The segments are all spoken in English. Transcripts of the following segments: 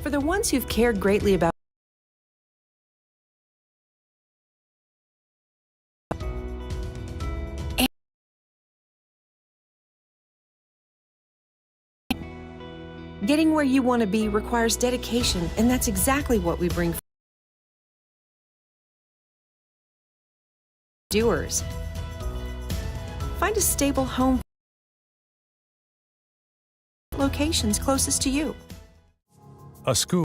For the ones who've cared greatly about getting where you want to be requires dedication, and that's exactly what we bring doers. Find a stable home locations closest to you. A school.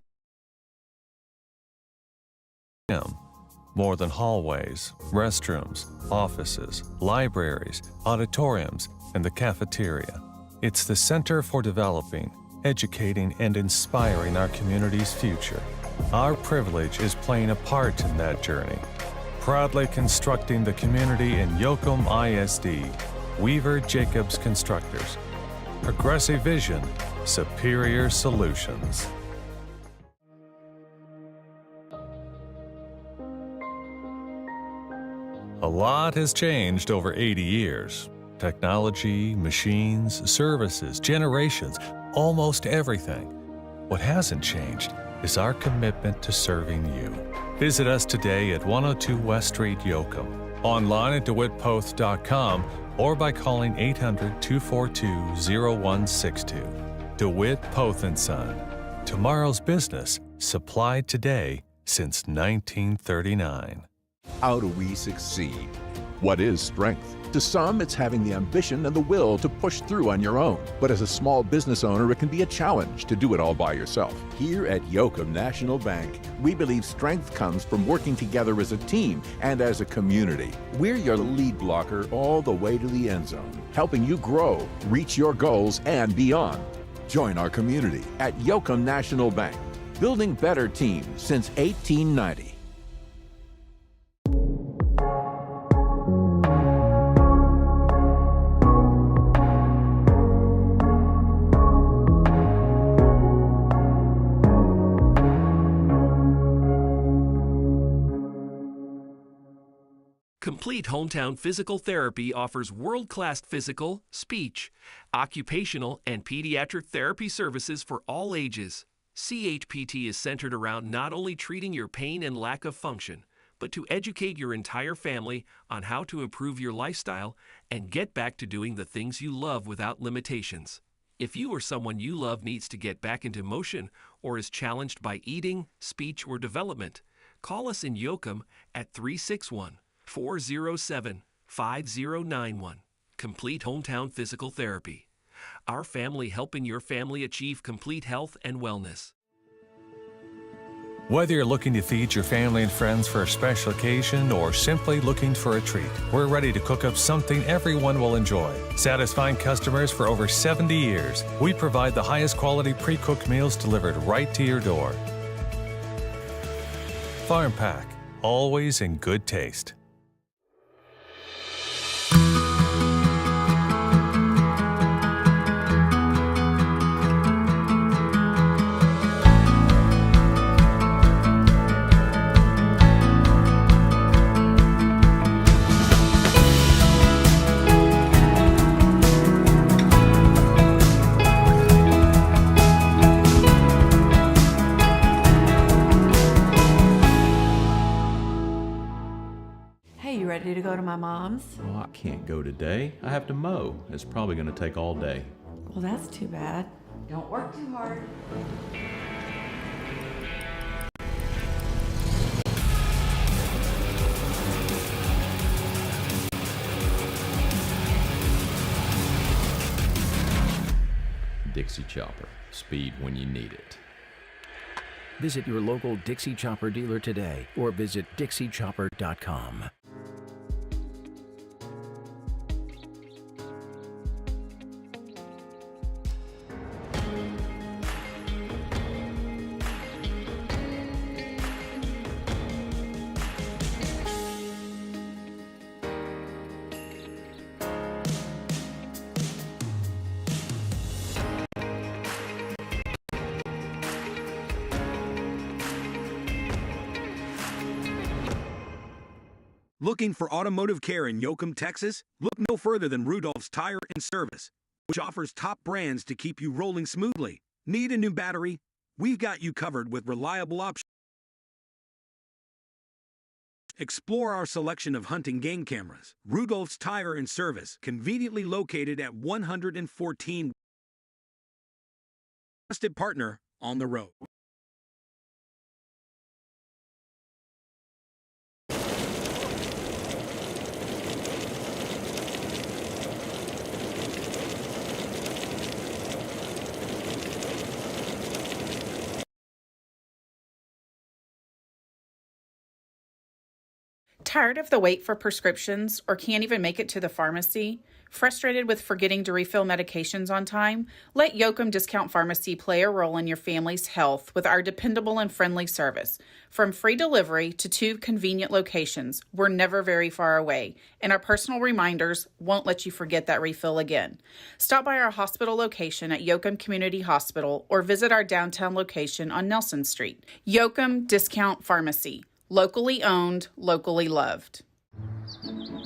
More than hallways, restrooms, offices, libraries, auditoriums, and the cafeteria. It's the center for developing, educating, and inspiring our community's future. Our privilege is playing a part in that journey. Proudly constructing the community in Yoakum ISD, Weaver Jacobs Constructors. Progressive vision, superior solutions. A lot has changed over 80 years. Technology, machines, services, generations, almost everything. What hasn't changed is our commitment to serving you. Visit us today at 102 West Street, Yoakum, online at DeWittPoth.com, or by calling 800-242-0162. DeWitt Poth & Son. Tomorrow's business, supplied today since 1939. How do we succeed? What is strength? To some, it's having the ambition and the will to push through on your own. But as a small business owner, it can be a challenge to do it all by yourself. Here at Yoakum National Bank, we believe strength comes from working together as a team and as a community. We're your lead blocker all the way to the end zone, helping you grow, reach your goals, and beyond. Join our community at Yoakum National Bank, building better teams since 1890. Complete Hometown Physical Therapy offers world-class physical, speech, occupational, and pediatric therapy services for all ages. CHPT is centered around not only treating your pain and lack of function, but to educate your entire family on how to improve your lifestyle and get back to doing the things you love without limitations. If you or someone you love needs to get back into motion or is challenged by eating, speech, or development, call us in Yoakum at 361-407-5091. Complete Hometown Physical Therapy. Our family helping your family achieve complete health and wellness. Whether you're looking to feed your family and friends for a special occasion or simply looking for a treat, we're ready to cook up something everyone will enjoy. Satisfying customers for over 70 years, we provide the highest quality pre-cooked meals delivered right to your door. Farm Pack, always in good taste. Ready to go to my mom's? Well, I can't go today. I have to mow. It's probably going to take all day. Well, that's too bad. Don't work too hard. Dixie Chopper. Speed when you need it. Visit your local Dixie Chopper dealer today or visit dixiechopper.com. Looking for automotive care in Yoakum, Texas? Look no further than Rudolph's Tire and Service, which offers top brands to keep you rolling smoothly. Need a new battery? We've got you covered with reliable options. Explore our selection of hunting game cameras. Rudolph's Tire and Service, conveniently located at 114. Trusted partner on the road. Tired of the wait for prescriptions or can't even make it to the pharmacy? Frustrated with forgetting to refill medications on time? Let Yoakum Discount Pharmacy play a role in your family's health with our dependable and friendly service. From free delivery to 2 convenient locations, we're never very far away, and our personal reminders won't let you forget that refill again. Stop by our hospital location at Yoakum Community Hospital or visit our downtown location on Nelson Street. Yoakum Discount Pharmacy. Locally owned, locally loved.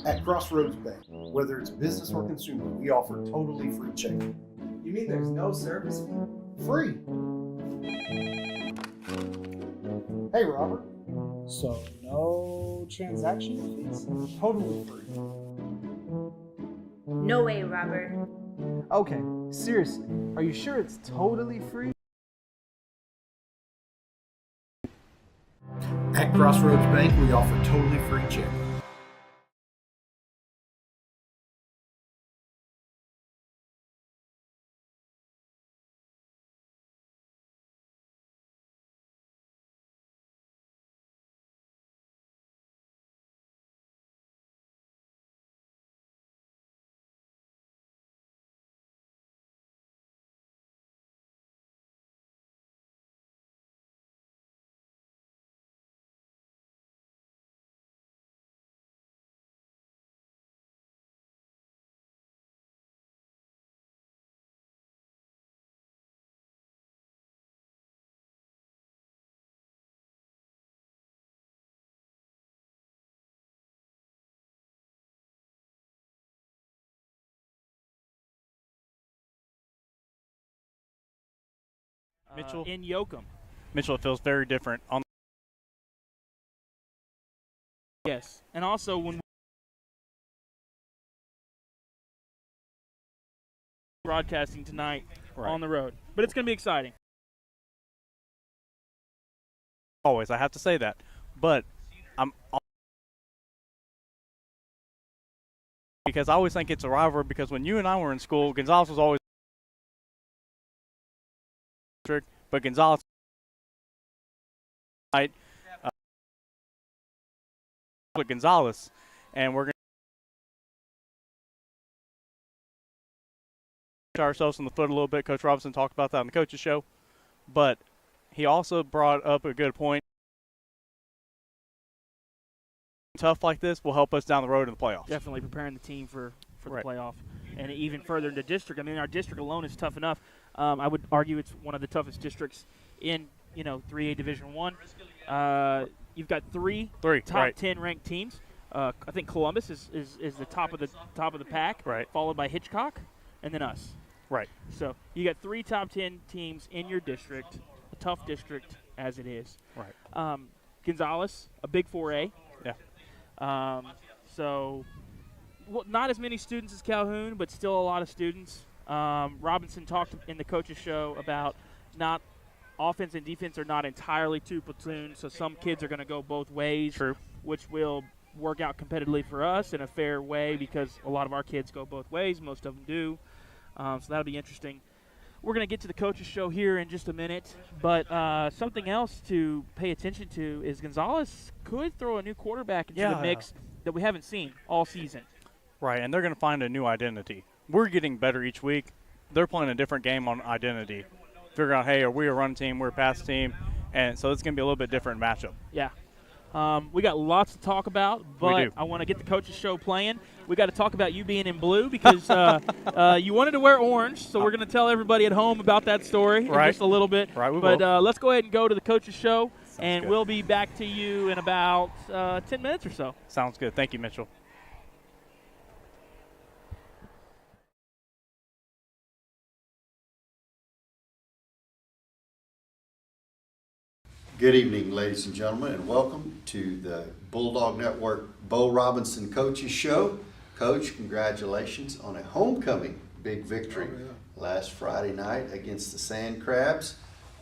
At Crossroads Bank, whether it's business or consumer, we offer totally free checking. You mean there's no service fee? Free! Hey, Robert. So no transaction fees? Totally free. No way, Robert. Okay, seriously, are you sure it's totally free? At Crossroads Bank, we offer totally free checking. Mitchell in Yoakum. Mitchell, it feels very different. Yes, and also when broadcasting tonight on the road, but it's going to be exciting. Always, I have to say that, but because I always think it's a rivalry. Because when you and I were in school, Gonzales was always. But Gonzales with Gonzales, and we're going to ourselves in the foot a little bit. Coach Robinson talked about that on the coaches show, but he also brought up a good point. Tough like this will help us down the road in the playoffs. Definitely preparing the team for the playoff, and even further in the district. I mean, our district alone is tough enough. I would argue it's one of the toughest districts in 3A Division I. You've got three top 10 ranked teams. I think Columbus is the top of the pack, followed by Hitchcock, and then us. Right. So you got 3 top 10 teams in your district, a tough district as it is. Right. Gonzales, a big 4A. Yeah. So not as many students as Calhoun, but still a lot of students. Robinson talked in the coaches show about not offense and defense are not entirely 2 platoons, so some kids are going to go both ways. True. Which will work out competitively for us in a fair way because a lot of our kids go both ways. Most of them do. So that'll be interesting. We're going to get to the coaches show here in just a minute, but something else to pay attention to is Gonzales could throw a new quarterback into the mix that we haven't seen all season. Right, and they're going to find a new identity. We're getting better each week. They're playing a different game on identity. Figure out, hey, are we a run team? We're a pass team. And so it's going to be a little bit different matchup. Yeah. We got lots to talk about, but I want to get the coaches show playing. We got to talk about you being in blue because you wanted to wear orange, so we're going to tell everybody at home about that story in just a little bit. Right, we but will. Let's go ahead and go to the coaches show, and we'll be back to you in about 10 minutes or so. Sounds good. Thank you, Mitchell. Good evening, ladies and gentlemen, and welcome to the Bulldog Network Bo Robinson Coaches Show. Coach, congratulations on a homecoming big victory last Friday night against the Sand Crabs.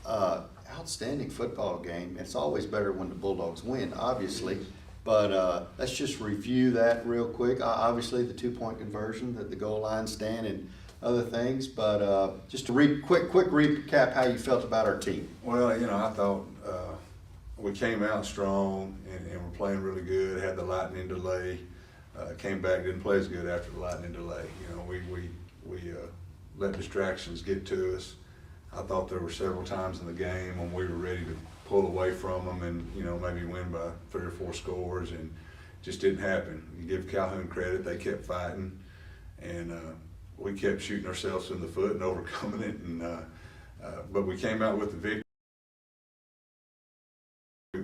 Outstanding football game. It's always better when the Bulldogs win, obviously, but let's just review that real quick. Obviously, the 2-point conversion, the goal line stand, and other things, but just a quick recap how you felt about our team. Well, I thought we came out strong and we're playing really good. Had the lightning delay, came back, didn't play as good after the lightning delay. We let distractions get to us. I thought there were several times in the game when we were ready to pull away from them and maybe win by 3 or 4 scores, and just didn't happen. You give Calhoun credit; they kept fighting, and we kept shooting ourselves in the foot and overcoming it, and but we came out with the victory.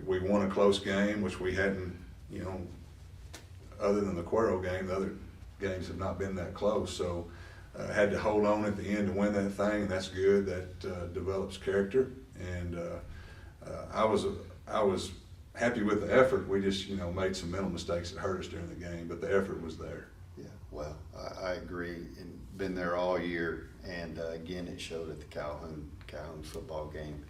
We won a close game, which we hadn't, other than the Cuero game, the other games have not been that close. So had to hold on at the end to win that thing, and that's good. That develops character, and I was happy with the effort. We just made some mental mistakes that hurt us during the game, but the effort was there. Yeah, well, I agree, and been there all year, and again, it showed at the Calhoun football game,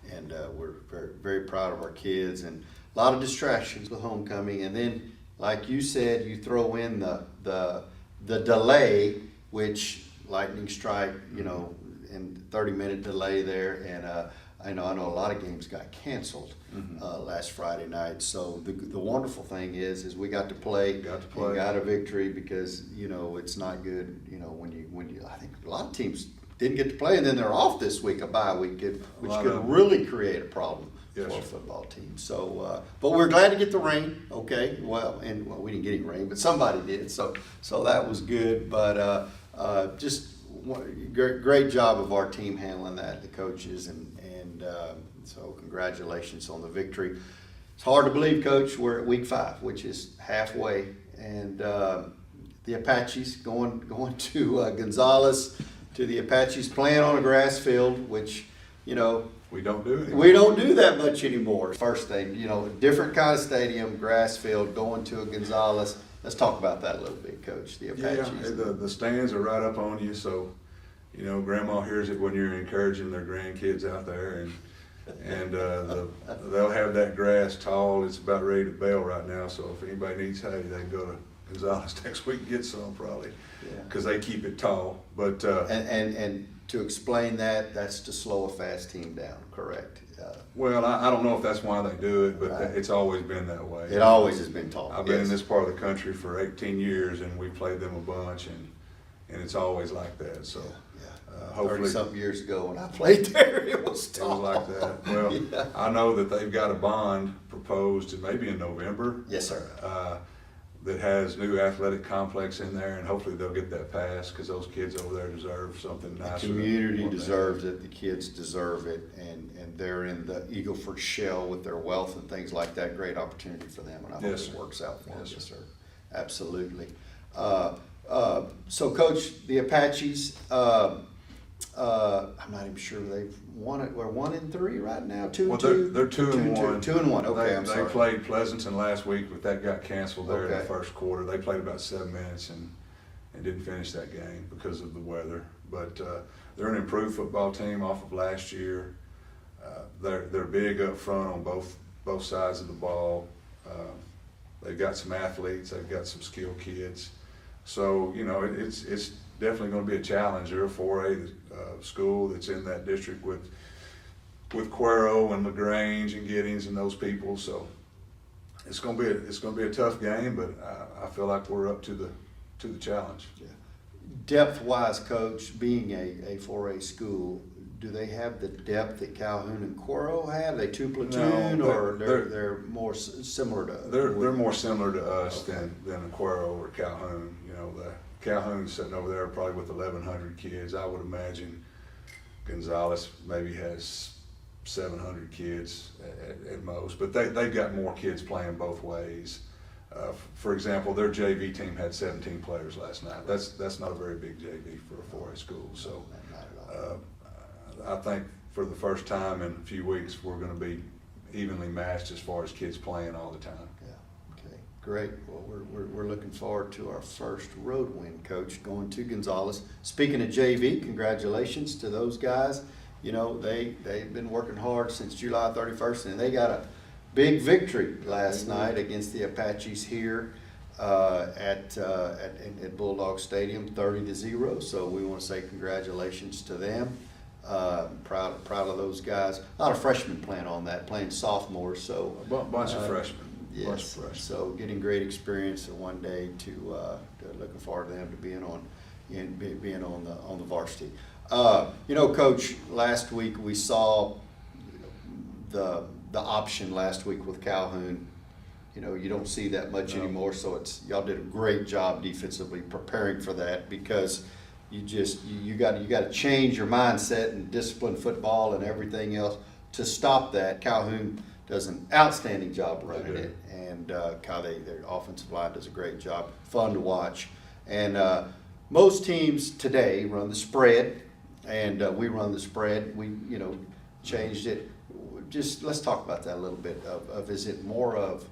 and we're very, very proud of our kids, and a lot of distractions with homecoming, and then, like you said, you throw in the delay, which lightning strike, and 30-minute delay there, and I know a lot of games got canceled last Friday night. So the wonderful thing is we got to play. And got a victory, because it's not good. When you I think a lot of teams didn't get to play, and then they're off this week, a bye week, which could really create a problem for a football team. So, but we're glad to get the rain. Okay, well, we didn't get any rain, but somebody did. So that was good. But just great job of our team handling that, the coaches, and so congratulations on the victory. It's hard to believe, Coach, we're at week 5, which is halfway, and the Apaches going to Gonzales, to the Apaches, playing on a grass field, which we don't do anymore. We don't do that much anymore. First thing, different kind of stadium, grass field, going to a Gonzales. Let's talk about that a little bit, Coach. The Apaches. Yeah, the stands are right up on you, so Grandma hears it when you're encouraging their grandkids out there, and they'll have that grass tall. It's about ready to bail right now, so if anybody needs hay, they can go to Gonzales next week and get some, probably, because they keep it tall. But and to explain that's to slow a fast team down, correct? Well, I don't know if that's why they do it, but it's always been that way. It always has been tall. I've been in this part of the country for 18 years, and we played them a bunch, and it's always like that. So hopefully, 30-something years ago when I played there, it was tall. It was like that. Well, I know that they've got a bond proposed, maybe in November. Yes, sir. That has new athletic complex in there, and hopefully they'll get that passed, because those kids over there deserve something nicer. The community deserves it. The kids deserve it, and they're in the Eagleford shell with their wealth and things like that. Great opportunity for them, and I hope it works out for them. Yes, sir. Absolutely. So, Coach, the Apaches. I'm not even sure they've won it. We're 1-3 right now. 2-2. They're 2-1. 2-1. Okay, I'm sorry. They played Pleasanton last week, but that got canceled there in the first quarter. They played about 7 minutes and didn't finish that game because of the weather. But they're an improved football team off of last year. They're big up front on both sides of the ball. They've got some athletes. They've got some skilled kids. So it's definitely going to be a challenge. They're a 4A school that's in that district with Cuero and LaGrange and Giddings and those people. So it's going to be a tough game, but I feel like we're up to the challenge. Yeah. Depth-wise, Coach, being a 4A school, do they have the depth that Calhoun and Cuero have? Are they 2 platoon, or they're more similar to? They're more similar to us than Cuero or Calhoun. The Calhoun's sitting over there probably with 1,100 kids. I would imagine Gonzales maybe has 700 kids at most, but they've got more kids playing both ways. For example, their JV team had 17 players last night. That's not a very big JV for a 4A school. So I think for the first time in a few weeks we're going to be evenly matched as far as kids playing all the time. Great. Well, we're looking forward to our first road win, Coach, going to Gonzales. Speaking of JV, congratulations to those guys. You know, they've been working hard since July 31st, and they got a big victory last night against the Apaches here at Bulldog Stadium, 30-0. So we want to say congratulations to them. Proud of those guys. A lot of freshmen playing sophomores. So a bunch of freshmen. Yes, so getting great experience in one day to looking forward to them to being on the varsity. You know, Coach, last week we saw the option last week with Calhoun. You know, you don't see that much anymore, so y'all did a great job defensively preparing for that, because you got to change your mindset and discipline football and everything else to stop that. Calhoun does an outstanding job running it, and their offensive line does a great job. Fun to watch. And most teams today run the spread, and we run the spread. We changed it. Just let's talk about that a little bit. Is it more of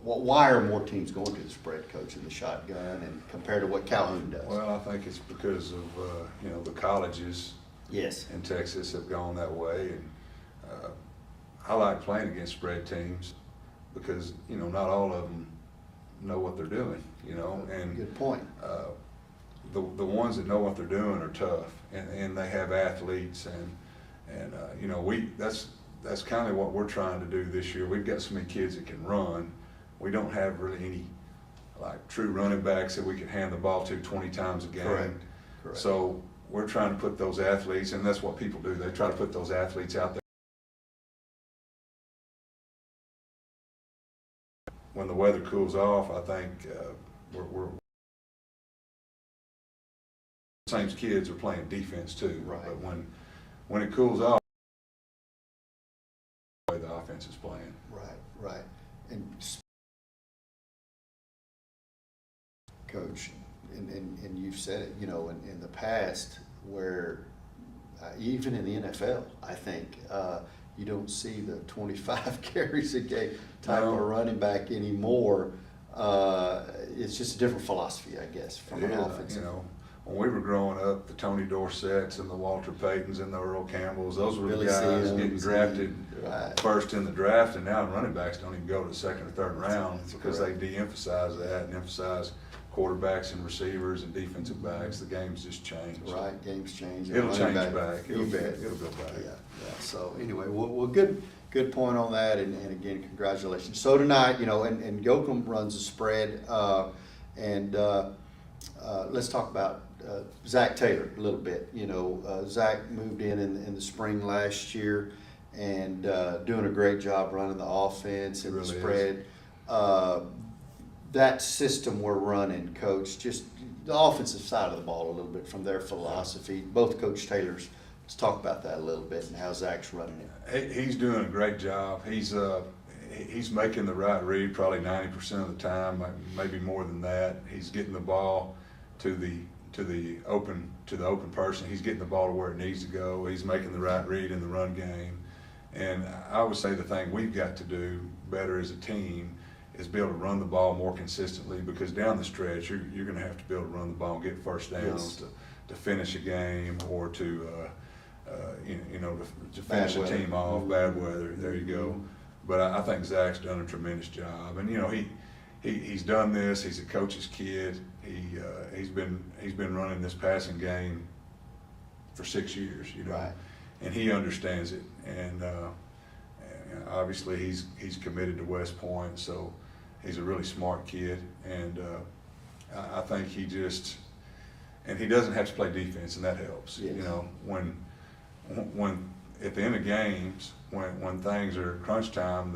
why are more teams going to the spread, Coach, in the shotgun, and compared to what Calhoun does? Well, I think it's because of the colleges in Texas have gone that way, and I like playing against spread teams because not all of them know what they're doing. And good point. The ones that know what they're doing are tough, and they have athletes, and that's kind of what we're trying to do this year. We've got so many kids that can run. We don't have really any true running backs that we can hand the ball to 20 times a game. Correct. So we're trying to put those athletes, and that's what people do. They try to put those athletes out there. When the weather cools off, I think same kids are playing defense too. Right. But when it cools off, the way the offense is playing. Right. And Coach, and you've said it, in the past, where even in the NFL, I think you don't see the 25 carries a game type of running back anymore. It's just a different philosophy, I guess, from an offense. When we were growing up, the Tony Dorsetts and the Walter Paytons and the Earl Campbells, those were Billy the guys Sims, getting drafted first in the draft, and now running backs don't even go to the second or third round because they de-emphasize that and emphasize quarterbacks and receivers and defensive backs. The game's just changed. Right, game's changed. It'll change back. It'll go back. Yeah. So anyway, well, good point on that, and again, congratulations. So tonight, and Yoakum runs a spread, and let's talk about Zach Taylor a little bit. Zach moved in the spring last year, and doing a great job running the offense and the spread. That system we're running, Coach, just the offensive side of the ball a little bit from their philosophy. Both Coach Taylors. Let's talk about that a little bit and how Zach's running it. He's doing a great job. He's making the right read probably 90% of the time, maybe more than that. He's getting the ball to the open person. He's getting the ball to where it needs to go. He's making the right read in the run game. And I would say the thing we've got to do better as a team is be able to run the ball more consistently, because down the stretch you're going to have to be able to run the ball and get first downs to finish a game, or to finish a team off. Bad weather, there you go. But I think Zach's done a tremendous job, and he's done this. He's a coach's kid. He's been running this passing game for 6 years, Right. And he understands it, and obviously he's committed to West Point, so he's a really smart kid, and I think he doesn't have to play defense, and that helps. Yes. When at the end of games, when things are crunch time,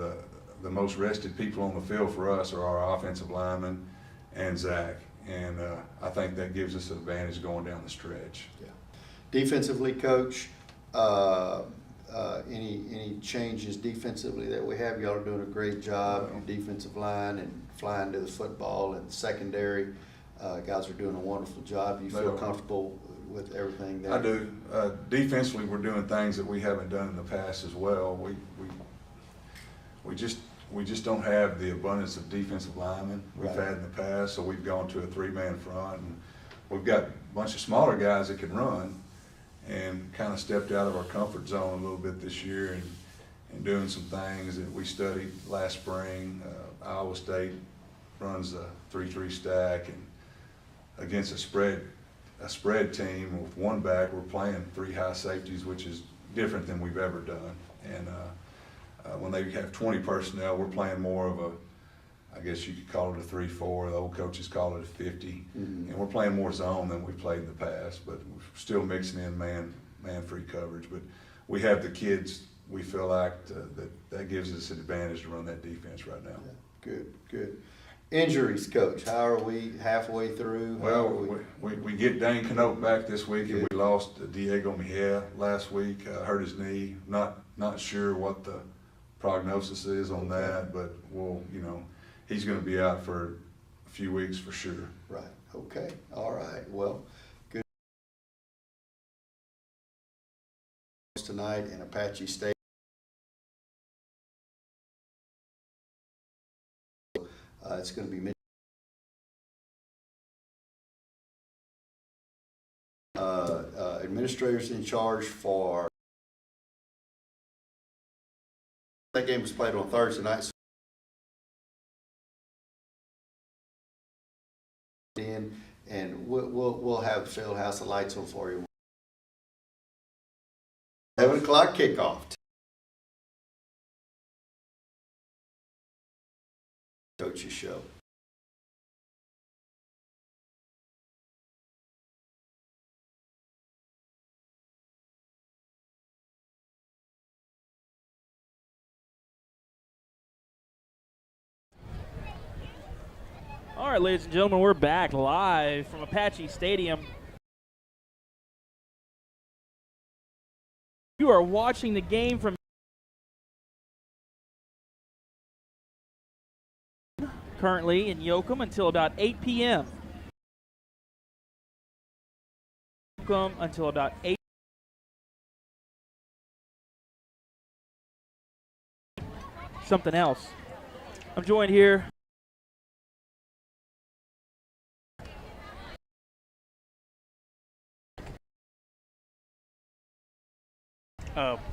the most rested people on the field for us are our offensive linemen and Zach, and I think that gives us an advantage going down the stretch. Yeah. Defensively, Coach, any changes defensively that we have? Y'all are doing a great job on defensive line and flying to the football, and secondary guys are doing a wonderful job. You feel comfortable with everything there? I do. Defensively, we're doing things that we haven't done in the past as well. We just don't have the abundance of defensive linemen we've had in the past, so we've gone to a 3-man front, and we've got a bunch of smaller guys that can run, and kind of stepped out of our comfort zone a little bit this year and doing some things that we studied last spring. Iowa State runs a 3-3 stack, and against a spread team with one back, we're playing 3 high safeties, which is different than we've ever done. And when they have 20 personnel, we're playing more of a, I guess you could call it a 3-4. The old coaches call it a 50. And we're playing more zone than we've played in the past, but we're still mixing in man-free coverage. But we have the kids, we feel like that gives us an advantage to run that defense right now. Yeah, good. Injuries, Coach. How are we halfway through? Well, we get Dane Knope back this week, and we lost Diego Mejia last week. Hurt his knee. Not sure what the prognosis is on that, but he's going to be out for a few weeks for sure. Right. Okay. All right. Well, good tonight in Apache State. It's going to be administrators in charge for that game was played on Thursday night. And we'll have the field house of lights on for you. 11 o'clock kickoff. Coach's show. All right, ladies and gentlemen, we're back live from Apache Stadium. You are watching the game from currently in Yoakum until about 8 p.m. Yoakum until about 8. Something else. I'm joined here.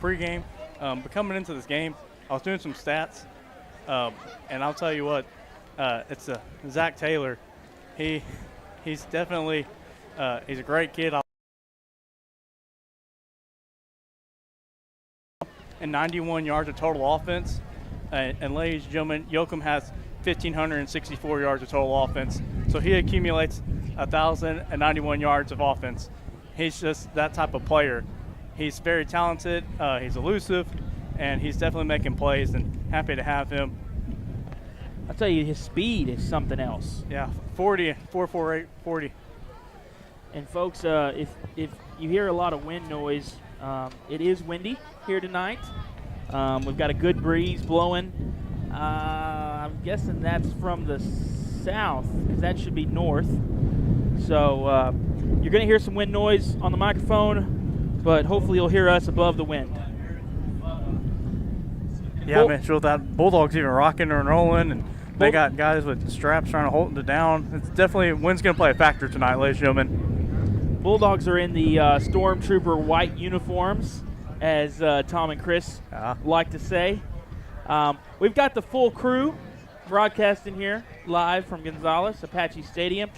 Pre-game, but coming into this game, I was doing some stats, and I'll tell you what, it's Zach Taylor. He's definitely he's a great kid. And 91 yards of total offense, and ladies and gentlemen, Yoakum has 1,564 yards of total offense. So he accumulates 1,091 yards of offense. He's just that type of player. He's very talented, he's elusive, and he's definitely making plays, and happy to have him. I'll tell you, his speed is something else. Yeah, 4.48, 40. And folks, if you hear a lot of wind noise, it is windy here tonight. We've got a good breeze blowing. I'm guessing that's from the south, because that should be north. So you're going to hear some wind noise on the microphone, but hopefully you'll hear us above the wind. Yeah, man, sure that Bulldogs even rocking and rolling, and they got guys with straps trying to hold it down. It's definitely, wind's going to play a factor tonight, ladies and gentlemen. Bulldogs are in the Stormtrooper white uniforms, as Tom and Chris like to say. We've got the full crew broadcasting here live from Gonzales Apache Stadium.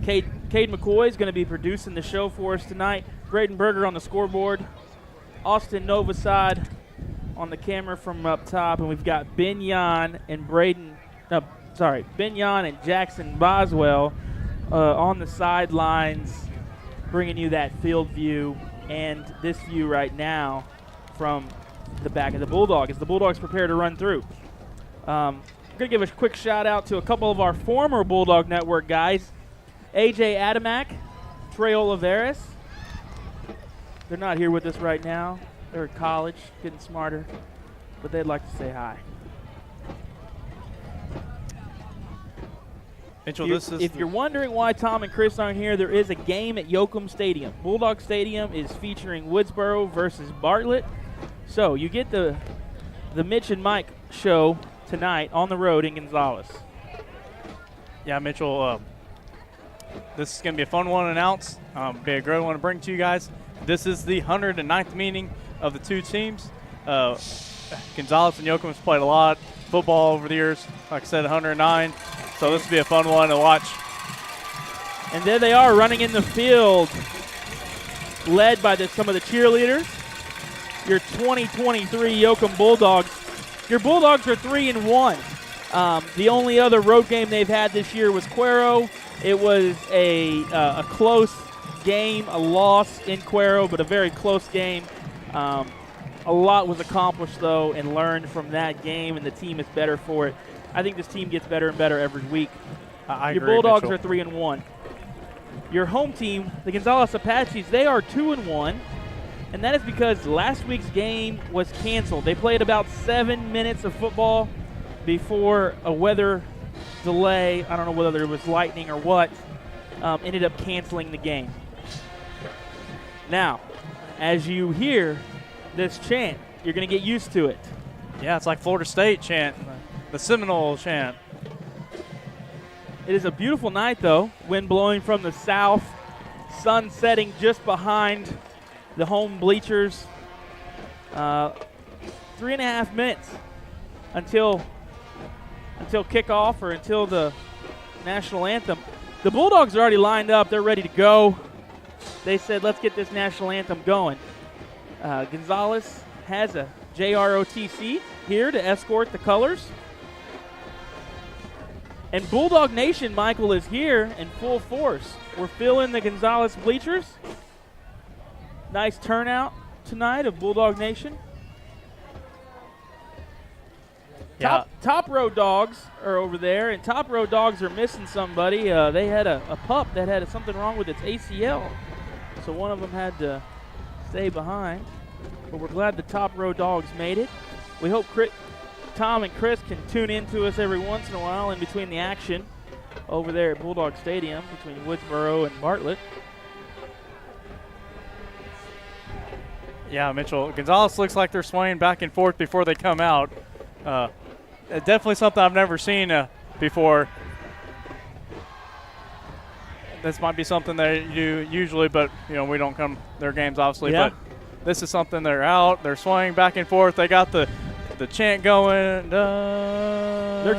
Cade McCoy is going to be producing the show for us tonight. Braden Berger on the scoreboard. Austin Novosad on the camera from up top. And we've got Ben Yan and Jackson Boswell on the sidelines, bringing you that field view and this view right now from the back of the Bulldog as the Bulldogs prepare to run through. I'm going to give a quick shout out to a couple of our former Bulldog Network guys. AJ Adamak, Trey Oliveras. They're not here with us right now. They're at college, getting smarter, but they'd like to say hi. Mitchell, if you're wondering why Tom and Chris aren't here, there is a game at Yoakum Stadium. Bulldog Stadium is featuring Woodsboro versus Bartlett. So you get the Mitch and Mike show tonight on the road in Gonzales. Yeah, Mitchell, this is going to be a fun one to announce. Be a great one to bring to you guys. This is the 109th meeting of the two teams. Gonzales and Yoakum has played a lot football over the years. Like I said, 109. So this will be a fun one to watch. And there they are running in the field, led by some of the cheerleaders. Your 2023 Yoakum Bulldogs. Your Bulldogs are 3-1. The only other road game they've had this year was Cuero. It was a close game, a loss in Cuero, but a very close game. A lot was accomplished, though, and learned from that game, and the team is better for it. I think this team gets better and better every week. I Your agree, Bulldogs Mitchell. are 3-1. Your home team, the Gonzales Apaches, they are 2-1, and that is because last week's game was canceled. They played about 7 minutes of football before a weather delay. I don't know whether it was lightning or what. Ended up canceling the game. Now, as you hear this chant, you're going to get used to it. Yeah, it's like Florida State chant, the Seminole chant. It is a beautiful night, though. Wind blowing from the south, sun setting just behind the home bleachers. 3.5 minutes until kickoff or until the national anthem. The Bulldogs are already lined up. They're ready to go. They said, let's get this national anthem going. Gonzales has a JROTC here to escort the colors. And Bulldog Nation, Michael, is here in full force. We're filling the Gonzales bleachers. Nice turnout tonight of Bulldog Nation. Yeah. Top Row Dogs are over there, and Top Row Dogs are missing somebody. They had a pup that had something wrong with its ACL, so one of them had to stay behind. But we're glad the Top Row Dogs made it. We hope Tom and Chris can tune in to us every once in a while in between the action over there at Bulldog Stadium between Woodsboro and Bartlett. Yeah, Mitchell, Gonzales looks like they're swaying back and forth before they come out. Definitely something I've never seen before. This might be something they do usually, but we don't come their games obviously. Yeah. But this is something they're out. They're swaying back and forth. They got the chant going. They're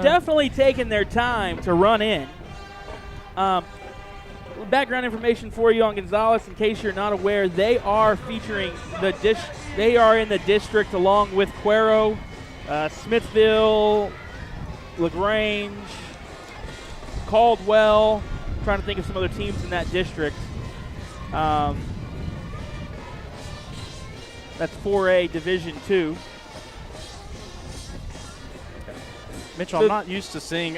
definitely taking their time to run in. Background information for you on Gonzales, in case you're not aware, they are featuring they are in the district along with Cuero, Smithville, LaGrange, Caldwell. I'm trying to think of some other teams in that district. That's 4A Division II. Mitchell, I'm not used to seeing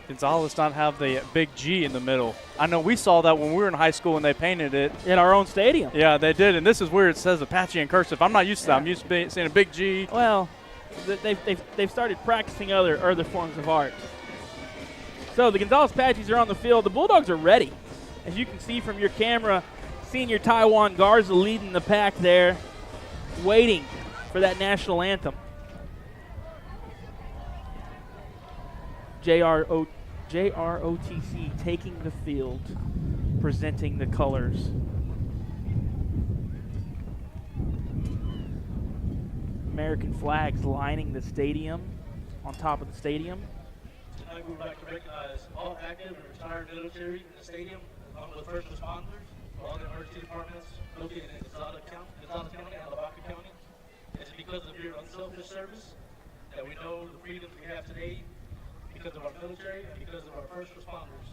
Gonzales not have the big G in the middle. I know we saw that when we were in high school and they painted it. In our own stadium. Yeah, they did, and this is where it says Apache in cursive. I'm not used to that. I'm used to seeing a big G. Well, they've started practicing other forms of art. So the Gonzales Apaches are on the field. The Bulldogs are ready. As you can see from your camera, senior Taiwan Garza leading the pack there, waiting for that national anthem. JROTC taking the field, presenting the colors. American flags lining the stadium, on top of the stadium. Tonight we would like to recognize all active and retired military in the stadium, along with first responders, all the emergency departments located in Gonzales County and Lavaca County. It's because of your unselfish service that we know the freedoms we have today, because of our military and because of our first responders.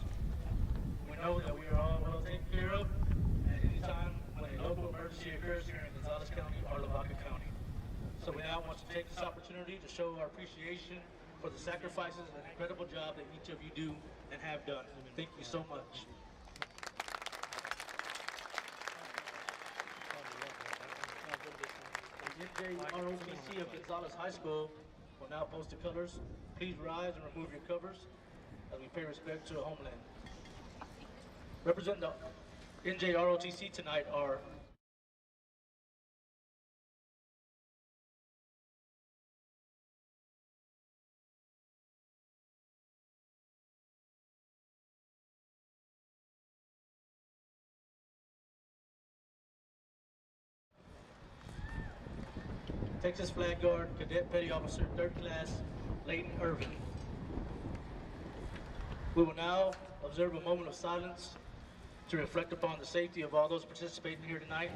We know that we are all well taken care of at any time when a local emergency occurs here in Gonzales County or Lavaca County. So we now want to take this opportunity to show our appreciation for the sacrifices and incredible job that each of you do and have done. Thank you so much. The NJROTC of Gonzales High School will now post the colors. Please rise and remove your covers. As pay respect to the homeland. Representing the NJROTC tonight are Texas Flag Guard Cadet Petty Officer 3rd Class Leighton Irvin. We will now observe a moment of silence to reflect upon the safety of all those participating here tonight.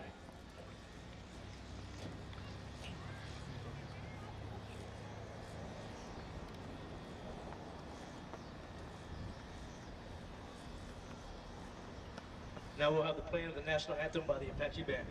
Now we'll have the playing of the national anthem by the Apache Band.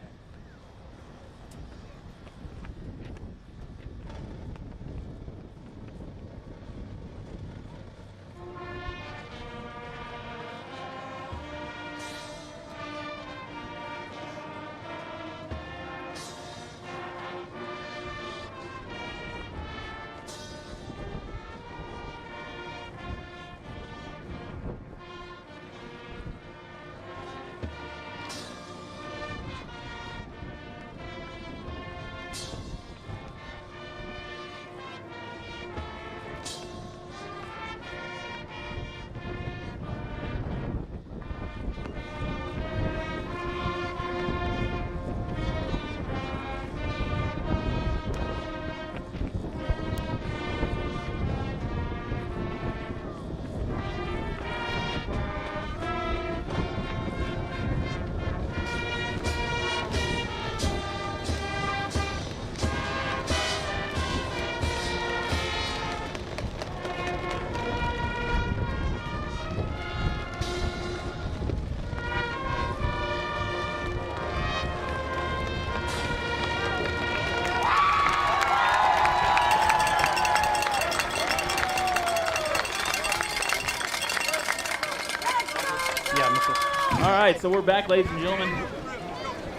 All right, so we're back, ladies and gentlemen.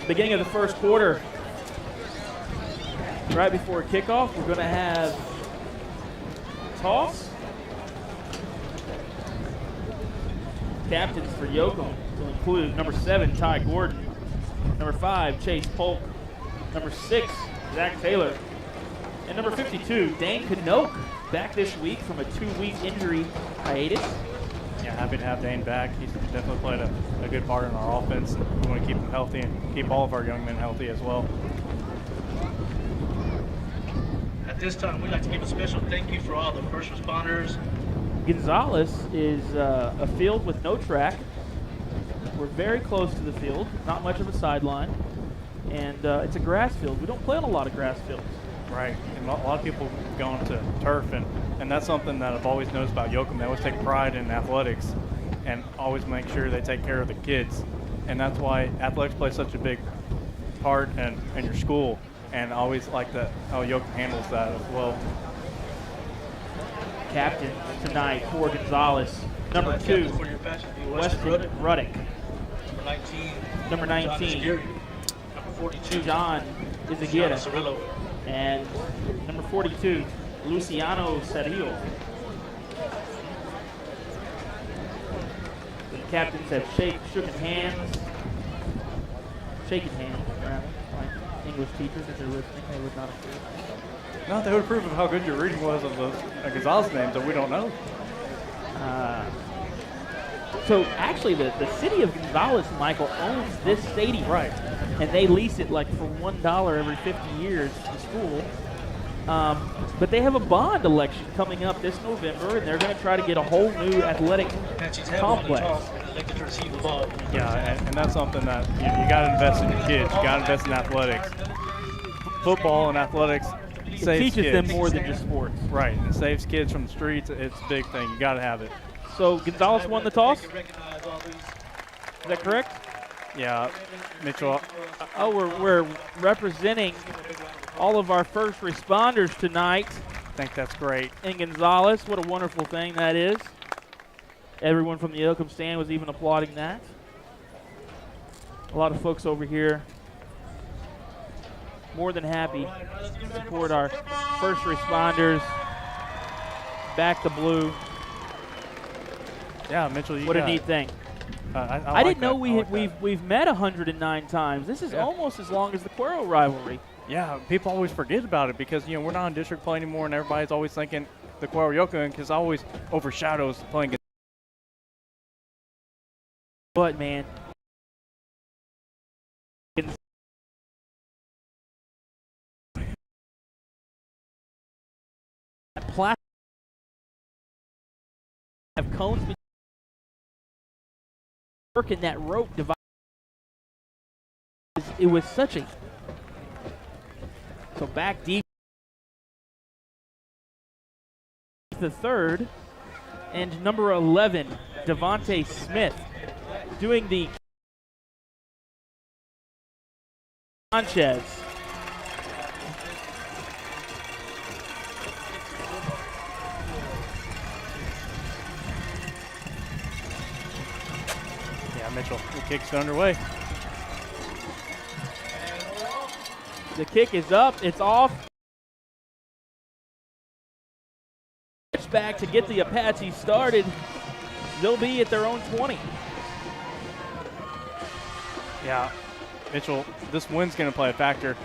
Beginning of the first quarter. Right before kickoff, we're going to have toss. Captains for Yoakum will include number 7, Ty Gordon, number 5, Chase Polk, number 6, Zach Taylor, and number 52, Dane Knoke, back this week from a 2-week injury hiatus. Yeah, happy to have Dane back. He's definitely played a good part in our offense. We want to keep him healthy and keep all of our young men healthy as well. At this time, we'd like to give a special thank you for all the first responders. Gonzales is a field with no track. We're very close to the field, not much of a sideline, and it's a grass field. We don't play on a lot of grass fields. Right, and a lot of people go into turf, and that's something that I've always noticed about Yoakum. They always take pride in athletics and always make sure they take care of the kids. And that's why athletics play such a big part in your school, and I always like that how Yoakum handles that as well. Captain tonight for Gonzales, number 2, Weston Ruddick. Number 19, Number 42, John Izaguirre. And number 42, Luciano Cerrillo. The captains have shaken hands, rather. My English teachers, if they're listening, they would not approve. No, they would approve of how good your reading was of those Gonzales names that we don't know. So actually, the city of Gonzales, Michael, owns this stadium. Right. And they lease it like for $1 every 50 years to the school. But they have a bond election coming up this November, and they're going to try to get a whole new athletic complex. Yeah, and that's something that you got to invest in your kids. You got to invest in athletics. Football and athletics saves teaches kids. them more than just sports. Right, it saves kids from the streets. It's a big thing. You got to have it. So Gonzales won the toss? Is that correct? Yeah, Mitchell. Oh, we're representing all of our first responders tonight. I think that's great. In Gonzales, what a wonderful thing that is. Everyone from the Yoakum stand was even applauding that. A lot of folks over here more than happy to support our first responders. Back the blue. Yeah, Mitchell. What a neat thing. I didn't know we've met 109 times. This is almost as long as the Cuero rivalry. Yeah, people always forget about it because we're not in district play anymore, and everybody's always thinking the Cuero Yoakum because always overshadows playing. But man, plastic have cones working that rope device. It was such a so back deep the third, and number 11 Devontae Smith doing the Sanchez. Yeah, Mitchell, the kick's underway. The kick is up, it's off. Back to get the Apaches started. They'll be at their own 20. Yeah, Mitchell, this win's going to play a factor.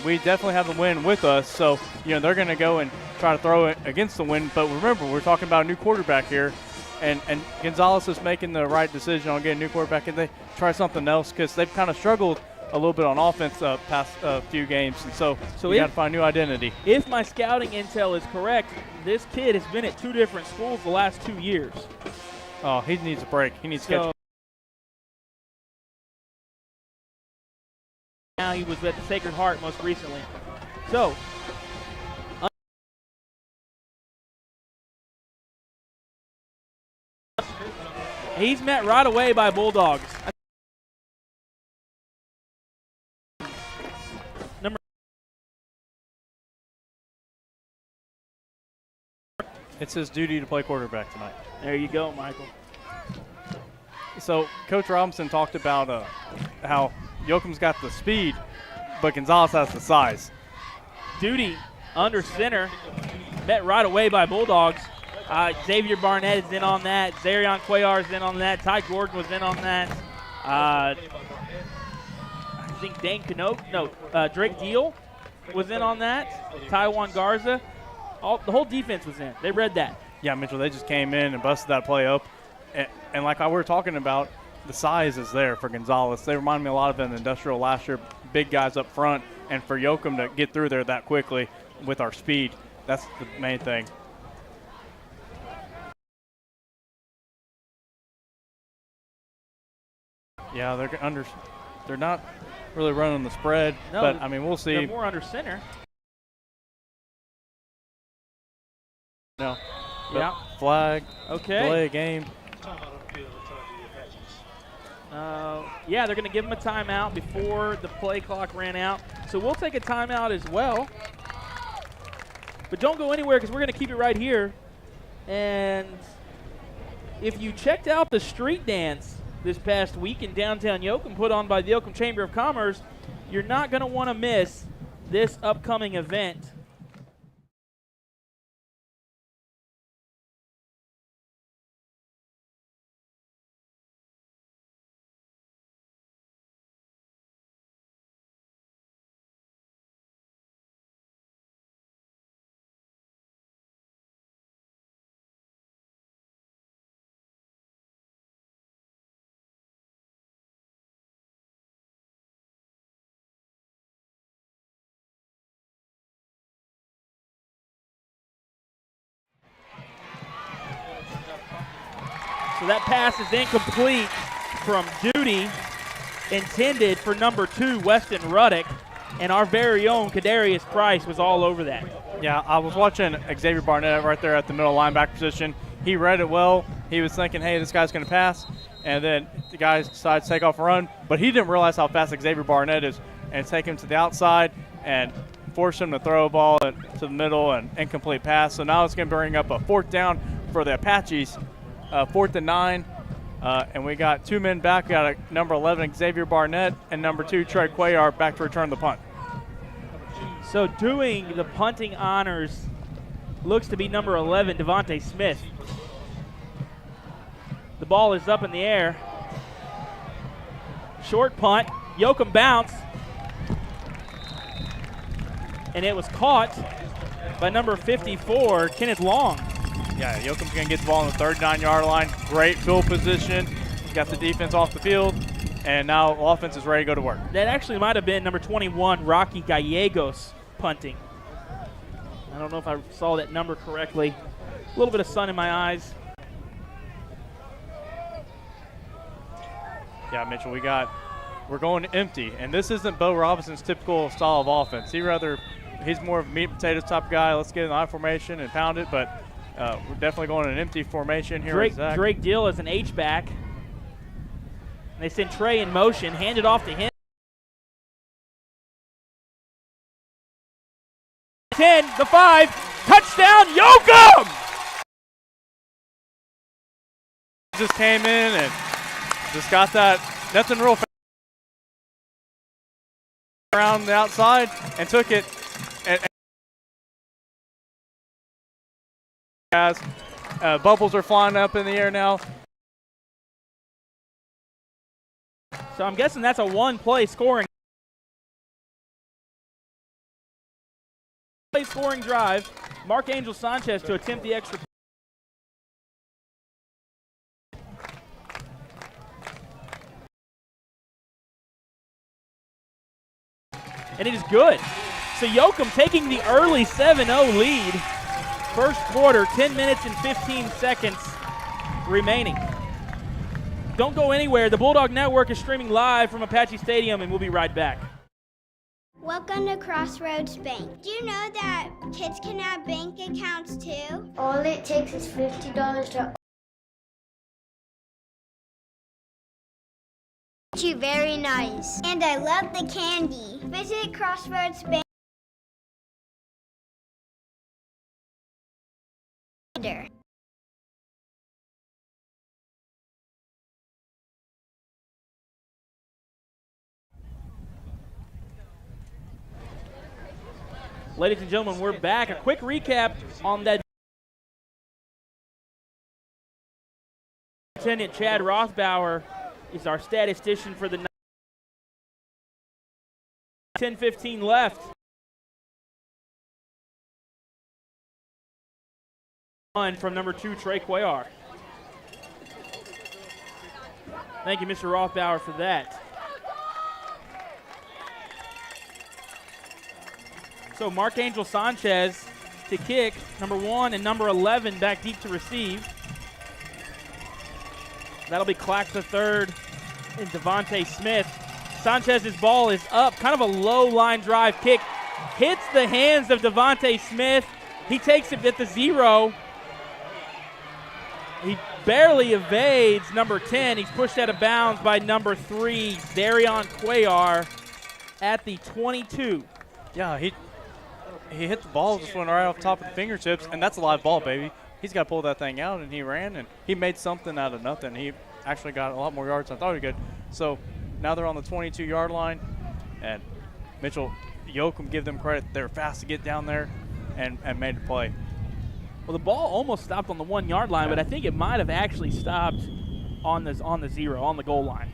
We definitely have the win with us, so they're going to go and try to throw it against the wind. But remember, we're talking about a new quarterback here, and Gonzales is making the right decision on getting a new quarterback, and they try something else because they've kind of struggled a little bit on offense past few games, and so we got to find a new identity. If my scouting intel is correct, this kid has been at 2 different schools the last 2 years. Oh, he needs a break. He needs to catch. Now he was at the Sacred Heart most recently. So he's met right away by Bulldogs. It's his duty to play quarterback tonight. There you go, Michael. So Coach Robinson talked about how Yoakum's got the speed, but Gonzales has the size. Duty under center, met right away by Bulldogs. Xavier Barnett is in on that. Zarion Cuellar is in on that. Ty Gordon was in on that. I think Dane Canoke, Drake Deal was in on that. Taiwan Garza. The whole defense was in. They read that. Yeah, Mitchell, they just came in and busted that play up. And like we were talking about, the size is there for Gonzales. They remind me a lot of an Industrial last year, big guys up front. And for Yoakum to get through there that quickly with our speed, that's the main thing. Yeah, they're not really running the spread, but, we'll see. They're more under center. No. Yeah. Flag. Okay. Delay a game. Yeah, they're going to give them a timeout before the play clock ran out. So we'll take a timeout as well. But don't go anywhere because we're going to keep it right here. And if you checked out the street dance this past week in downtown Yoakum put on by the Yoakum Chamber of Commerce, you're not going to want to miss this upcoming event. So that pass is incomplete from Duty, intended for number 2, Weston Ruddock, and our very own Kadarius Price was all over that. Yeah, I was watching Xavier Barnett right there at the middle linebacker position. He read it well. He was thinking, hey, this guy's going to pass, and then the guy decides to take off a run, but he didn't realize how fast Xavier Barnett is and take him to the outside and force him to throw a ball to the middle and incomplete pass. So now it's going to bring up a 4th down for the Apaches. 4th and 9, and we got 2 men back. We got number 11, Xavier Barnett, and number 2, Trey Cuellar, back to return the punt. So doing the punting honors looks to be number 11, Devontae Smith. ball is up in the air. Short punt. Yoakum bounce. And it was caught by number 54, Kenneth Long. Yeah, Yoakum's going to get the ball on the 39-yard line. Great field position. He's got the defense off the field. And now offense is ready to go to work. That actually might have been number 21, Rocky Gallegos, punting. I don't know if I saw that number correctly. A little bit of sun in my eyes. Yeah, Mitchell, we're going empty. And this isn't Bo Robinson's typical style of offense. He's more of a meat and potatoes type of guy. Let's get in the I formation and pound it. But we're definitely going in an empty formation here. Drake Dill is an H-back. And they send Trey in motion, hand it off to him. 10, the 5, touchdown, Yoakum! Just came in and just got that, nothing real fast around the outside and took it. And guys, bubbles are flying up in the air now. So I'm guessing that's a one-play scoring. Scoring drive. Mark Angel Sanchez to attempt the extra. And it is good. So Yoakum taking the early 7-0 lead. First quarter, 10 minutes and 15 seconds remaining. Don't go anywhere. The Bulldog Network is streaming live from Apache Stadium, and we'll be right back. Welcome to Crossroads Bank. Do you know that kids can have bank accounts too? All it takes is $50 to. You very nice. And I love the candy. Visit Crossroads Bank. Ladies and gentlemen, we're back. A quick recap on that. Lieutenant Chad Rothbauer is our statistician for the night. 10:15 left. One from number 2, Trey Cuellar. Thank you, Mr. Rothbauer, for that. So Mark Angel Sanchez to kick, number 1 and number 11 back deep to receive. That'll be Clack the third and Devontae Smith. Sanchez's ball is up, kind of a low line drive kick. Hits the hands of Devontae Smith. He takes it at the 0. He barely evades number 10. He's pushed out of bounds by number 3, Darion Cuellar at the 22. Yeah, he hit the ball, just went right off the top of the fingertips, and that's a live ball, baby. He's got to pull that thing out, and he ran, and he made something out of nothing. He actually got a lot more yards than I thought he could. So now they're on the 22-yard line, and Mitchell, Yoakum, give them credit. They were fast to get down there and made the play. Well, the ball almost stopped on the 1-yard line, but I think it might have actually stopped on the 0, on the goal line.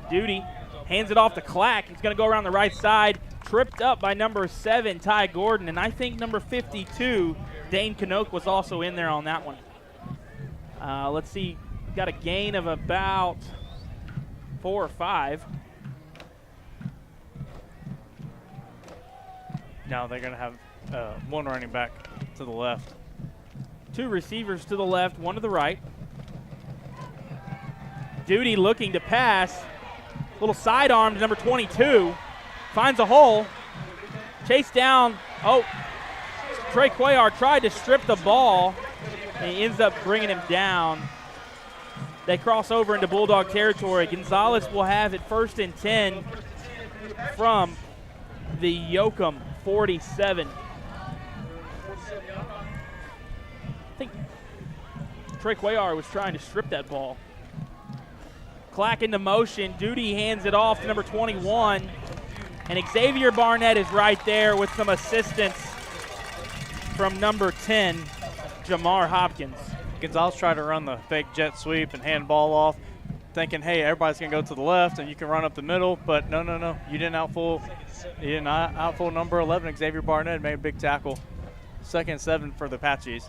Duty hands it off to Clack. He's going to go around the right side. Tripped up by number 7, Ty Gordon. And I think number 52, Dane Canoke, was also in there on that one. Let's see. Got a gain of about 4 or 5. Now they're going to have one running back to the left. 2 receivers to the left, 1 to the right. Duty looking to pass. Little sidearm to number 22. Finds a hole. Chased down. Oh, Trey Cuellar tried to strip the ball, and he ends up bringing him down. They cross over into Bulldog territory. Gonzales will have it 1st and 10 from the Yoakum 47. I think Trey Cuellar was trying to strip that ball. Clack into motion. Duty hands it off to number 21, And Xavier Barnett is right there with some assistance from number 10, Jamar Hopkins. Gonzales tried to run the fake jet sweep and hand ball off, thinking, hey, everybody's going to go to the left and you can run up the middle. But no. You didn't outfool number 11, Xavier Barnett, made a big tackle. 2nd and 7 for the Apaches.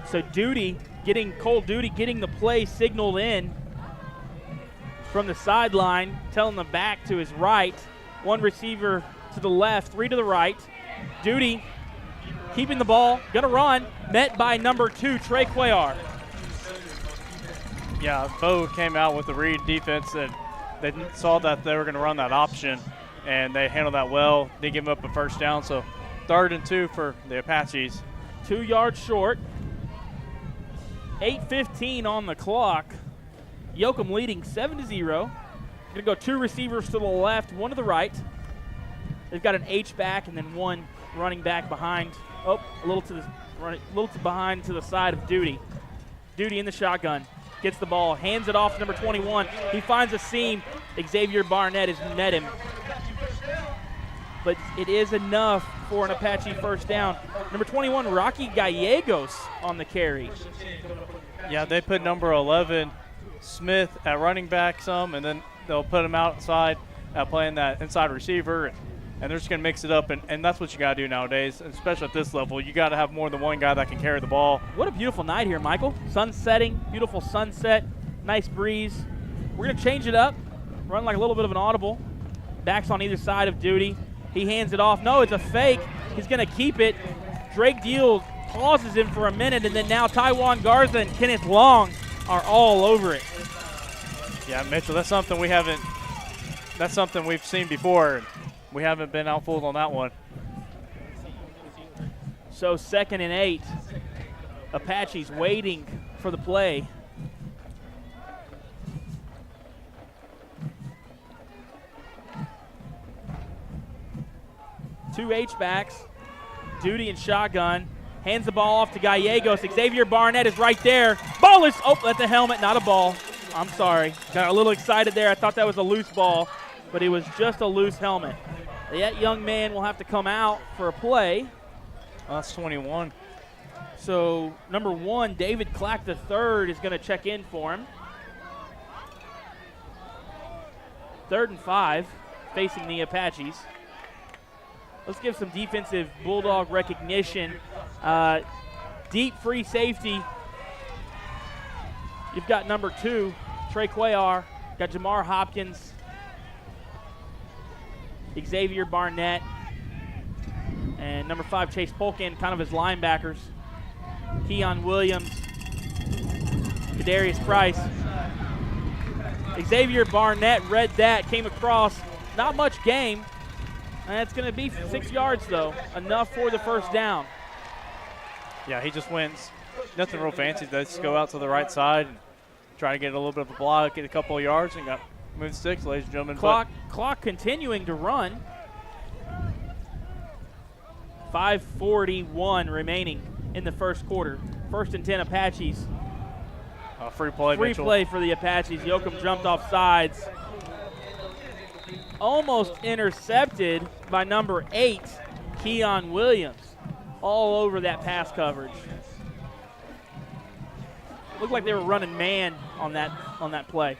So Cole Duty getting the play signaled in from the sideline, telling the back to his right. 1 receiver to the left, 3 to the right. Duty keeping the ball, gonna run, met by number 2, Trey Cuellar. Yeah, Bo came out with the read defense, and they saw that they were gonna run that option, and they handled that well. Didn't give up a first down, so 3rd and 2 for the Apaches. 2 yards short. 8:15 on the clock. Yoakum leading 7-0. Gonna go 2 receivers to the left, 1 to the right. They've got an H back and then 1 running back behind. Oh, a little to behind to the side of Duty. Duty in the shotgun. Gets the ball, hands it off to number 21. He finds a seam. Xavier Barnett has met him. But it is enough for an Apache first down. Number 21, Rocky Gallegos on the carry. Yeah, they put number 11, Smith, at running back some, and then they'll put him outside playing that inside receiver, and they're just going to mix it up, and that's what you got to do nowadays, especially at this level. You got to have more than one guy that can carry the ball. What a beautiful night here, Michael. Sun setting, beautiful sunset, nice breeze. We're going to change it up, run like a little bit of an audible. Backs on either side of Duty. He hands it off. No, it's a fake. He's going to keep it. Drake Deal pauses him for a minute, and then now Taiwan Garza and Kenneth Long are all over it. Yeah, Mitchell, that's something we've seen before. We haven't been outfooled on that one. So 2nd and 8. Apaches waiting for the play. Two H-backs, Duty and shotgun. Hands the ball off to Gallegos. Xavier Barnett is right there. Ball is, at the helmet, not a ball. I'm sorry. Got a little excited there. I thought that was a loose ball, but it was just a loose helmet. That young man will have to come out for a play. That's 21. So number 1, David Clack III is going to check in for him. 3rd and 5, facing the Apaches. Let's give some defensive Bulldog recognition. Deep free safety. You've got number 2, Trey Cuellar. Got Jamar Hopkins. Xavier Barnett. And number 5, Chase Polkin, kind of his linebackers. Keon Williams. Kadarius Price. Xavier Barnett read that, came across. Not much game. And it's going to be 6 yards, though. Enough for the first down. Yeah, he just wins. Nothing real fancy. They just go out to the right side and try to get a little bit of a block, get a couple of yards, and got moving sticks, ladies and gentlemen. Clock continuing to run. 5:41 remaining in the first quarter. 1st and 10 Apaches. Free play, Free Mitchell. play for the Apaches. Yoakum jumped off sides. Almost intercepted by number 8, Keon Williams. All over that pass coverage. Looked like they were running man on that play.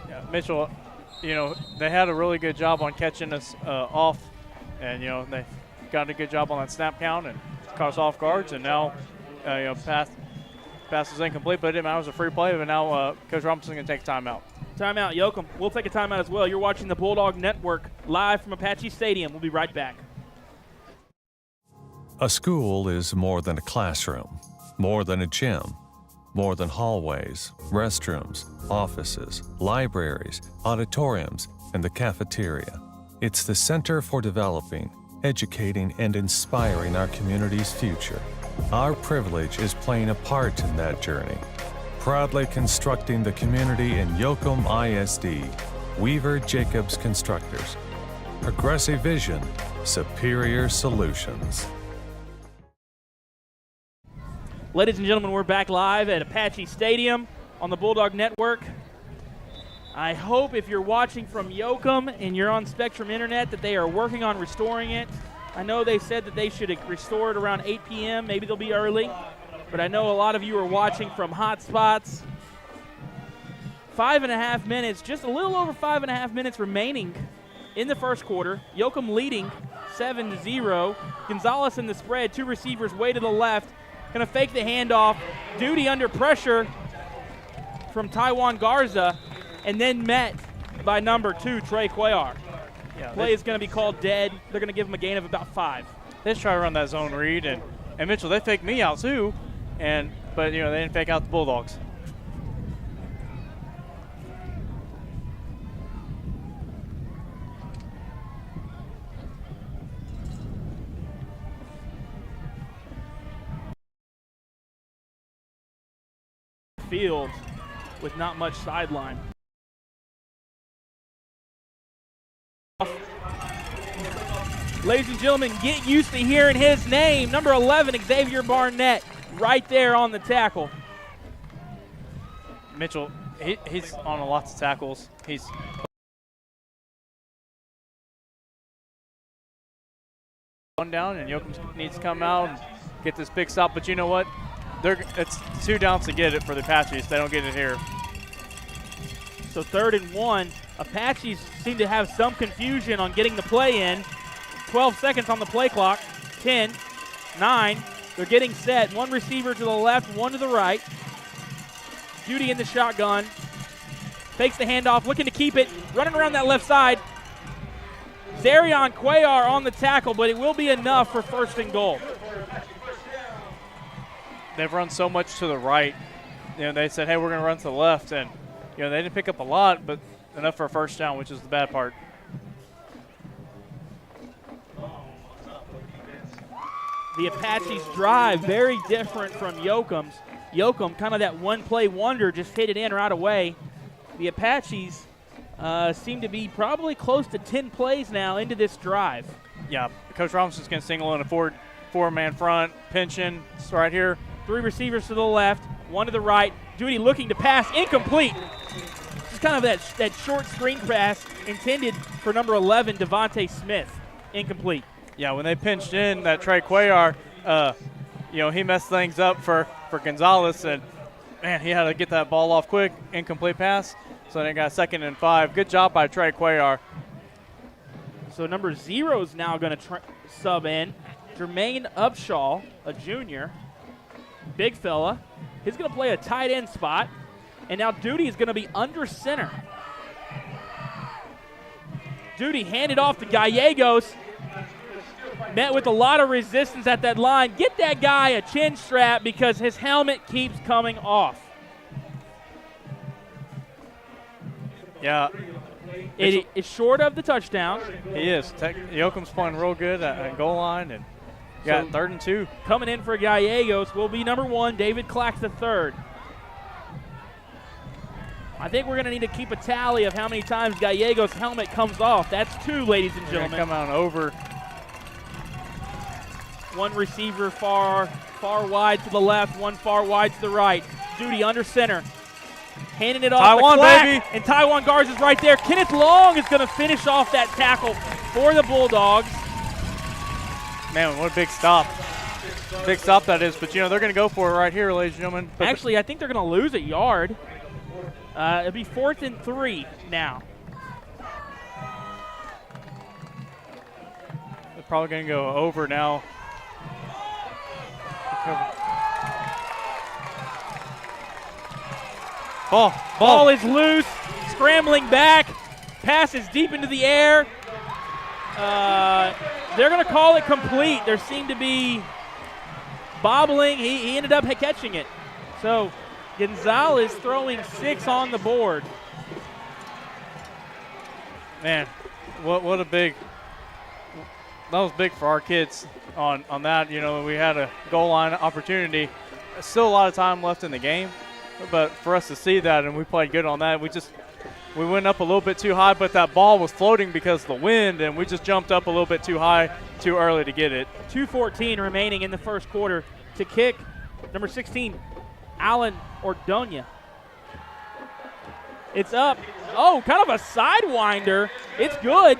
Yeah, Mitchell, they had a really good job on catching us off, and they got a good job on that snap count and caught us off guards, and now pass is incomplete, but it didn't matter. It was a free play, but now Coach Robinson's going to take a timeout. Timeout, Yoakum. We'll take a timeout as well. You're watching the Bulldog Network live from Apache Stadium. We'll be right back. A school is more than a classroom, more than a gym, more than hallways, restrooms, offices, libraries, auditoriums, and the cafeteria. It's the center for developing, educating, and inspiring our community's future. Our privilege is playing a part in that journey. Proudly constructing the community in Yoakum ISD, Weaver Jacobs Constructors. Progressive vision, superior solutions. Ladies and gentlemen, we're back live at Apache Stadium on the Bulldog Network. I hope if you're watching from Yoakum and you're on Spectrum Internet that they are working on restoring it. I know they said that they should restore it around 8 p.m. Maybe they'll be early. But I know a lot of you are watching from hot spots. 5.5 minutes, just a little over 5.5 minutes remaining in the first quarter. Yoakum leading 7-0. Gonzales in the spread, 2 receivers way to the left. Going to fake the handoff. Duty under pressure from Taiwan Garza, and then met by number 2, Trey Cuellar. Yeah, Play is going to be called dead. They're going to give him a gain of about 5. They just try to run that zone read, and Mitchell, they faked me out too, but they didn't fake out the Bulldogs. Field with not much sideline. Ladies and gentlemen, get used to hearing his name. Number 11, Xavier Barnett, right there on the tackle. Mitchell, he's on lots of tackles. He's one down, and Yoakum needs to come out and get this big stop. But you know what? It's 2 downs to get it for the Apaches. They don't get it here. So 3rd and 1. Apaches seem to have some confusion on getting the play in. 12 seconds on the play clock. 10, 9. They're getting set. 1 receiver to the left, 1 to the right. Duty in the shotgun. Fakes the handoff, looking to keep it. Running around that left side. Zarion Cuellar on the tackle, but it will be enough for 1st and goal. They've run so much to the right. They said, hey, we're going to run to the left. And, they didn't pick up a lot, but enough for a 1st down, which is the bad part. The Apaches' drive, very different from Yoakum's. Yoakum, kind of that one-play wonder, just hit it in right away. The Apaches seem to be probably close to 10 plays now into this drive. Yeah, Coach Robinson's going to single in a four-man front, pinching. It's right here. 3 receivers to the left, 1 to the right. Duty looking to pass, incomplete. Just kind of that short screen pass intended for number 11, Devontae Smith. Incomplete. Yeah, when they pinched in that Trey Cuellar, he messed things up for Gonzales, and, man, he had to get that ball off quick. Incomplete pass, so they got 2nd and 5. Good job by Trey Cuellar. So number 0 is now going to sub in. Jermaine Upshaw, a junior, big fella. He's going to play a tight end spot, and now Duty is going to be under center. Duty handed off to Gallegos. Met with a lot of resistance at that line. Get that guy a chin strap because his helmet keeps coming off. Yeah. It is short of the touchdown. He is. Yoakum's playing real good at goal line, and got 3rd and 2. Coming in for Gallegos will be number 1, David Clack III. I think we're going to need to keep a tally of how many times Gallegos' helmet comes off. That's 2, ladies and gentlemen. Come out over. 1 receiver far wide to the left, 1 far wide to the right. Duty under center. Handing it off Taiwan, to Clack, baby. and Taiwan Garza is right there. Kenneth Long is going to finish off that tackle for the Bulldogs. Man, what a big stop. Big stop that is, but they're going to go for it right here, ladies and gentlemen. Actually, I think they're going to lose a yard. It'll be 4th and 3 now. They're probably going to go over now. Ball is loose, scrambling back, passes deep into the air. They're going to call it complete. There seemed to be bobbling. He ended up catching it. So Gonzales throwing 6 on the board. Man, what a big – that was big for our kids on that. We had a goal line opportunity. Still a lot of time left in the game, but for us to see that, and we played good on that, we went up a little bit too high, but that ball was floating because of the wind, and we just jumped up a little bit too high, too early to get it. 2:14 remaining in the first quarter. To kick, number 16, Alan Ordonez. It's up Oh, kind of a sidewinder. It's good.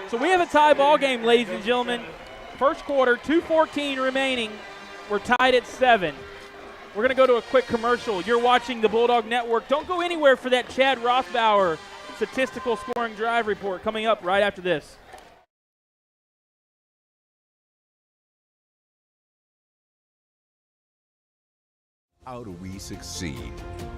So we have a tie ball game, ladies and gentlemen. First quarter, 2:14 remaining. We're tied at 7. We're going to go to a quick commercial. You're watching the Bulldog Network. Don't go anywhere for that Chad Rothbauer statistical scoring drive report coming up right after this. How do we succeed?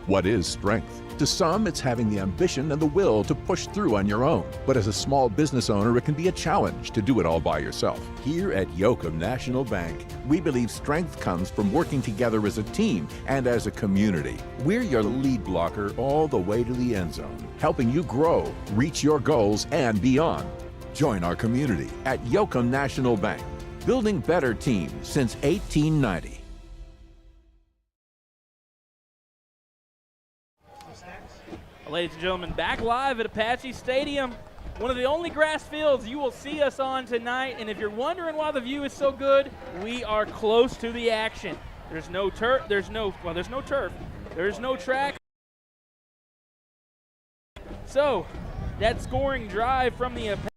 What is strength? To some, it's having the ambition and the will to push through on your own. But as a small business owner, it can be a challenge to do it all by yourself. Here at Yoakum National Bank, we believe strength comes from working together as a team and as a community. We're your lead blocker all the way to the end zone, helping you grow, reach your goals, and beyond. Join our community at Yoakum National Bank, building better teams since 1890. Ladies and gentlemen, back live at Apache Stadium. One of the only grass fields you will see us on tonight. And if you're wondering why the view is so good, we are close to the action. There's no turf. There's no turf. There's no track. So that scoring drive from the Apache.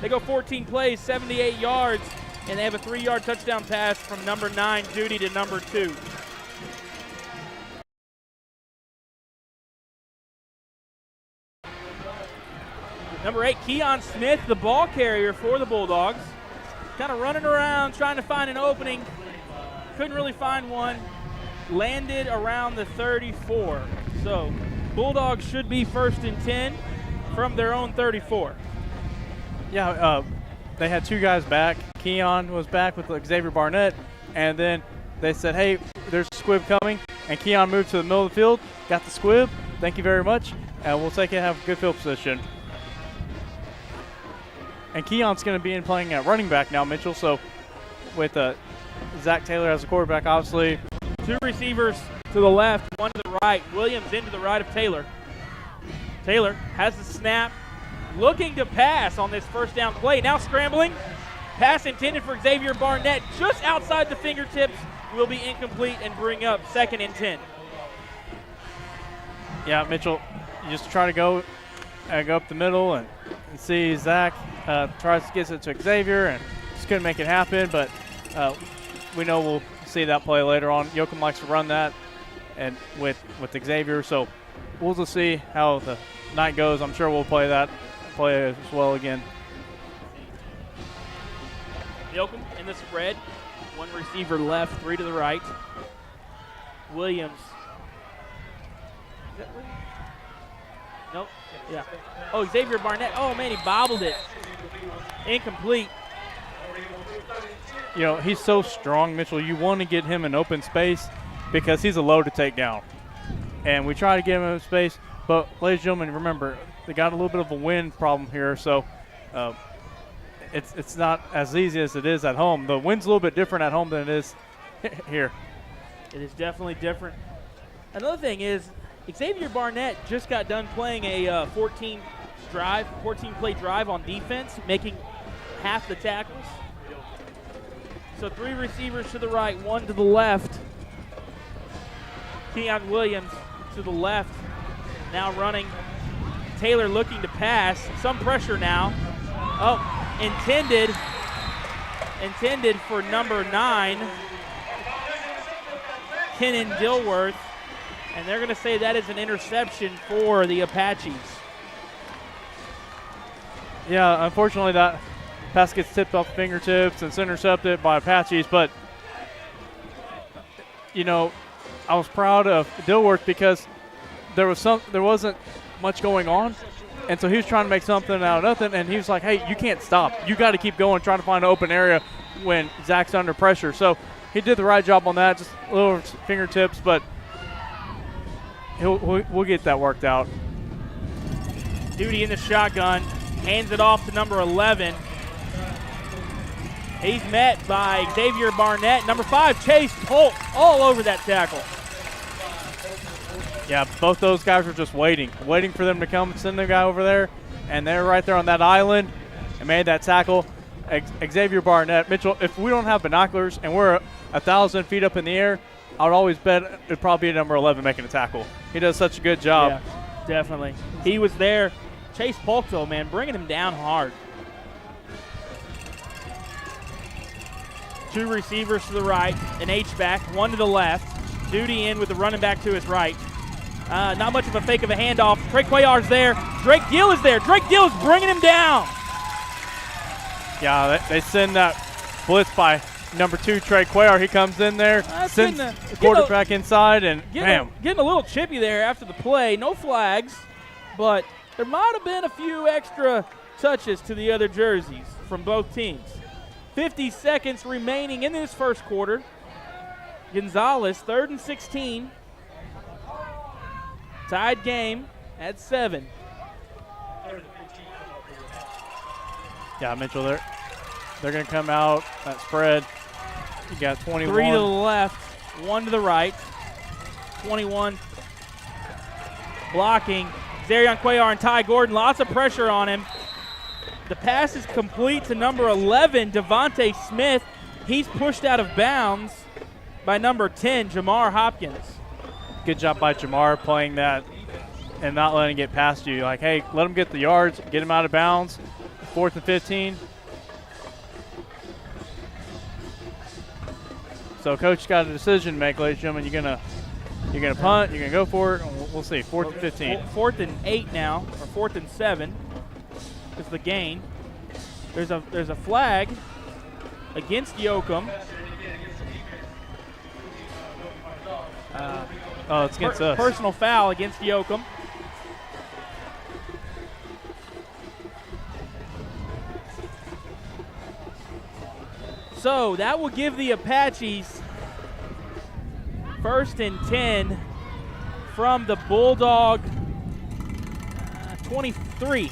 They go 14 plays, 78 yards, and they have a 3-yard touchdown pass from number 9, Judy, to number 2. Number 8, Keon Smith, the ball carrier for the Bulldogs. Kind of running around trying to find an opening. Couldn't really find one. Landed around the 34. So Bulldogs should be 1st and 10 from their own 34. Yeah, they had 2 guys back. Keon was back with Xavier Barnett, and then they said, hey, there's a squib coming, and Keon moved to the middle of the field, got the squib. Thank you very much, and we'll take it and have a good field position. And Keon's going to be playing at running back now, Mitchell. So with Zach Taylor as a quarterback, obviously. 2 receivers to the left, 1 to the right. Williams into the right of Taylor. Taylor has the snap, looking to pass on this first down play. Now scrambling. Pass intended for Xavier Barnett, just outside the fingertips, will be incomplete and bring up 2nd and 10. Yeah, Mitchell, you just try to go up the middle and see Zach tries to get it to Xavier and just couldn't make it happen, but we know we'll see that play later on. Yoakum likes to run that and with Xavier, so we'll just see how the night goes. I'm sure we'll play that play as well again. Yoakum in the spread, 1 receiver left, 3 to the right. Williams. Is that Williams? Nope. Yeah. Oh, Xavier Barnett. Oh, man, he bobbled it. Incomplete. You know, he's so strong, Mitchell. You want to get him in open space because he's a load to take down. And we try to get him in space, but ladies and gentlemen, remember, they got a little bit of a wind problem here, so it's not as easy as it is at home. The wind's a little bit different at home than it is here. It is definitely different. Another thing is, Xavier Barnett just got done playing a 14-play drive on defense, making half the tackles. So 3 receivers to the right, 1 to the left. Keon Williams to the left, now running. Taylor looking to pass, some pressure now. Oh, intended for number 9, Kenan Dilworth. And they're going to say that is an interception for the Apaches. Yeah, unfortunately that pass gets tipped off fingertips and it's intercepted by Apaches. But, you know, I was proud of Dilworth because there wasn't much going on. And so he was trying to make something out of nothing. And he was like, hey, you can't stop. You got to keep going, trying to find an open area when Zach's under pressure. So he did the right job on that, just a little fingertips, but we'll get that worked out. Duty in the shotgun, hands it off to number 11. He's met by Xavier Barnett. Number 5, Chase Holt, all over that tackle. Yeah, both those guys were just waiting for them to come and send the guy over there, and they're right there on that island and made that tackle. Xavier Barnett, Mitchell, if we don't have binoculars and we're 1,000 feet up in the air, I would always bet it'd probably be number 11 making a tackle. He does such a good job. Yeah, definitely. He was there. Chase Polk, though, man, bringing him down hard. 2 receivers to the right, an H-back, 1 to the left. Duty in with the running back to his right. Not much of a fake of a handoff. Trey Cuellar's there. Drake Gill is there. Drake Gill is bringing him down. Yeah, they send that blitz by number 2, Trey Cuellar. He comes in there, sends the quarterback inside, and bam. Getting a little chippy there after the play. No flags, but there might have been a few extra touches to the other jerseys from both teams. 50 seconds remaining in this first quarter. Gonzales, 3rd and 16. Tied game at 7. Yeah, Mitchell, they're going to come out that spread. You got 21. 3 to the left, 1 to the right. 21 blocking. Zarion Cuellar and Ty Gordon, lots of pressure on him. The pass is complete to number 11, Devontae Smith. He's pushed out of bounds by number 10, Jamar Hopkins. Good job by Jamar playing that and not letting it get past you. Like, hey, let him get the yards, get him out of bounds. 4th and 15. So coach got a decision to make, ladies and gentlemen. You're gonna punt, you're gonna go for it, and we'll see. 4th and 15. 4th and 8 now, or 4th and 7 is the gain. There's a flag against Yoakum. It's against us. Personal foul against Yoakum. So that will give the Apaches 1st and 10 from the Bulldog 23.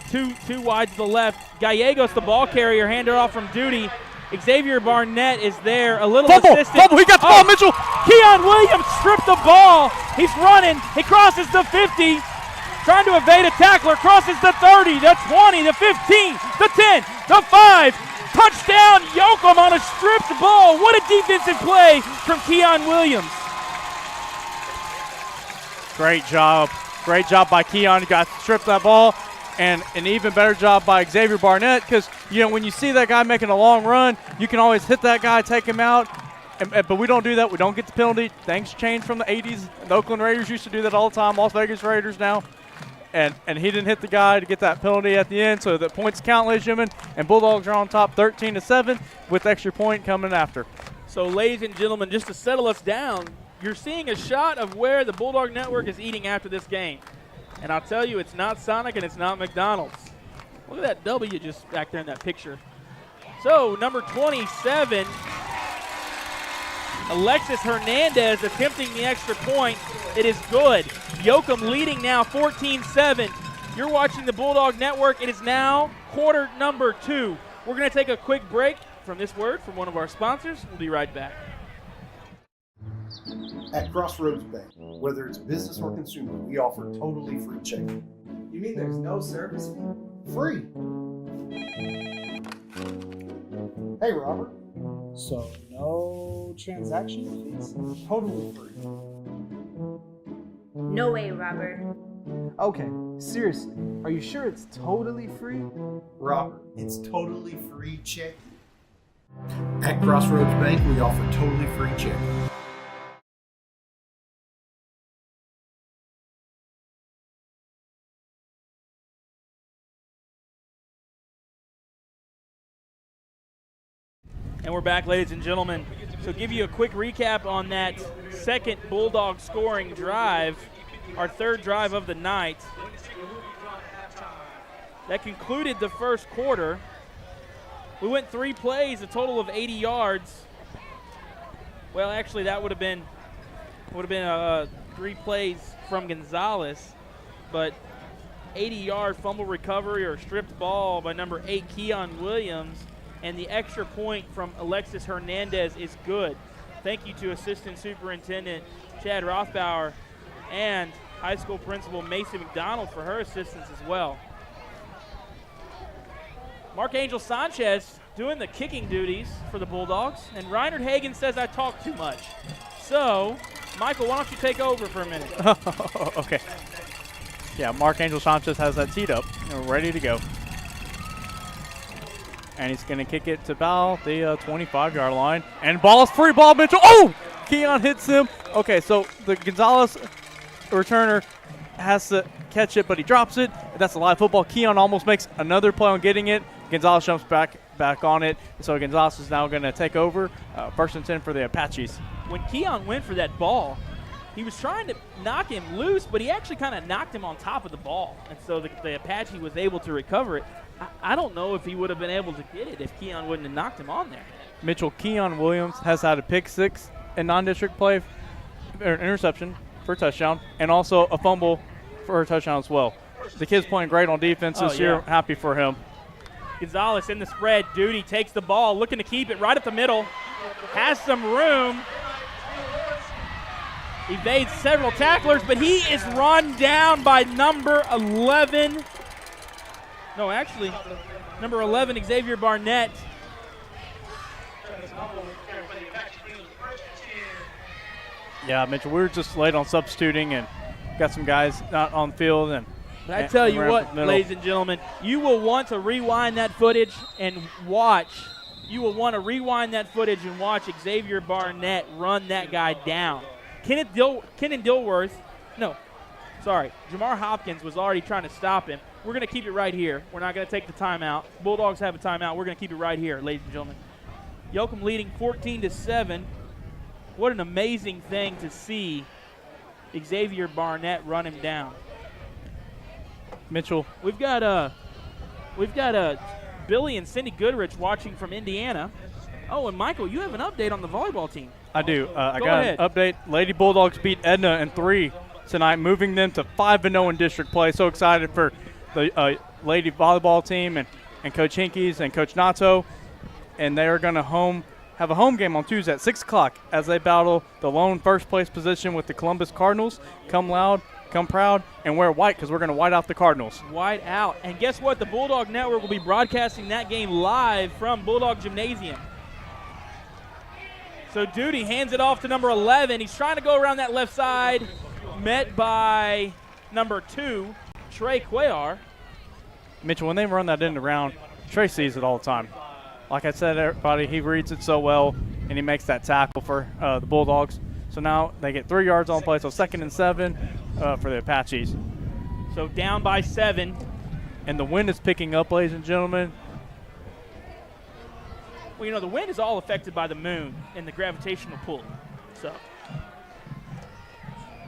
Two wide to the left. Gallegos, the ball carrier, handed off from Duty. Xavier Barnett is there, a little assistant. Fumble, he got the ball, Mitchell. Keon Williams stripped the ball. He's running. He crosses the 50, trying to evade a tackler. Crosses the 30, the 20, the 15, the 10, the 5. Touchdown, Yoakum on a stripped ball. What a defensive play from Keon Williams. Great job. Great job by Keon. He got stripped that ball. And an even better job by Xavier Barnett because, when you see that guy making a long run, you can always hit that guy, take him out. But we don't do that. We don't get the penalty. Things changed from the 80s. The Oakland Raiders used to do that all the time. Las Vegas Raiders now. And he didn't hit the guy to get that penalty at the end, so the points count, ladies and gentlemen. And Bulldogs are on top 13-7 with extra point coming after. So, ladies and gentlemen, just to settle us down, you're seeing a shot of where the Bulldog Network is eating after this game. And I'll tell you, it's not Sonic and it's not McDonald's. Look at that W just back there in that picture. So, number 27, Alexis Hernandez attempting the extra point. It is good. Yoakum leading now 14-7. You're watching the Bulldog Network. It is now quarter number 2. We're going to take a quick break from this word from one of our sponsors. We'll be right back. At Crossroads Bank, whether it's business or consumer, we offer totally free checking. You mean there's no service fee? Free. Hey, Robert. So, no transaction fees? Totally free. No way, Robert. Okay, seriously, are you sure it's totally free? Robert, it's totally free checking. At Crossroads Bank, we offer totally free checking. And we're back, ladies and gentlemen. So give you a quick recap on that second Bulldog scoring drive, our 3rd drive of the night. That concluded the first quarter. We went 3 plays, a total of 80 yards. Well, actually, that would have been 3 plays from Gonzales, but 80-yard fumble recovery or stripped ball by number 8, Keon Williams. And the extra point from Alexis Hernandez is good. Thank you to Assistant Superintendent Chad Rothbauer and high school principal Macy McDonald for her assistance as well. Mark Angel Sanchez doing the kicking duties for the Bulldogs, and Reinhard Hagen says I talk too much. So, Michael, why don't you take over for a minute? Okay. Yeah, Mark Angel Sanchez has that teed up and ready to go. And he's going to kick it to about the 25-yard line. And ball is free. Ball, Mitchell. Oh! Keon hits him. Okay, so the Gonzales returner has to catch it, but he drops it. That's a live football. Keon almost makes another play on getting it. Gonzales jumps back on it. So Gonzales is now going to take over. 1st and 10 for the Apaches. When Keon went for that ball, he was trying to knock him loose, but he actually kind of knocked him on top of the ball. And so the Apache was able to recover it. I don't know if he would have been able to get it if Keon wouldn't have knocked him on there. Mitchell Keon Williams has had a pick 6 in non-district play, or an interception for a touchdown, and also a fumble for a touchdown as well. The kid's playing great on defense this year. Happy for him. Gonzales in the spread. Duty takes the ball, looking to keep it right up the middle. Has some room. Evades several tacklers, but he is run down by number 11. No, actually, number 11, Xavier Barnett. Yeah, Mitchell, we were just late on substituting and got some guys not on the field. But I tell you what, ladies and gentlemen, you will want to rewind that footage and watch. You will want to rewind that footage and watch Xavier Barnett run that guy down. Jamar Hopkins was already trying to stop him. We're going to keep it right here. We're not going to take the timeout. Bulldogs have a timeout. We're going to keep it right here, ladies and gentlemen. Yoakum leading 14-7. What an amazing thing to see Xavier Barnett run him down. Mitchell, we've got Billy and Cindy Goodrich watching from Indiana. Oh, and Michael, you have an update on the volleyball team. I do. I Go got ahead. an update. Lady Bulldogs beat Edna in 3 tonight, moving them to 5-0 in district play. So excited for the lady volleyball team and Coach Hinkies and Coach Nato. And they are going to have a home game on Tuesday at 6 o'clock as they battle the lone first-place position with the Columbus Cardinals. Come loud, come proud, and wear white because we're going to white out the Cardinals. White out. And guess what? The Bulldog Network will be broadcasting that game live from Bulldog Gymnasium. So Duty hands it off to number 11. He's trying to go around that left side, met by number 2, Trey Cuellar. Mitchell, when they run that end around, Trey sees it all the time. Like I said, everybody, he reads it so well, and he makes that tackle for the Bulldogs. So now they get 3 yards on play, so 2nd and 7 for the Apaches. So down by 7. And the wind is picking up, ladies and gentlemen. Well, the wind is all affected by the moon and the gravitational pull. So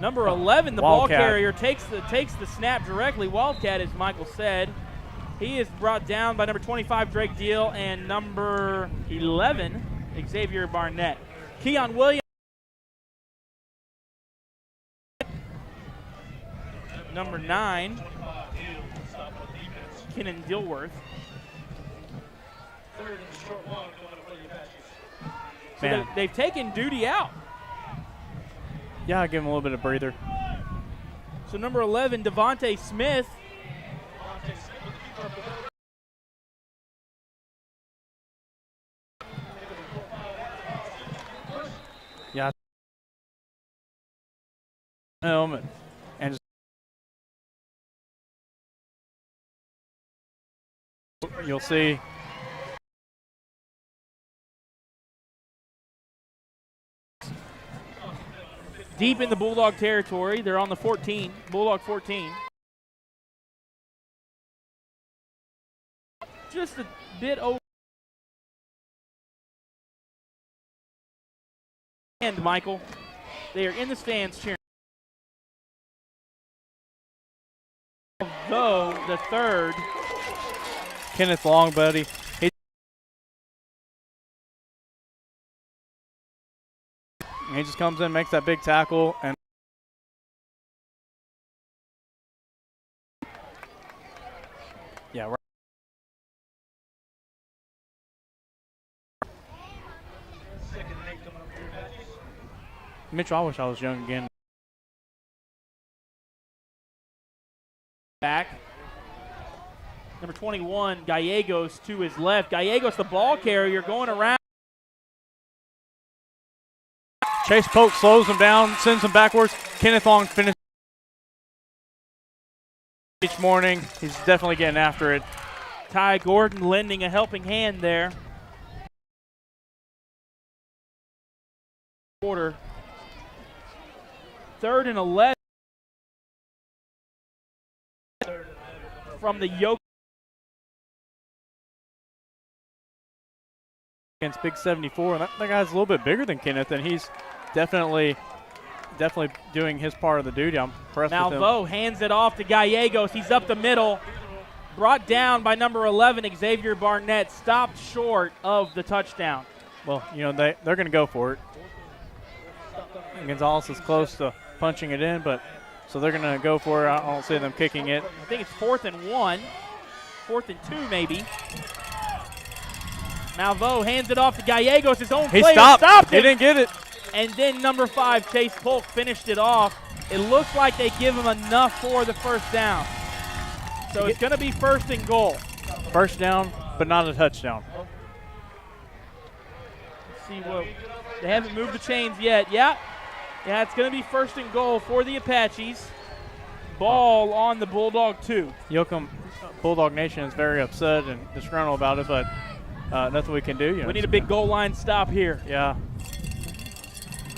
number 11, the Wildcat. ball carrier, takes the snap directly. Wildcat, as Michael said. He is brought down by number 25, Drake Deal, and number 11, Xavier Barnett. Keon Williams. Number 9, Kenan Dilworth. So they've taken Duty out. Yeah, give him a little bit of breather. So number 11, Devontae Smith. Yeah. And just you'll see. Deep in the Bulldog territory. They're on the 14, Bulldog 14. Just a bit over. And Michael, they are in the stands cheering. Although the third, Kenneth Long, buddy. He just comes in, makes that big tackle, and yeah, right. Mitchell, I wish I was young again. Back. Number 21, Gallegos to his left. Gallegos, the ball carrier, going around. Chase Polk slows him down, sends him backwards. Kenneth Long finishes each morning. He's definitely getting after it. Ty Gordon lending a helping hand there. Quarter. 3rd and 11 from the Yoakum. Against Big 74, and that guy's a little bit bigger than Kenneth, and he's definitely doing his part of the duty. I'm impressed with him. Malveaux hands it off to Gallegos. He's up the middle. Brought down by number 11, Xavier Barnett. Stopped short of the touchdown. Well, you know, they're going to go for it. Gonzales is close to punching it in, but so they're going to go for it. I don't see them kicking it. I think it's 4th and 1. 4th and 2 maybe. Malveaux hands it off to Gallegos, his own player. He stopped him. He didn't get it. And then number 5, Chase Polk, finished it off. It looks like they give him enough for the first down. So it's going to be 1st and goal. First down, but not a touchdown. Let's see what they haven't moved the chains yet. Yeah, it's going to be 1st and goal for the Apaches. Ball on the Bulldog 2. Yoakum Bulldog Nation is very upset and disgruntled about it, but nothing we can do. You know, we need a big goal line stop here. Yeah.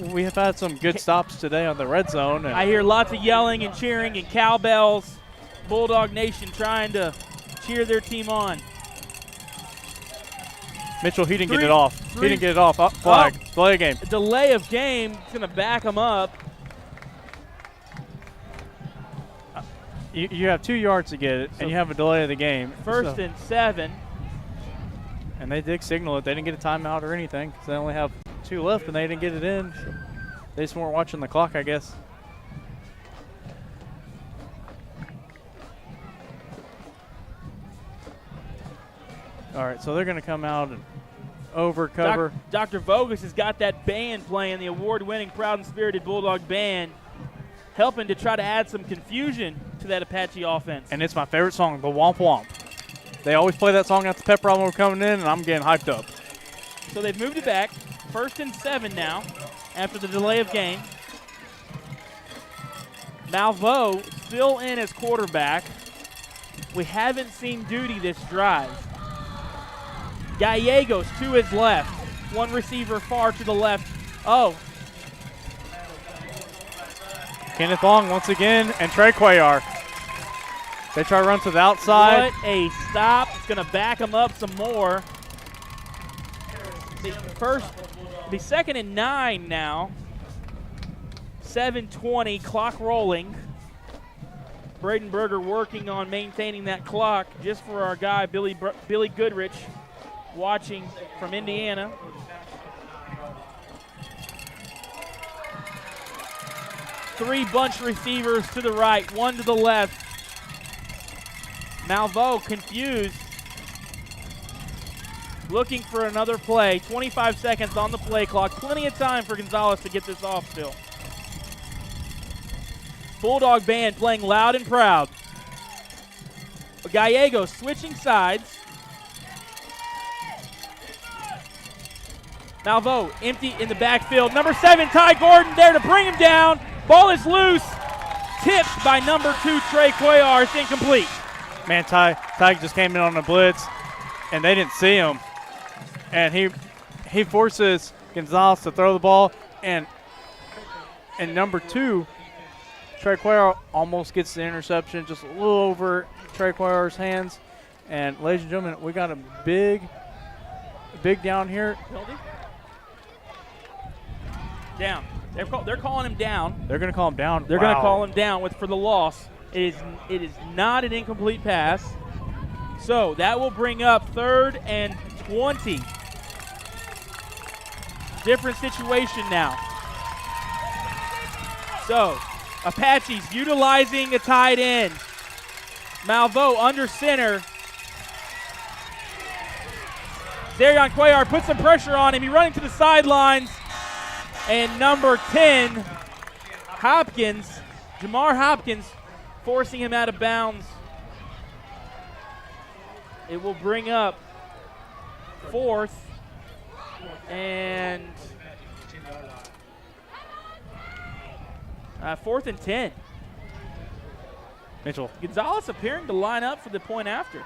We have had some good stops today on the red zone. And I hear lots of yelling and cheering and cowbells. Bulldog Nation trying to cheer their team on. Mitchell, he didn't get it off. He didn't get it off. Flag. Delay of game. Delay of game. It's going to back him up. You have 2 yards to get it, and you have a delay of the game. 1st and 7. And they did signal it. They didn't get a timeout or anything because they only have 2 left, and they didn't get it in. So they just weren't watching the clock, I guess. All right, so they're going to come out and over cover. Dr. Vogus has got that band playing, the award-winning Proud and Spirited Bulldog Band, helping to try to add some confusion to that Apache offense. And it's my favorite song, the Womp Womp. They always play that song at the pep rally when we're coming in, and I'm getting hyped up. So they've moved it back. 1st and 7 now after the delay of game. Malveaux still in as quarterback. We haven't seen duty this drive. Gallegos to his left. One receiver far to the left. Oh. Kenneth Long once again, and Trey Cuellar. They try to run to the outside. What a stop. It's going to back him up some more. The 2nd and 9 now. 7:20, clock rolling. Braden Berger working on maintaining that clock just for our guy, Billy Goodrich, watching from Indiana. Three bunch receivers to the right, one to the left. Malveaux confused, looking for another play. 25 seconds on the play clock. Plenty of time for Gonzales to get this off still. Bulldog Band playing loud and proud. Gallegos switching sides. Malveaux empty in the backfield. Number 7, Ty Gordon there to bring him down. Ball is loose. Tipped by number 2, Trey Cuellar. It's incomplete. Man, Ty just came in on a blitz, and they didn't see him. And he forces Gonzales to throw the ball, and number 2, Trey Cuellar almost gets the interception, just a little over Trey Cuellar's hands. And ladies and gentlemen, we got a big down here. Down. They're calling him down. They're going to call him down. They're going to call him down for the loss. It is not an incomplete pass. So that will bring up 3rd and 20. Different situation now. So Apaches utilizing a tight end. Malveaux under center. Darion Cuellar puts some pressure on him. He's running to the sidelines. And number 10, Jamar Hopkins, forcing him out of bounds. It will bring up 4th and 4th and 10. Mitchell. Gonzales appearing to line up for the point after.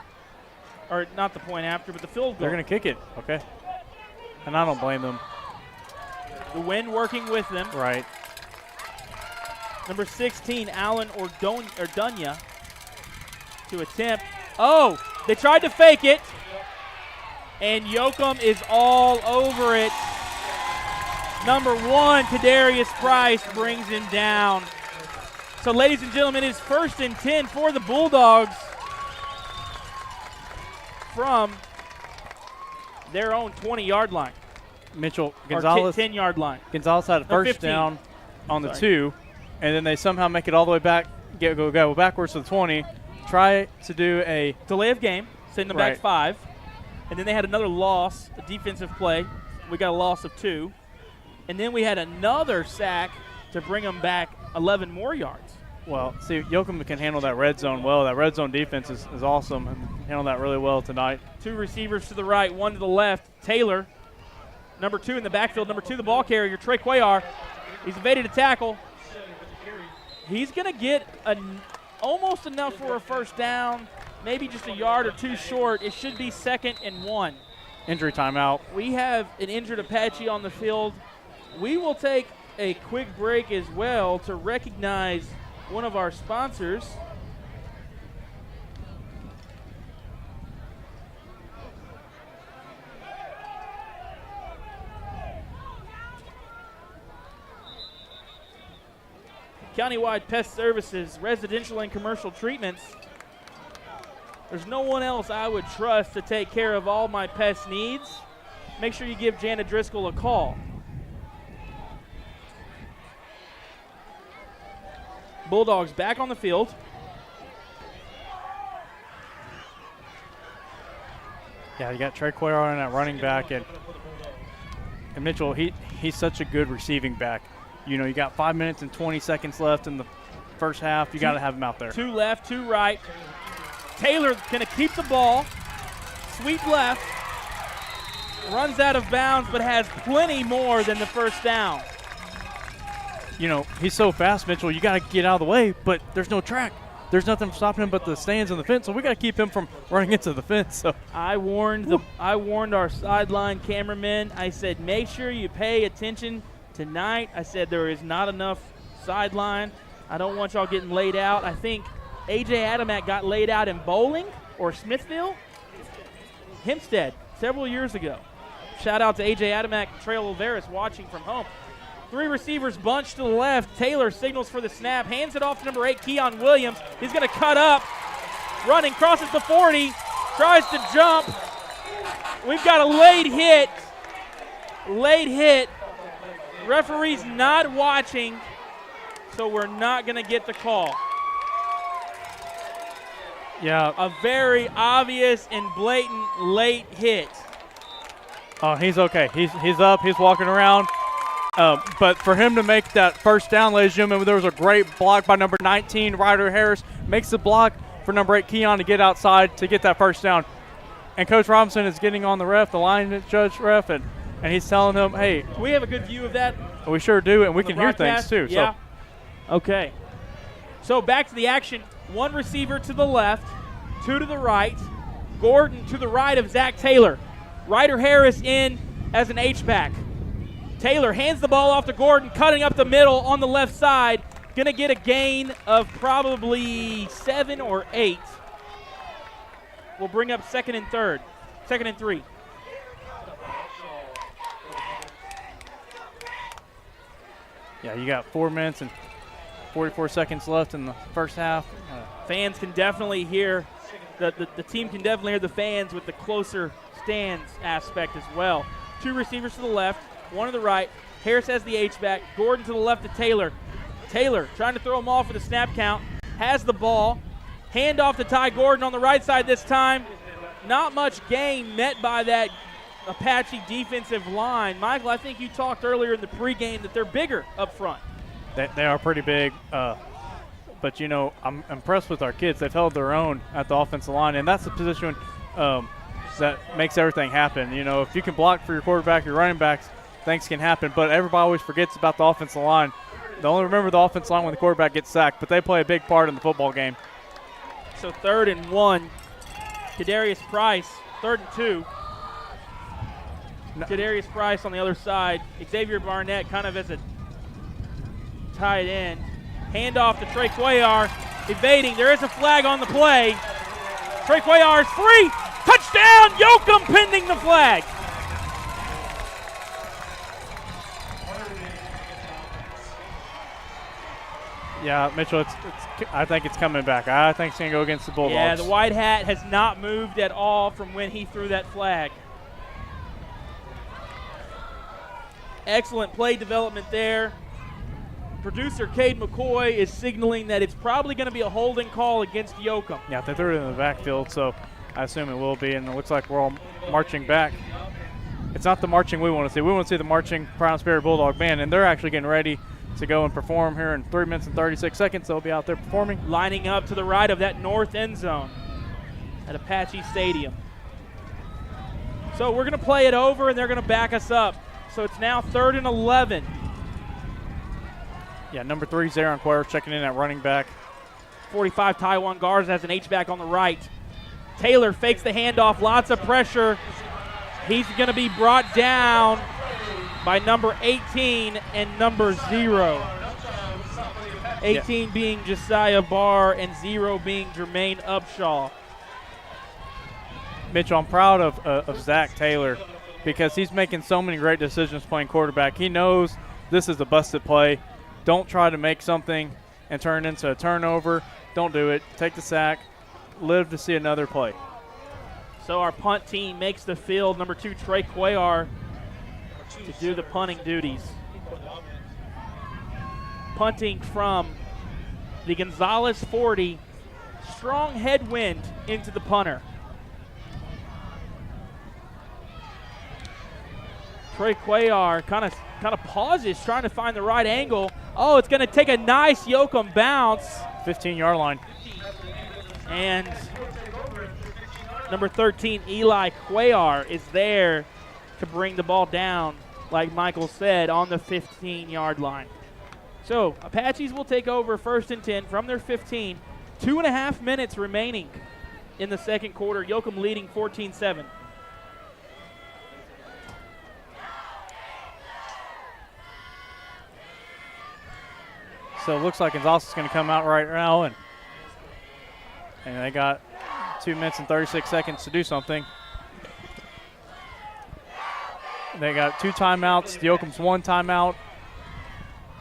Or not the point after, but the field goal. They're going to kick it. Okay. And I don't blame them. The wind working with them. Right. Number 16, Allen Orduña to attempt. Oh, they tried to fake it. And Yoakum is all over it. Number 1, Kadarius Price brings him down. So, ladies and gentlemen, it's 1st and 10 for the Bulldogs from their own 20-yard line. Mitchell, Gonzales. 10-yard line. Gonzales had a first down on the 2, and then they somehow make it all the way back, go backwards to the 20, try to do a delay of game, send them back 5, and then they had another loss, a defensive play. We got a loss of 2, and then we had another sack to bring them back 11 more yards. Well, see, Yoakum can handle that red zone well. That red zone defense is awesome and handled that really well tonight. 2 receivers to the right, 1 to the left. Taylor, number 2 in the backfield. Number 2, the ball carrier, Trey Cuellar. He's evaded a tackle. He's going to get almost enough for a first down, maybe just a yard or 2 short. It should be 2nd and 1. Injury timeout. We have an injured Apache on the field. We will take a quick break as well to recognize one of our sponsors. Countywide Pest Services, residential and commercial treatments. There's no one else I would trust to take care of all my pest needs. Make sure you give Janet Driscoll a call. Bulldogs back on the field. Yeah, you got Trey Cuellar on that running back, and Mitchell, he's such a good receiving back. You know, you got 5 minutes and 20 seconds left in the first half. You got to have him out there. 2 left, 2 right. Taylor going to keep the ball. Sweep left. Runs out of bounds, but has plenty more than the first down. You know, he's so fast, Mitchell, you got to get out of the way, but there's no track. There's nothing stopping him but the stands and the fence, so we got to keep him from running into the fence. So I warned our sideline cameramen. I said, make sure you pay attention tonight. I said there is not enough sideline. I don't want y'all getting laid out. I think A.J. Adamak got laid out in Bowling or Smithville? Hempstead, several years ago. Shout out to A.J. Adamak, Trail Olveris watching from home. 3 receivers bunched to the left. Taylor signals for the snap, hands it off to number 8, Keon Williams. He's going to cut up, running, crosses the 40, tries to jump. We've got a late hit. Referee's not watching, so we're not going to get the call. Yeah. A very obvious and blatant late hit. Oh, he's okay. He's up. He's walking around. But for him to make that first down, ladies and gentlemen, there was a great block by number 19, Ryder Harris. Makes the block for number 8, Keon, to get outside to get that first down. And Coach Robinson is getting on the line judge ref, and he's telling him, hey. We have a good view of that. We sure do, and we can hear things too. Yeah. So. Okay. So back to the action. 1 receiver to the left, 2 to the right. Gordon to the right of Zach Taylor. Ryder Harris in as an H-back. Taylor hands the ball off to Gordon, cutting up the middle on the left side. Going to get a gain of probably 7 or 8. We'll bring up 2nd and 3. Yeah, you got 4 minutes and 44 seconds left in the first half. Fans can definitely hear, the team can definitely hear the fans with the closer stands aspect as well. 2 receivers to the left, 1 to the right. Harris has the H-back. Gordon to the left of Taylor. Taylor trying to throw him off with a snap count. Has the ball. Hand off to Ty Gordon on the right side this time. Not much gain met by that Apache defensive line. Michael, I think you talked earlier in the pregame that they're bigger up front. They are pretty big. But, you know, I'm impressed with our kids. They've held their own at the offensive line, and that's the position that makes everything happen. You know, if you can block for your quarterback, your running backs, things can happen. But everybody always forgets about the offensive line. They only remember the offensive line when the quarterback gets sacked, but they play a big part in the football game. So 3rd and 1. Kadarius Price, 3rd and 2. Kadarius Price on the other side. Xavier Barnett kind of as a tight end. Handoff to Trey Cuellar, evading. There is a flag on the play. Trey Cuellar is free. Touchdown, Yoakum pending the flag. Yeah, Mitchell, I think it's coming back. I think it's going to go against the Bulldogs. Yeah, the white hat has not moved at all from when he threw that flag. Excellent play development there. Producer Cade McCoy is signaling that it's probably going to be a holding call against Yoakum. Yeah, they threw it in the backfield, so I assume it will be, and it looks like we're all marching back. It's not the marching we want to see. We want to see the marching Brown Spirit Bulldog band, and they're actually getting ready to go and perform here in 3 minutes and 36 seconds. They'll be out there performing. Lining up to the right of that north end zone at Apache Stadium. So we're going to play it over, and they're going to back us up. So it's now 3rd and 11. Yeah, number 3, Zaron Cuellar checking in at running back. 45, Taiwan Garza has an H-back on the right. Taylor fakes the handoff, lots of pressure. He's going to be brought down by number 18 and number 0. 18 being Josiah Barr and 0 being Jermaine Upshaw. Mitchell, I'm proud of Zach Taylor because he's making so many great decisions playing quarterback. He knows this is a busted play. Don't try to make something and turn it into a turnover. Don't do it. Take the sack. Live to see another play. So our punt team makes the field. Number 2, Trey Cuellar, to do the punting duties. Punting from the Gonzales 40. Strong headwind into the punter. Trey Cuellar kind of pauses, trying to find the right angle. Oh, it's going to take a nice Yoakum bounce. 15-yard line. And number 13, Eli Cuellar, is there to bring the ball down, like Michael said, on the 15-yard line. So Apaches will take over 1st and 10 from their 15. 2.5 minutes remaining in the second quarter. Yoakum leading 14-7. So it looks like Gonzales is going to come out right now, and they got 2 minutes and 36 seconds to do something. They got 2 timeouts. The Yoakum's 1 timeout,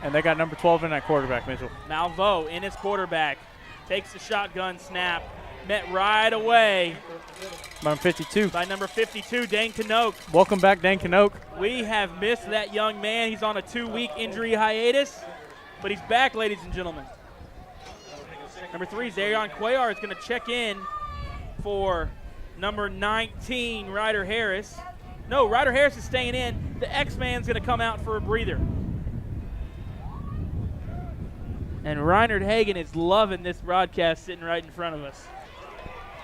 and they got number 12 in that quarterback, Mitchell. Malveaux in his quarterback. Takes the shotgun snap. Met right away. Number 52. By number 52, Dane Knoke. Welcome back, Dane Knoke. We have missed that young man. He's on a 2-week injury hiatus, but he's back, ladies and gentlemen. Number 3, Zaron Cuellar is going to check in for number 19, Ryder Harris. No, Ryder Harris is staying in. The X-Man's going to come out for a breather. And Reinhard Hagen is loving this broadcast sitting right in front of us.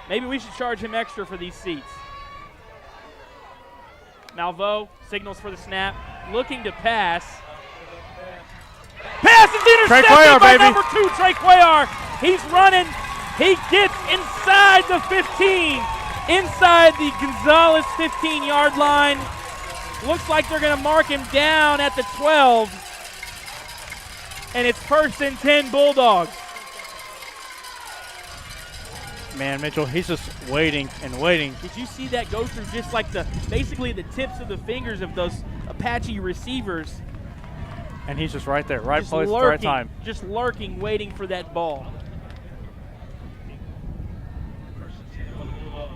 Maybe we should charge him extra for these seats. Malveaux signals for the snap, looking to pass. Pass is intercepted by number 2, Trey Cuellar. He's running. He gets inside the 15, inside the Gonzales 15-yard line. Looks like they're going to mark him down at the 12. And it's 1st and 10 Bulldogs. Man, Mitchell, he's just waiting and waiting. Did you see that go through just like basically the tips of the fingers of those Apache receivers? And he's just right there, right place, right time. Just lurking, waiting for that ball.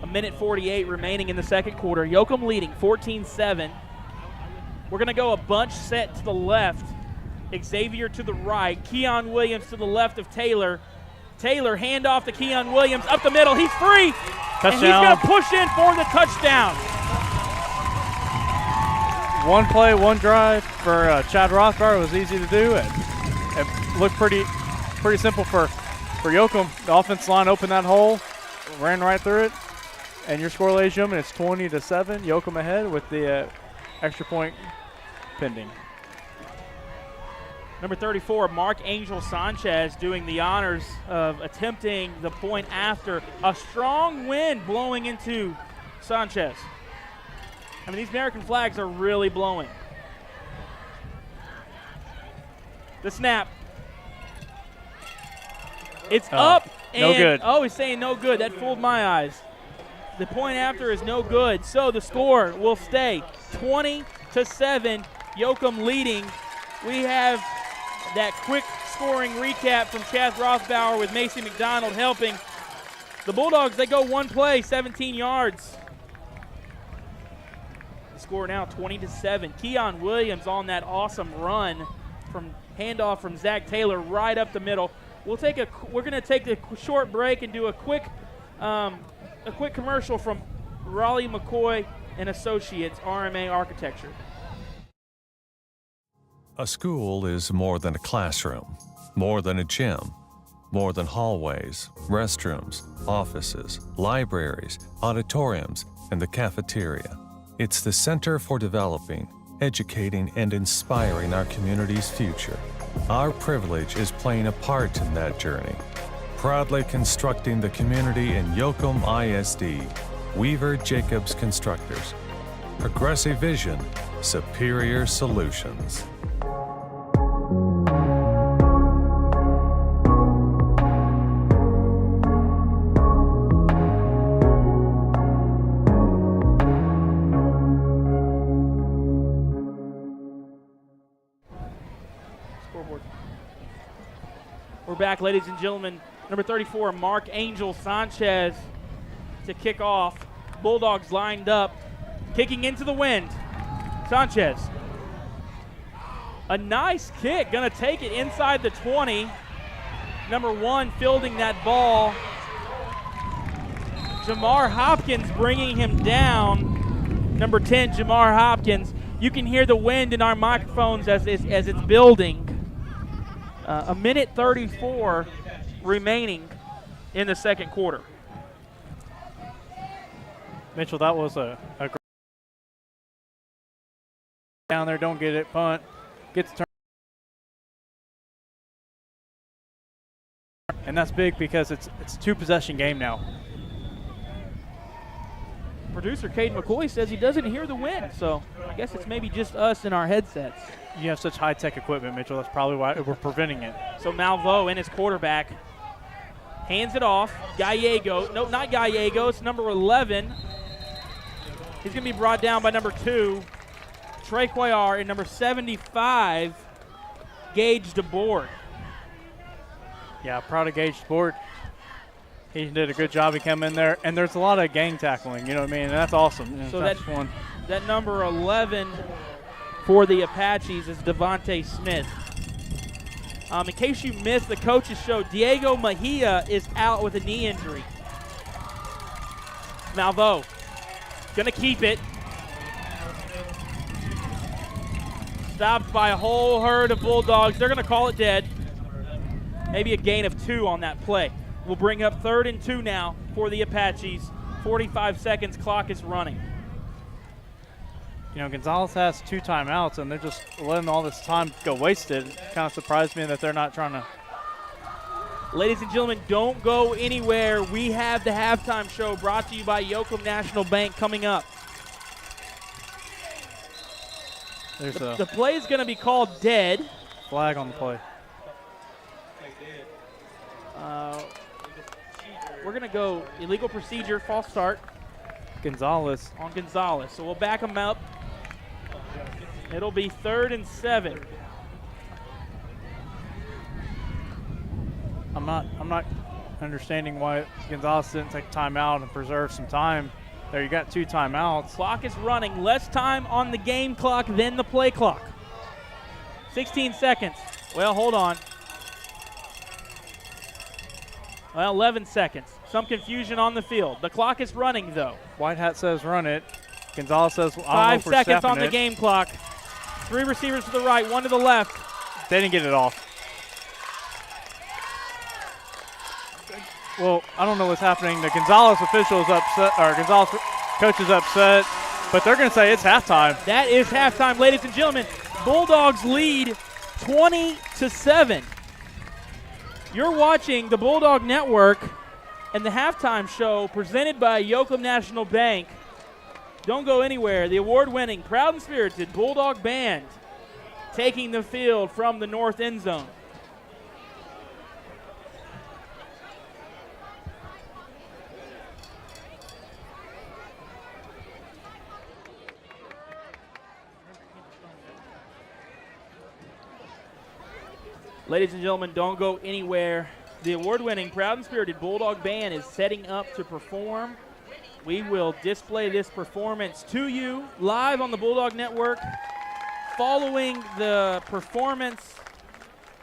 A minute 48 remaining in the second quarter. Yoakum leading 14-7. We're going to go a bunch set to the left. Xavier to the right. Keon Williams to the left of Taylor. Taylor, handoff to Keon Williams. Up the middle. He's free. Touchdown. And he's going to push in for the touchdown. 1 play, 1 drive for Chad Rothbard. It was easy to do. It looked pretty simple for Yoakum. The offensive line opened that hole, ran right through it. And your score, ladies and gentlemen, is 20-7. Yoakum ahead with the extra point pending. Number 34, Mark Angel Sanchez, doing the honors of attempting the point after a strong wind blowing into Sanchez. I mean, these American flags are really blowing. The snap. It's up. And, no good. Oh, he's saying no good. That fooled my eyes. The point after is no good, so the score will stay 20-7. Yoakum leading. We have that quick scoring recap from Chaz Rothbauer with Macy McDonald helping. The Bulldogs, they go one play, 17 yards. The score now 20-7. Keon Williams on that awesome run from handoff from Zach Taylor right up the middle. We're going to take a short break and do a quick commercial from Raleigh McCoy and Associates, RMA Architecture. A school is more than a classroom, more than a gym, more than hallways, restrooms, offices, libraries, auditoriums, and the cafeteria. It's the center for developing, educating, and inspiring our community's future. Our privilege is playing a part in that journey, proudly constructing the community in Yoakum ISD, Weaver Jacobs Constructors. Progressive vision, superior solutions. We're back, ladies and gentlemen. Number 34, Mark Angel Sanchez to kick off. Bulldogs lined up, kicking into the wind. Sanchez. A nice kick, gonna take it inside the 20. Number 1 fielding that ball. Jamar Hopkins bringing him down. Number 10, Jamar Hopkins. You can hear the wind in our microphones as it's building. A minute 34 remaining in the second quarter. Mitchell, that was a great down there. Don't get it. Punt. Gets turned. And that's big because it's a 2-possession game now. Producer Caden McCoy says he doesn't hear the wind, so I guess it's maybe just us in our headsets. You have such high-tech equipment, Mitchell. That's probably why we're preventing it. So Malveaux and his quarterback hands it off. Gallego. Nope, not Gallego. It's number 11. He's going to be brought down by number 2, Trey Cuellar, and number 75, Gage DeBoard. Yeah, proud of Gage DeBoard. He did a good job. He came in there, and there's a lot of gang tackling, you know what I mean? And that's awesome. So that's fun. That number 11 for the Apaches is Devontae Smith. In case you missed the coaches show, Diego Mejia is out with a knee injury. Malveaux gonna keep it. Stopped by a whole herd of Bulldogs. They're gonna call it dead. Maybe a gain of 2 on that play. We'll bring up 3rd and 2 now for the Apaches. 45 seconds, clock is running. You know, Gonzales has 2 timeouts, and they're just letting all this time go wasted. It kind of surprised me that they're not trying to. Ladies and gentlemen, don't go anywhere. We have the halftime show brought to you by Yoakum National Bank coming up. The play is going to be called dead. Flag on the play. We're going to go illegal procedure, false start. Gonzales. On Gonzales. So we'll back him up. It'll be 3rd and 7. I'm not understanding why Gonzales didn't take timeout and preserve some time. There, you got 2 timeouts. Clock is running. Less time on the game clock than the play clock. 16 seconds. Well, hold on. Well, 11 seconds. Some confusion on the field. The clock is running, though. White hat says run it. Gonzales says 5 seconds on the game clock. 3 receivers to the right, 1 to the left. They didn't get it off. Well, I don't know what's happening. The Gonzales officials upset, or Gonzales coach is upset, but they're going to say it's halftime. That is halftime, ladies and gentlemen. Bulldogs lead 20-7. You're watching the Bulldog Network and the halftime show presented by Yoakum National Bank. Don't go anywhere. The award-winning, proud and spirited Bulldog Band taking the field from the north end zone. Ladies and gentlemen, don't go anywhere. The award-winning, proud and spirited Bulldog Band is setting up to perform. We will display this performance to you live on the Bulldog Network. Following the performance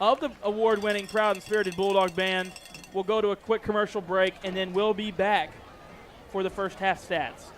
of the award-winning, proud and spirited Bulldog Band, we'll go to a quick commercial break, and then we'll be back for the first half stats.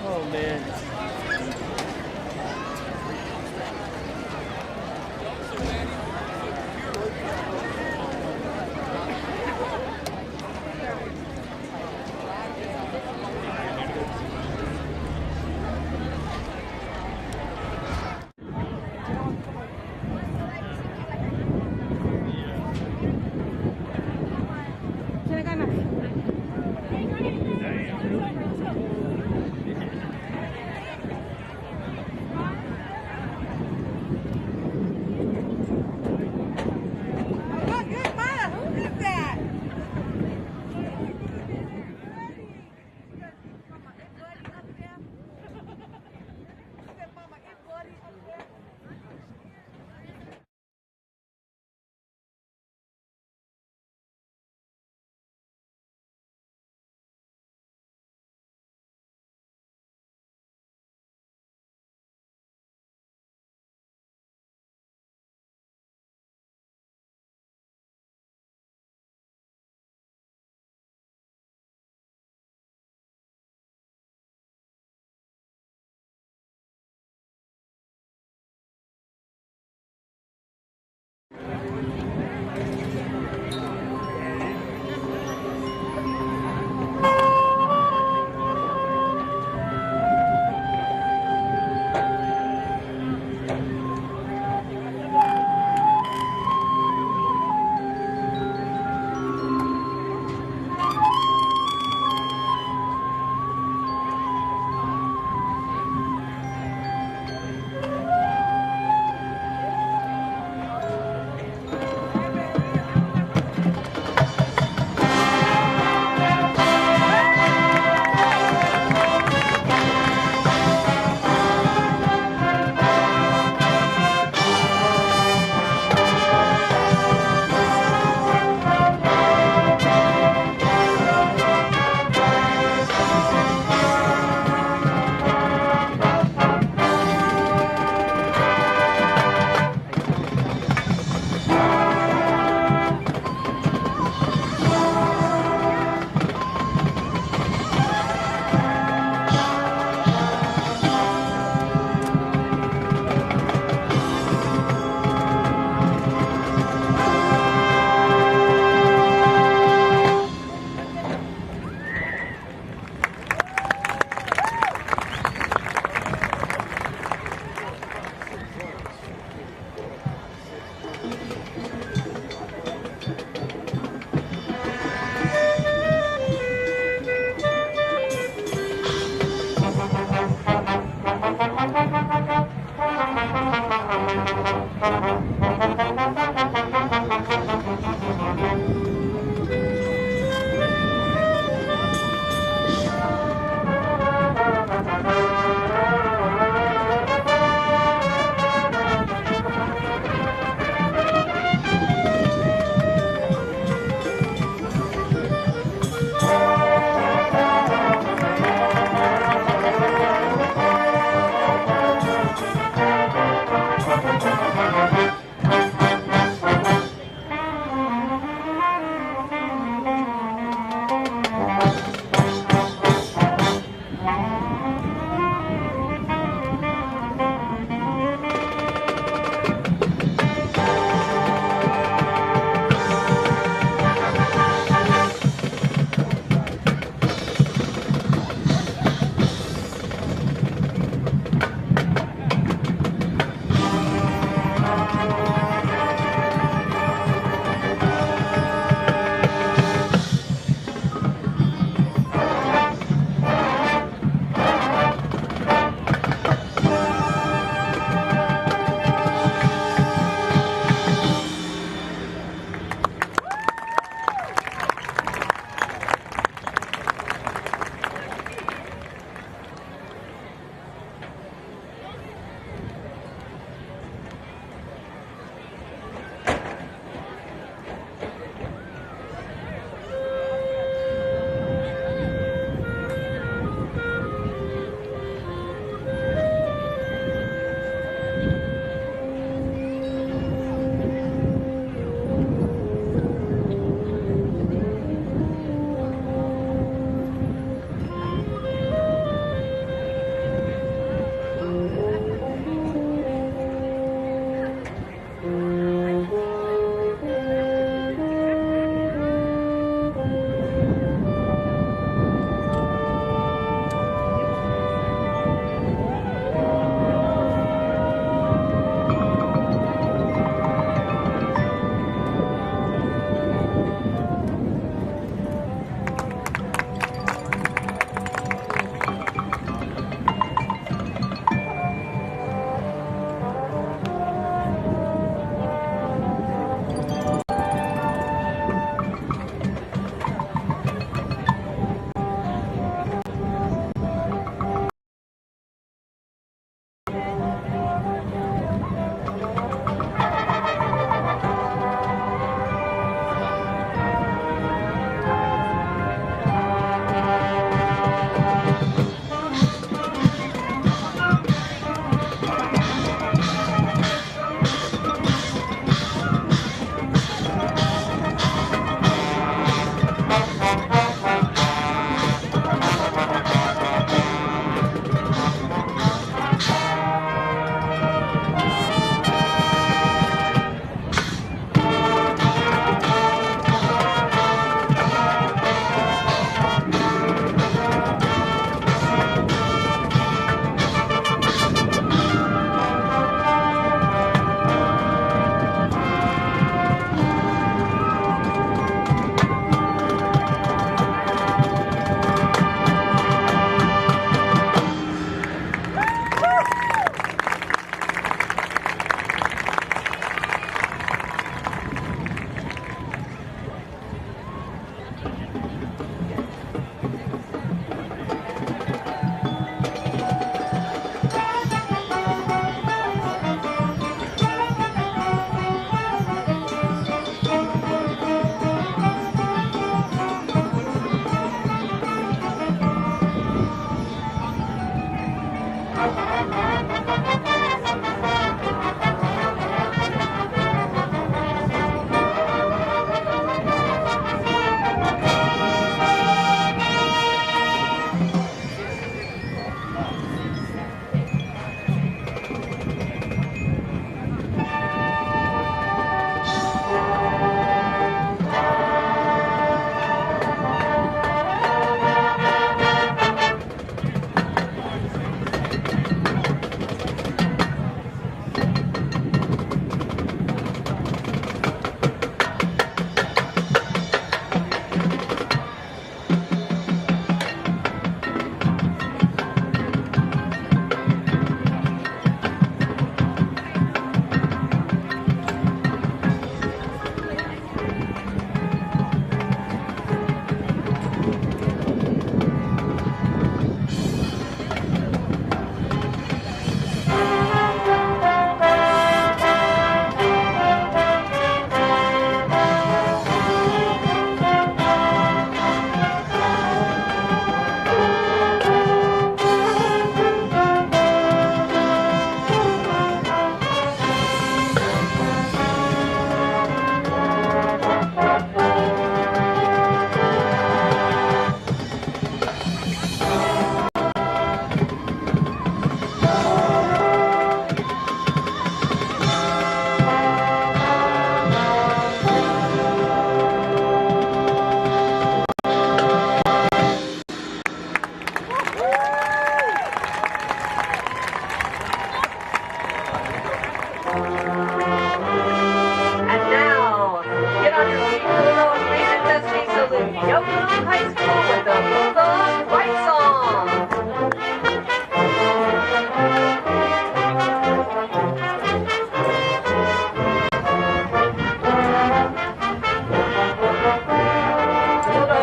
Oh, man.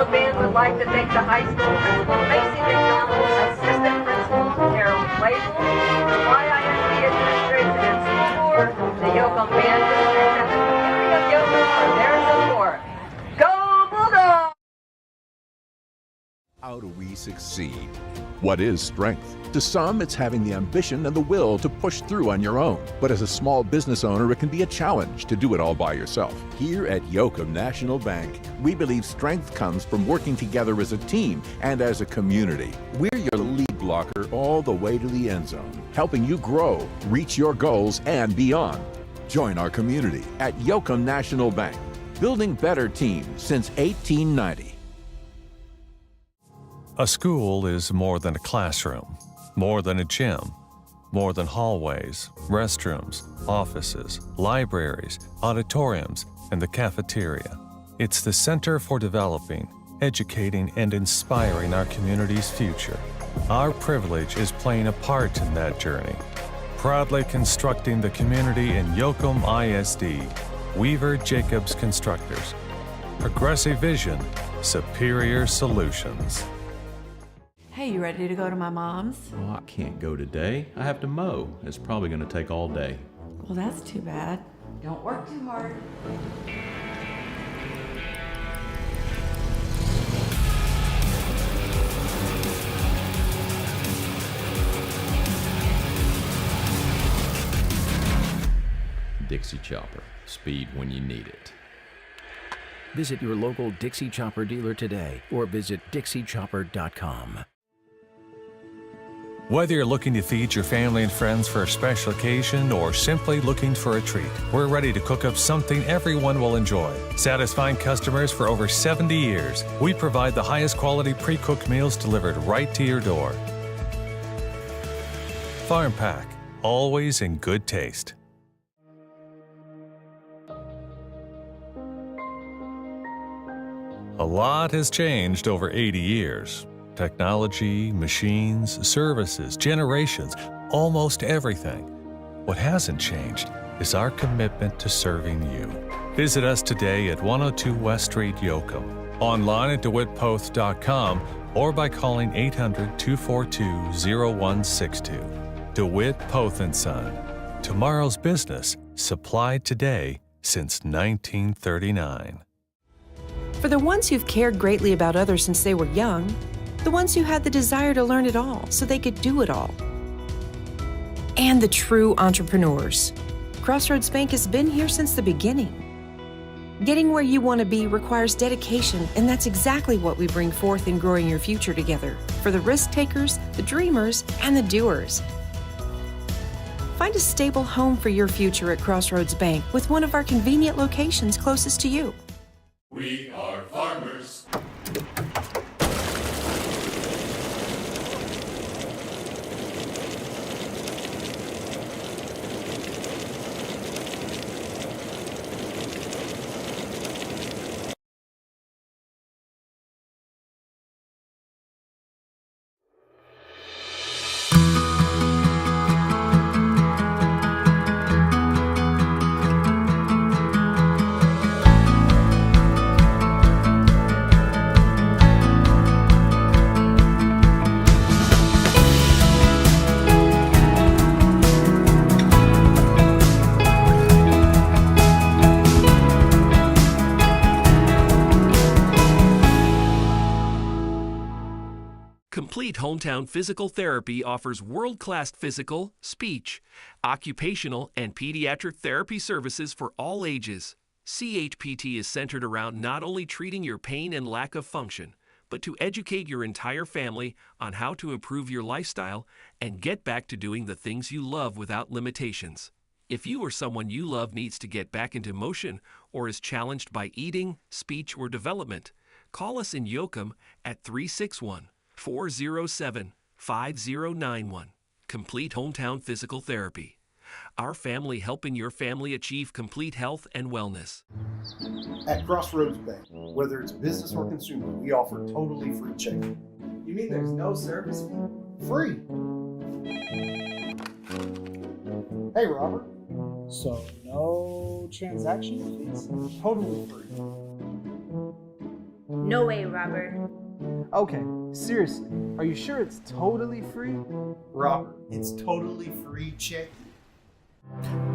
Hello, Ben would like to thank the high school principal, Macy McDonald, assistant principal, Carol Label, the YISD administration and school board, the Yoakum Band District, and the community of Yoakum for their support. Go Bulldogs! How do we succeed? What is strength? To some, it's having the ambition and the will to push through on your own. But as a small business owner, it can be a challenge to do it all by yourself. Here at Yoakum National Bank, we believe strength comes from working together as a team and as a community. We're your lead blocker all the way to the end zone, helping you grow, reach your goals, and beyond. Join our community at Yoakum National Bank, building better teams since 1890. A school is more than a classroom, more than a gym, more than hallways, restrooms, offices, libraries, auditoriums, and the cafeteria. It's the center for developing, educating, and inspiring our community's future. Our privilege is playing a part in that journey, proudly constructing the community in Yoakum ISD, Weaver Jacobs Constructors. Progressive vision, superior solutions. Hey, you ready to go to my mom's? Oh, I can't go today. I have to mow. It's probably going to take all day. Well, that's too bad. Don't work too hard. Dixie Chopper. Speed when you need it. Visit your local Dixie Chopper dealer today or visit dixiechopper.com. Whether you're looking to feed your family and friends for a special occasion or simply looking for a treat, we're ready to cook up something everyone will enjoy. Satisfying customers for over 70 years, we provide the highest quality pre-cooked meals delivered right to your door. Farm Pack, always in good taste. A lot has changed over 80 years. Technology, machines, services, generations, almost everything. What hasn't changed is our commitment to serving you. Visit us today at 102 West Street, Yoakum, online at DeWittPoth.com or by calling 800-242-0162. DeWitt Poth & Son. Tomorrow's business, supplied today since 1939. For the ones who've cared greatly about others since they were young, the ones who had the desire to learn it all so they could do it all, and the true entrepreneurs, Crossroads Bank has been here since the beginning. Getting where you want to be requires dedication, and that's exactly what we bring forth in growing your future together for the risk takers, the dreamers, and the doers. Find a stable home for your future at Crossroads Bank with one of our convenient locations closest to you. We are farmers. Complete Hometown Physical Therapy offers world-class physical, speech, occupational, and pediatric therapy services for all ages. CHPT is centered around not only treating your pain and lack of function, but to educate your entire family on how to improve your lifestyle and get back to doing the things you love without limitations. If you or someone you love needs to get back into motion or is challenged by eating, speech, or development, call us in Yoakum at 361-407-5091. Complete Hometown Physical Therapy. Our family helping your family achieve complete health and wellness. At Crossroads Bank, whether it's business or consumer, we offer totally free checking. You mean there's no service fee? Free. Hey, Robert. So no transaction fees? Totally free. No way, Robert. Okay, seriously, are you sure it's totally free? Robert, it's totally free checking.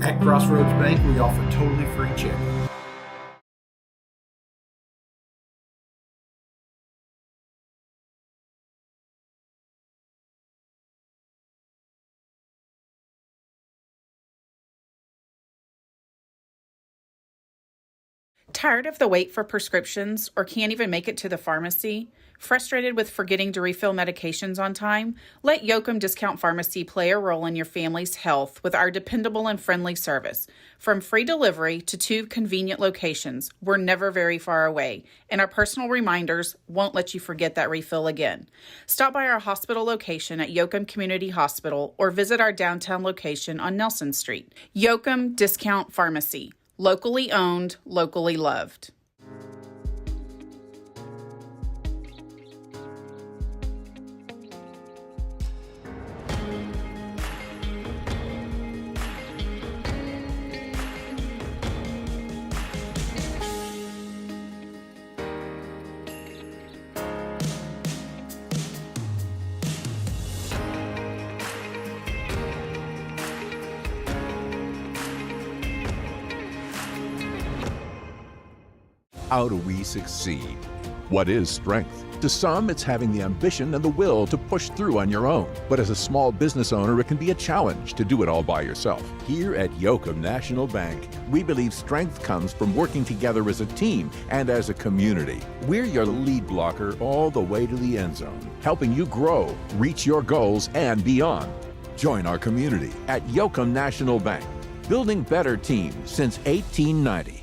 At Crossroads Bank, we offer totally free checking. Tired of the wait for prescriptions or can't even make it to the pharmacy? Frustrated with forgetting to refill medications on time? Let Yoakum Discount Pharmacy play a role in your family's health with our dependable and friendly service. From free delivery to 2 convenient locations, we're never very far away, and our personal reminders won't let you forget that refill again. Stop by our hospital location at Yoakum Community Hospital or visit our downtown location on Nelson Street. Yoakum Discount Pharmacy. Locally owned, locally loved. How do we succeed? What is strength? To some, it's having the ambition and the will to push through on your own. But as a small business owner, it can be a challenge to do it all by yourself. Here at Yoakum National Bank, we believe strength comes from working together as a team and as a community. We're your lead blocker all the way to the end zone, helping you grow, reach your goals, and beyond. Join our community at Yoakum National Bank, building better teams since 1890.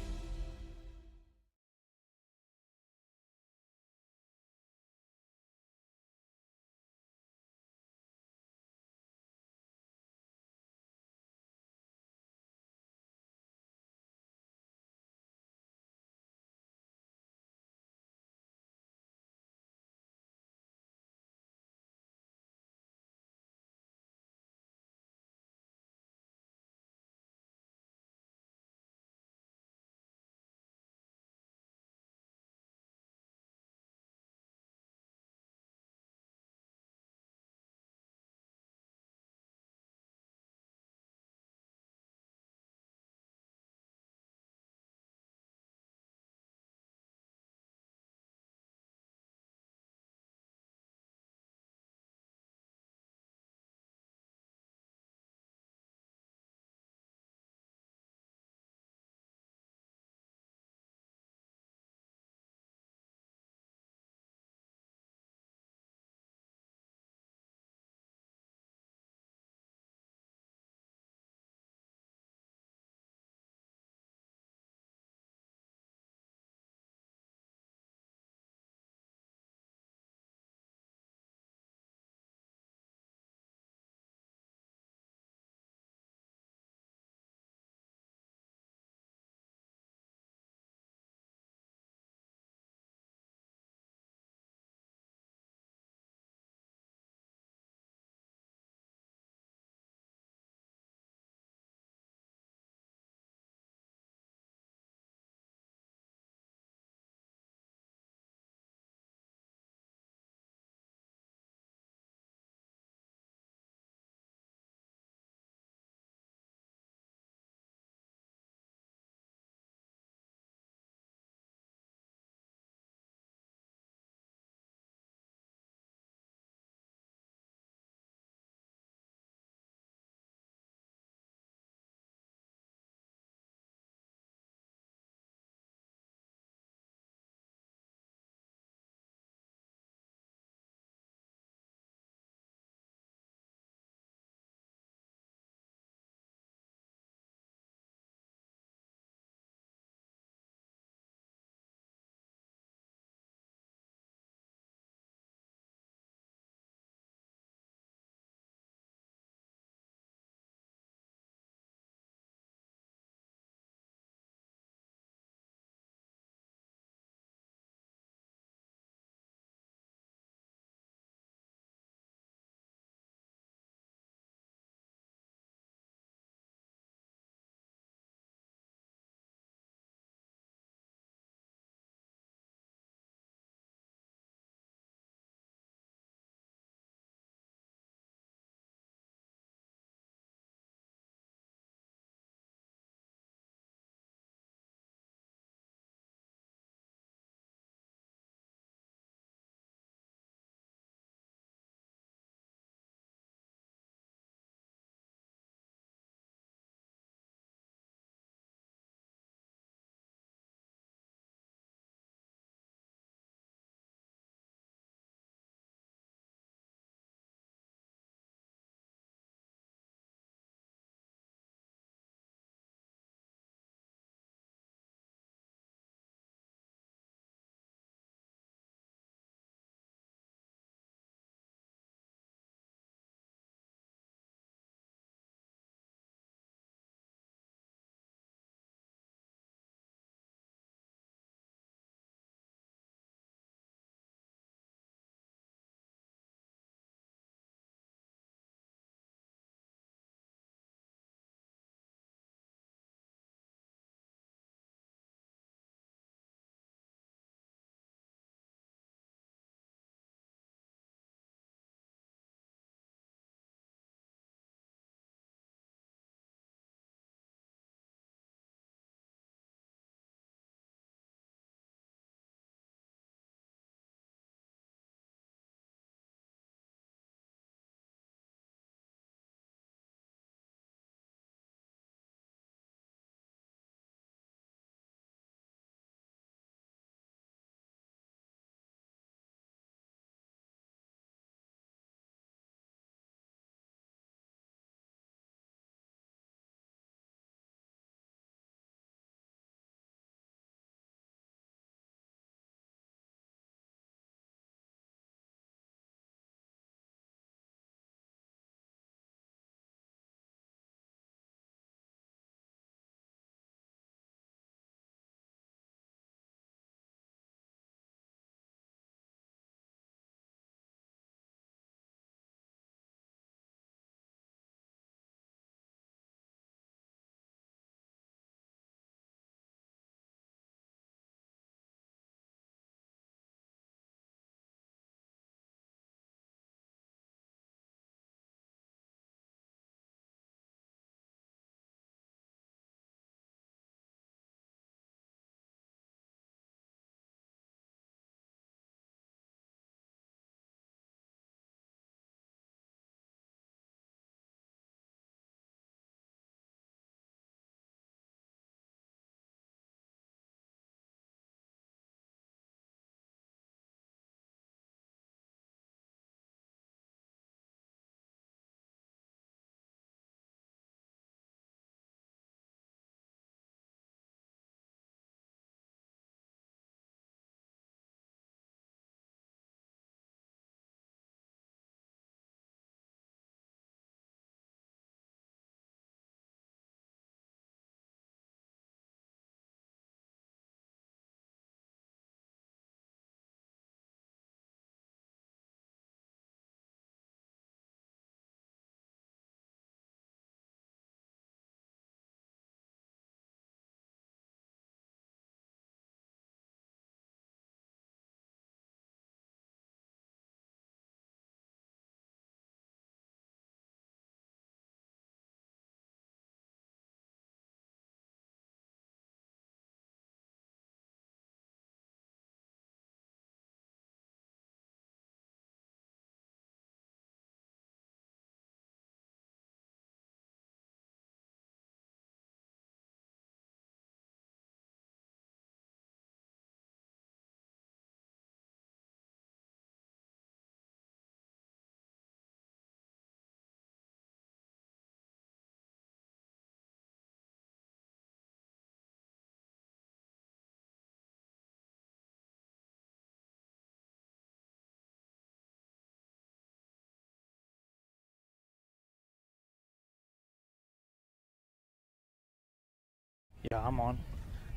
Yeah, I'm on.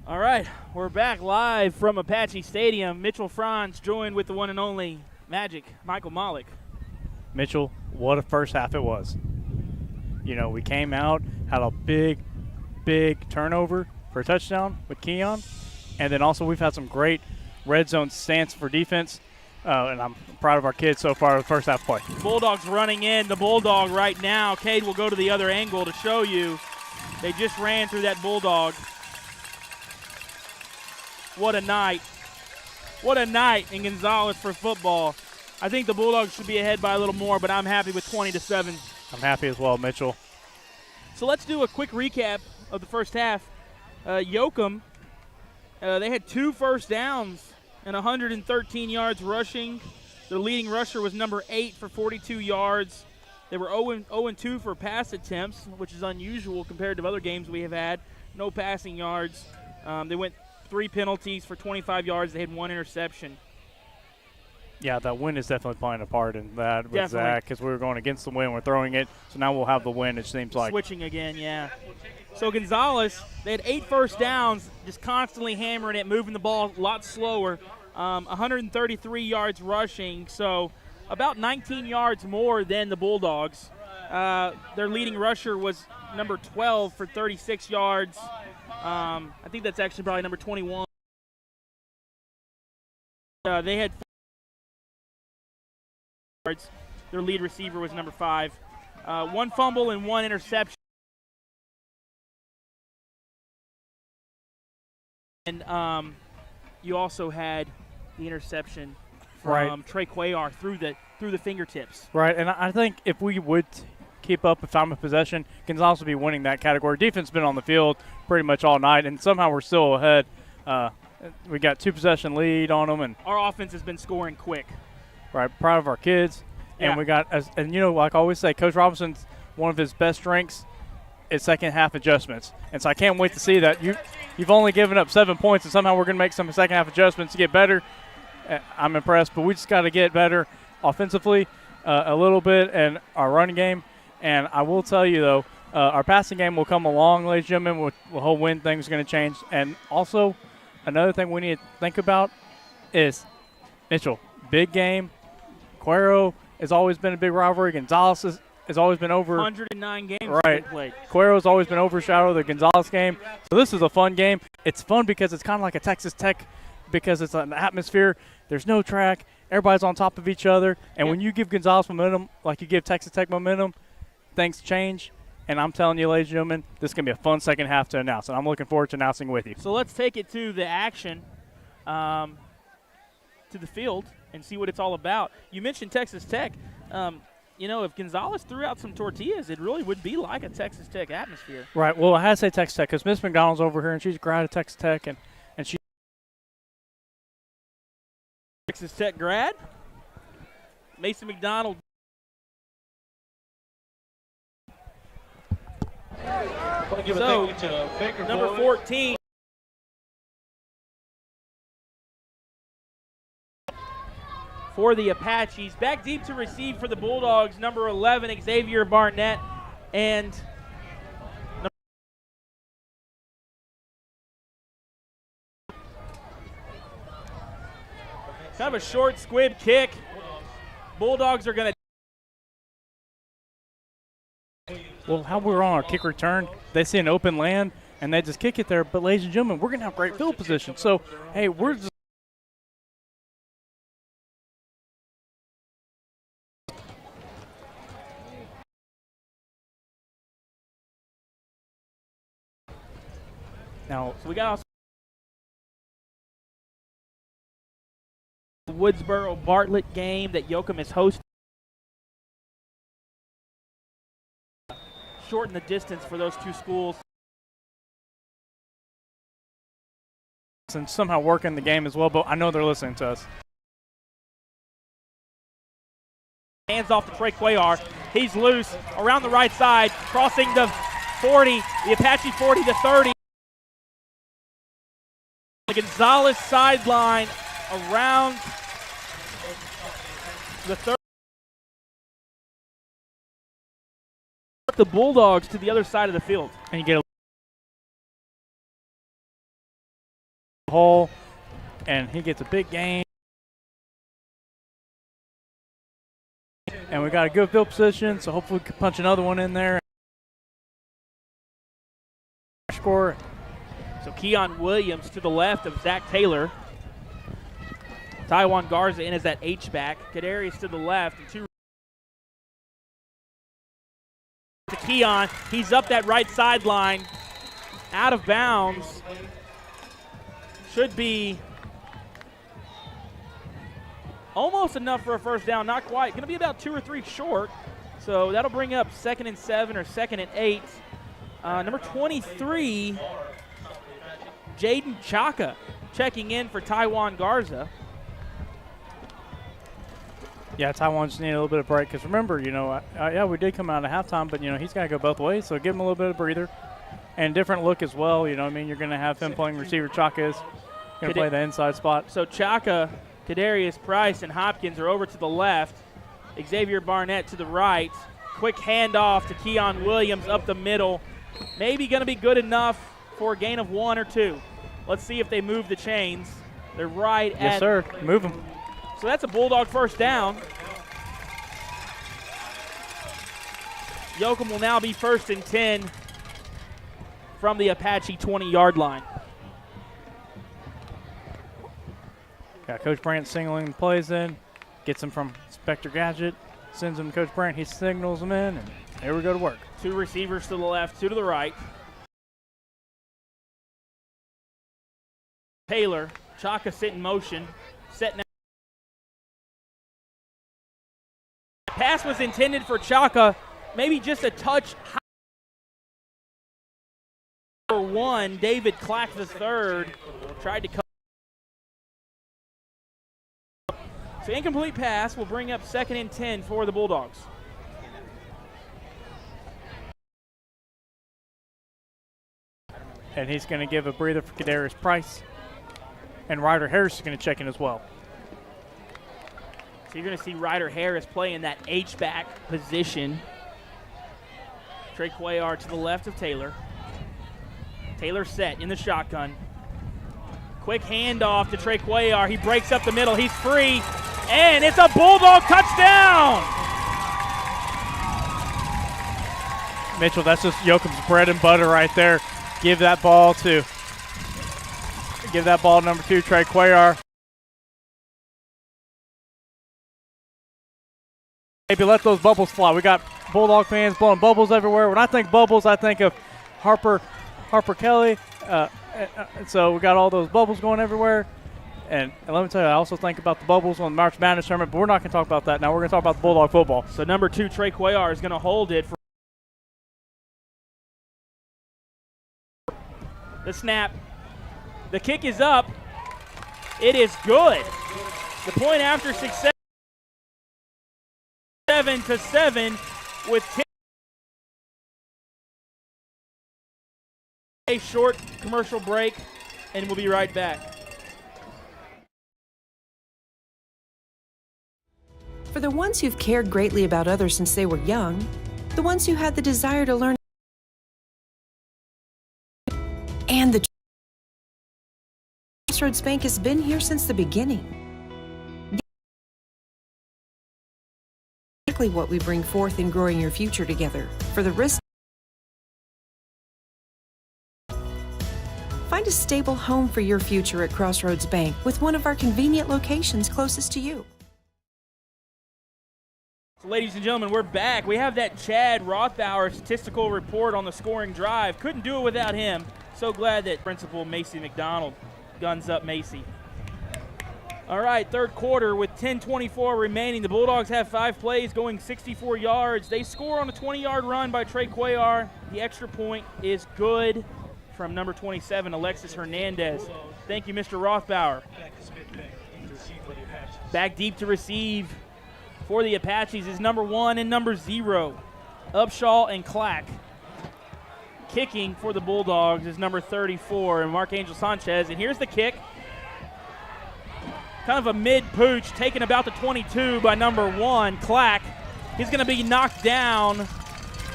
All right, we're back live from Apache Stadium. Mitchell Franz joined with the one and only Magic, Michael Malik. Mitchell, what a first half it was. You know, we came out, had a big turnover for a touchdown with Keon, and then also we've had some great red zone stance for defense, and I'm proud of our kids so far with first half play. Bulldogs running in. The Bulldog right now. Cade will go to the other angle to show you. They just ran through that Bulldog. What a night. What a night in Gonzales for football. I think the Bulldogs should be ahead by a little more, but I'm happy with 20-7. I'm happy as well, Mitchell. So let's do a quick recap of the first half. Yoakum, they had 2 first downs and 113 yards rushing. Their leading rusher was number 8 for 42 yards. They were 0-2 for pass attempts, which is unusual compared to other games we have had. No passing yards. They went 3 penalties for 25 yards. They had 1 interception. Yeah, that wind is definitely playing a part in that with Zach, because we were going against the wind. We're throwing it, so now we'll have the wind, it seems like. Switching again, yeah. So Gonzales, they had 8 first downs, just constantly hammering it, moving the ball a lot slower. 133 yards rushing, so about 19 yards more than the Bulldogs. Their leading rusher was number 12 for 36 yards. I think that's actually probably number 21. They had 4 yards. Their lead receiver was number 5. 1 fumble and 1 interception. And you also had the interception from Trey Cuellar through the fingertips. Right, and I think if we would keep up with time of possession, Gonzales would be winning that category. Defense has been on the field pretty much all night, and somehow we're still ahead. We got 2 possession lead on them, and our offense has been scoring quick. Right, proud of our kids, and we got and you know, like I always say, Coach Robinson's one of his best strengths is second half adjustments, and so I can't wait to see that. You've only given up 7 points, and somehow we're going to make some second half adjustments to get better. I'm impressed, but we just got to get better offensively a little bit, and our running game. And I will tell you, though, our passing game will come along, ladies and gentlemen, with the whole win thing's going to change. And also, another thing we need to think about is, Mitchell, big game. Cuero has always been a big rivalry. Gonzales has always been over. 109 games right. played. Cuero has always been overshadowed the Gonzales game. So this is a fun game. It's fun because it's kind of like a Texas Tech, because it's an atmosphere. There's no track. Everybody's on top of each other. And when you give Gonzales momentum like you give Texas Tech momentum, things change. And I'm telling you, ladies and gentlemen, this is going to be a fun second half to announce. And I'm looking forward to announcing with you. So let's take it to the action, to the field, and see what it's all about. You mentioned Texas Tech. You know, if Gonzales threw out some tortillas, it really would be like a Texas Tech atmosphere. Right. Well, I had to say Texas Tech because Miss McDonald's over here, and she's a grad at Texas Tech, and she. Texas Tech grad, Mason McDonald. So, number 14. For the Apaches. Back deep to receive for the Bulldogs, number 11, Xavier Barnett. And kind of a short squib kick. Bulldogs are going to. Well, how we're on our kick return, they see an open land, and they just kick it there. But, ladies and gentlemen, we're going to have great field position. So, hey, we're just. Now, so we got the Woodsboro Bartlett game that Yoakum is hosting. Shorten the distance for those 2 schools. And somehow working the game as well, but I know they're listening to us. Hands off to Trey Cuellar. He's loose around the right side, crossing the 40, the Apache 40 to 30. The Gonzales sideline around the 30. The Bulldogs to the other side of the field. And you get a hole, and he gets a big gain. And we got a good field position, so hopefully we can punch another one in there. Score. So Keon Williams to the left of Zach Taylor. Taiwan Garza in as that H-back. Kadarius to the left. And two to Keon. He's up that right sideline. Out of bounds. Should be almost enough for a first down. Not quite. Going to be about 2 or 3 short. So that'll bring up 2nd and 7 or 2nd and 8. Number 23, Jaden Chaka checking in for Taiwan Garza. Yeah, Taiwan just needed a little bit of break because remember, yeah, we did come out at halftime, but, he's got to go both ways, so give him a little bit of breather. And different look as well, you're going to have him playing receiver. Chaka is going to play the inside spot. So Chaka, Kadarius Price, and Hopkins are over to the left. Xavier Barnett to the right. Quick handoff to Keon Williams up the middle. Maybe going to be good enough for a gain of 1 or 2. Let's see if they move the chains. They're right at. Yes, sir. Move them. So that's a Bulldog first down. Yoakum will now be 1st and 10 from the Apache 20-yard line. Got Coach Brandt singling plays in. Gets them from Spectre Gadget. Sends them to Coach Brandt. He signals them in, and here we go to work. 2 receivers to the left, 2 to the right. Taylor, Chaka sit in motion, set now. Pass was intended for Chaka, maybe just a touch high. Number 1, David Clack III, tried to come. So incomplete pass will bring up 2nd and 10 for the Bulldogs. And he's going to give a breather for Kadarius Price. And Ryder Harris is going to check in as well. So you're going to see Ryder Harris play in that H-back position. Trey Cuellar to the left of Taylor. Taylor set in the shotgun. Quick handoff to Trey Cuellar. He breaks up the middle. He's free. And it's a Bulldog touchdown! Mitchell, that's just Yoakum's bread and butter right there. Give that ball to number 2, Trey Cuellar. Maybe let those bubbles fly. We got Bulldog fans blowing bubbles everywhere. When I think bubbles, I think of Harper Kelly. So we got all those bubbles going everywhere. And let me tell you, I also think about the bubbles on the March Madness tournament, but we're not going to talk about that now. We're going to talk about the Bulldog football. So number 2, Trey Cuellar, is going to hold it for the snap. The kick is up. It is good. The point after success, 7-7 with 10. A short commercial break, and we'll be right back. For the ones who've cared greatly about others since they were young, the ones who had the desire to learn, and the Crossroads Bank has been here since the beginning. Exactly what we bring forth in growing your future together. For the risk, find a stable home for your future at Crossroads Bank with one of our convenient locations closest to you. So ladies and gentlemen, we're back. We have that Chad Rothbauer statistical report on the scoring drive. Couldn't do it without him. So glad that Principal Macy McDonald guns up Macy. All right, third quarter with 10:24 remaining. The Bulldogs have 5 plays going 64 yards. They score on a 20-yard run by Trey Cuellar. The extra point is good from number 27, Alexis Hernandez. Thank you, Mr. Rothbauer. Back deep to receive for the Apaches is number 1 and number 0, Upshaw and Clack. Kicking for the Bulldogs is number 34, and Mark Angel Sanchez. And here's the kick. Kind of a mid-pooch, taken about the 22 by number 1, Clack. He's going to be knocked down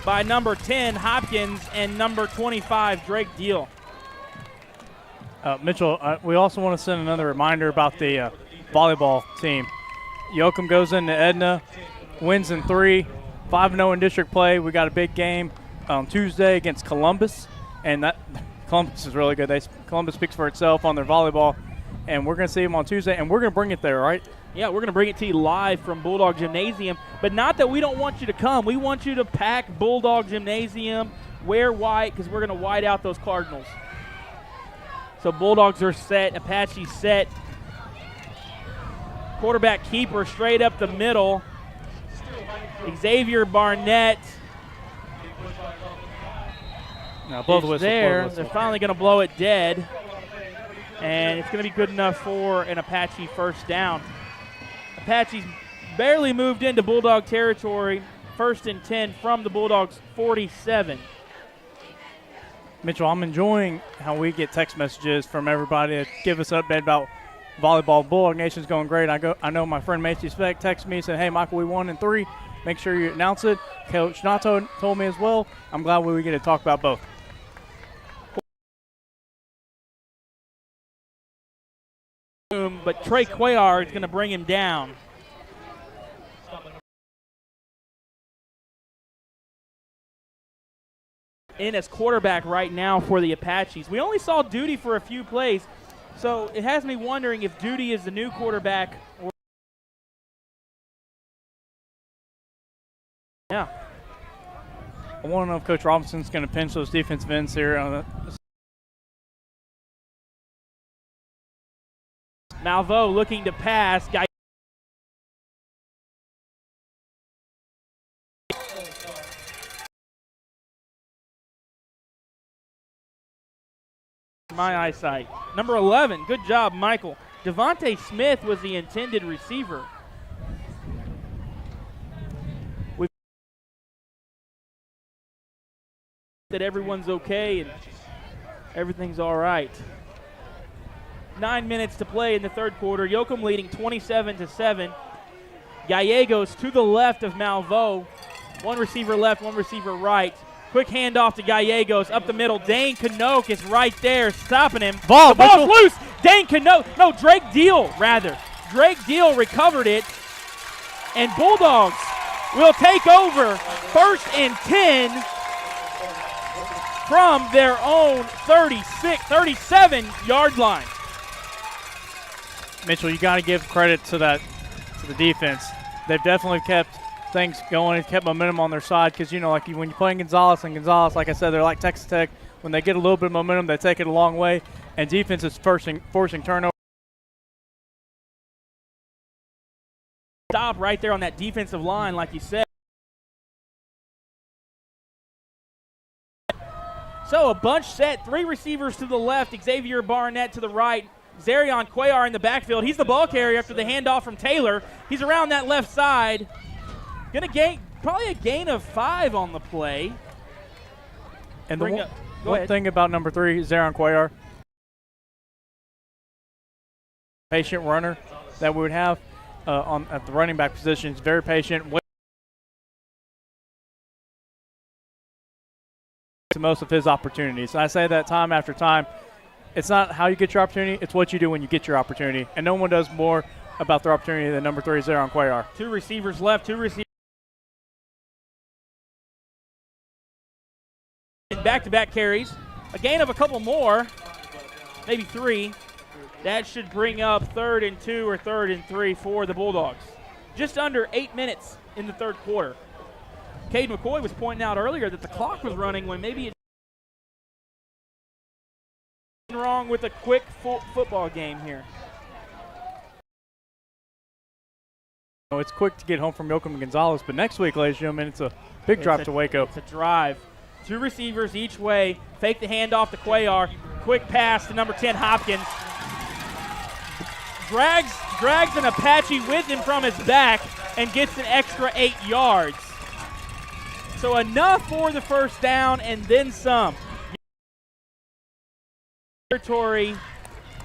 by number 10, Hopkins, and number 25, Drake Deal. Mitchell, we also want to send another reminder about the volleyball team. Yoakum goes into Edna, wins in 3, 5-0 in district play. We got a big game Tuesday against Columbus, and that Columbus is really good. Columbus speaks for itself on their volleyball, and we're going to see them on Tuesday, and we're going to bring it there, right? Yeah, we're going to bring it to you live from Bulldog Gymnasium, but not that we don't want you to come. We want you to pack Bulldog Gymnasium, wear white, because we're going to white out those Cardinals. So Bulldogs are set, Apaches set. Quarterback keeper straight up the middle. Xavier Barnett. Now, blow the whistle, there. blow the whistle. They're finally going to blow it dead. And it's going to be good enough for an Apache first down. Apaches barely moved into Bulldog territory. 1st and 10 from the Bulldogs' 47. Mitchell, I'm enjoying how we get text messages from everybody to give us an update about volleyball. Bulldog Nation's going great. I know my friend Macy Speck texted me and said, hey, Michael, we won in 3. Make sure you announce it. Coach Nato told me as well. I'm glad we get to talk about both. But Trey Cuellar is going to bring him down. In as quarterback right now for the Apaches. We only saw Duty for a few plays, so it has me wondering if Duty is the new quarterback. Or yeah. I want to know if Coach Robinson's going to pinch those defensive ends here. Malveaux looking to pass. My eyesight. Number 11, good job, Michael. Devontae Smith was the intended receiver. That everyone's okay and everything's all right. 9 minutes to play in the third quarter. Yoakum leading 27-7. Gallegos to the left of Malveaux. One receiver left, one receiver right. Quick handoff to Gallegos up the middle. Dane Canoke is right there, stopping him. The ball's loose. Dane Canoke. No, Drake Deal, rather. Drake Deal recovered it. And Bulldogs will take over 1st and 10 from their own 37-yard line. Mitchell, you got to give credit to the defense. They've definitely kept things going and kept momentum on their side because, like when you're playing Gonzales, like I said, they're like Texas Tech. When they get a little bit of momentum, they take it a long way, and defense is forcing turnover. Stop right there on that defensive line, like you said. So a bunch set, 3 receivers to the left, Xavier Barnett to the right, Zarion Cuellar in the backfield. He's the ball carrier after the handoff from Taylor. He's around that left side. Going to gain probably a gain of 5 on the play. And one thing about number 3, Zarion Cuellar, patient runner that we would have at the running back position. He's very patient. To most of his opportunities. And I say that time after time. It's not how you get your opportunity, it's what you do when you get your opportunity. And no one does more about their opportunity than number 3, Zarion Cuellar. 2 receivers left, 2 receivers. Back-to-back carries. A gain of a couple more, maybe 3. That should bring up 3rd and 2 or 3rd and 3 for the Bulldogs. Just under 8 minutes in the third quarter. Cade McCoy was pointing out earlier that the clock was running when maybe it's wrong with a quick football game here. It's quick to get home from Yoakum and Gonzales, but next week, ladies and gentlemen, it's a big drop to Waco. It's a drive. 2 receivers each way. Fake the handoff to Cuellar. Quick pass to number 10, Hopkins. Drags an Apache with him from his back and gets an extra 8 yards. So enough for the first down and then some. Territory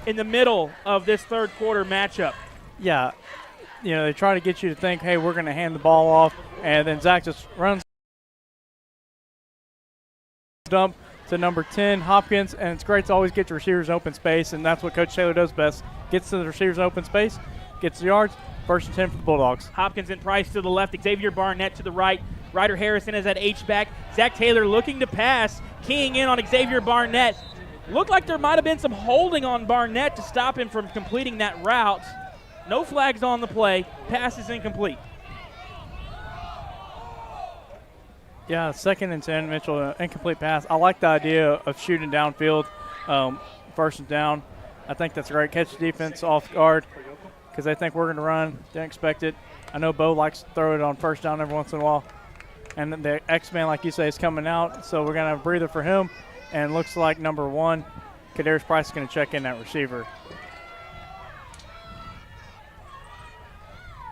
in the middle of this third quarter matchup. Yeah, they try to get you to think, hey, we're going to hand the ball off, and then Zach just runs dump to number 10, Hopkins, and it's great to always get your receivers in open space, and that's what Coach Taylor does best. Gets to the receivers in open space, gets the yards, 1st and 10 for the Bulldogs. Hopkins and Price to the left, Xavier Barnett to the right. Ryder Harrison is at H-back. Zach Taylor looking to pass, keying in on Xavier Barnett. Looked like there might have been some holding on Barnett to stop him from completing that route. No flags on the play. Pass is incomplete. Yeah, 2nd and 10, Mitchell, incomplete pass. I like the idea of shooting downfield, 1st and down. I think that's a great catch defense off guard because they think we're going to run. Didn't expect it. I know Bo likes to throw it on 1st down every once in a while. And the X-Man, like you say, is coming out, so we're going to have a breather for him. And looks like number 1, Kadarius Price is going to check in that receiver.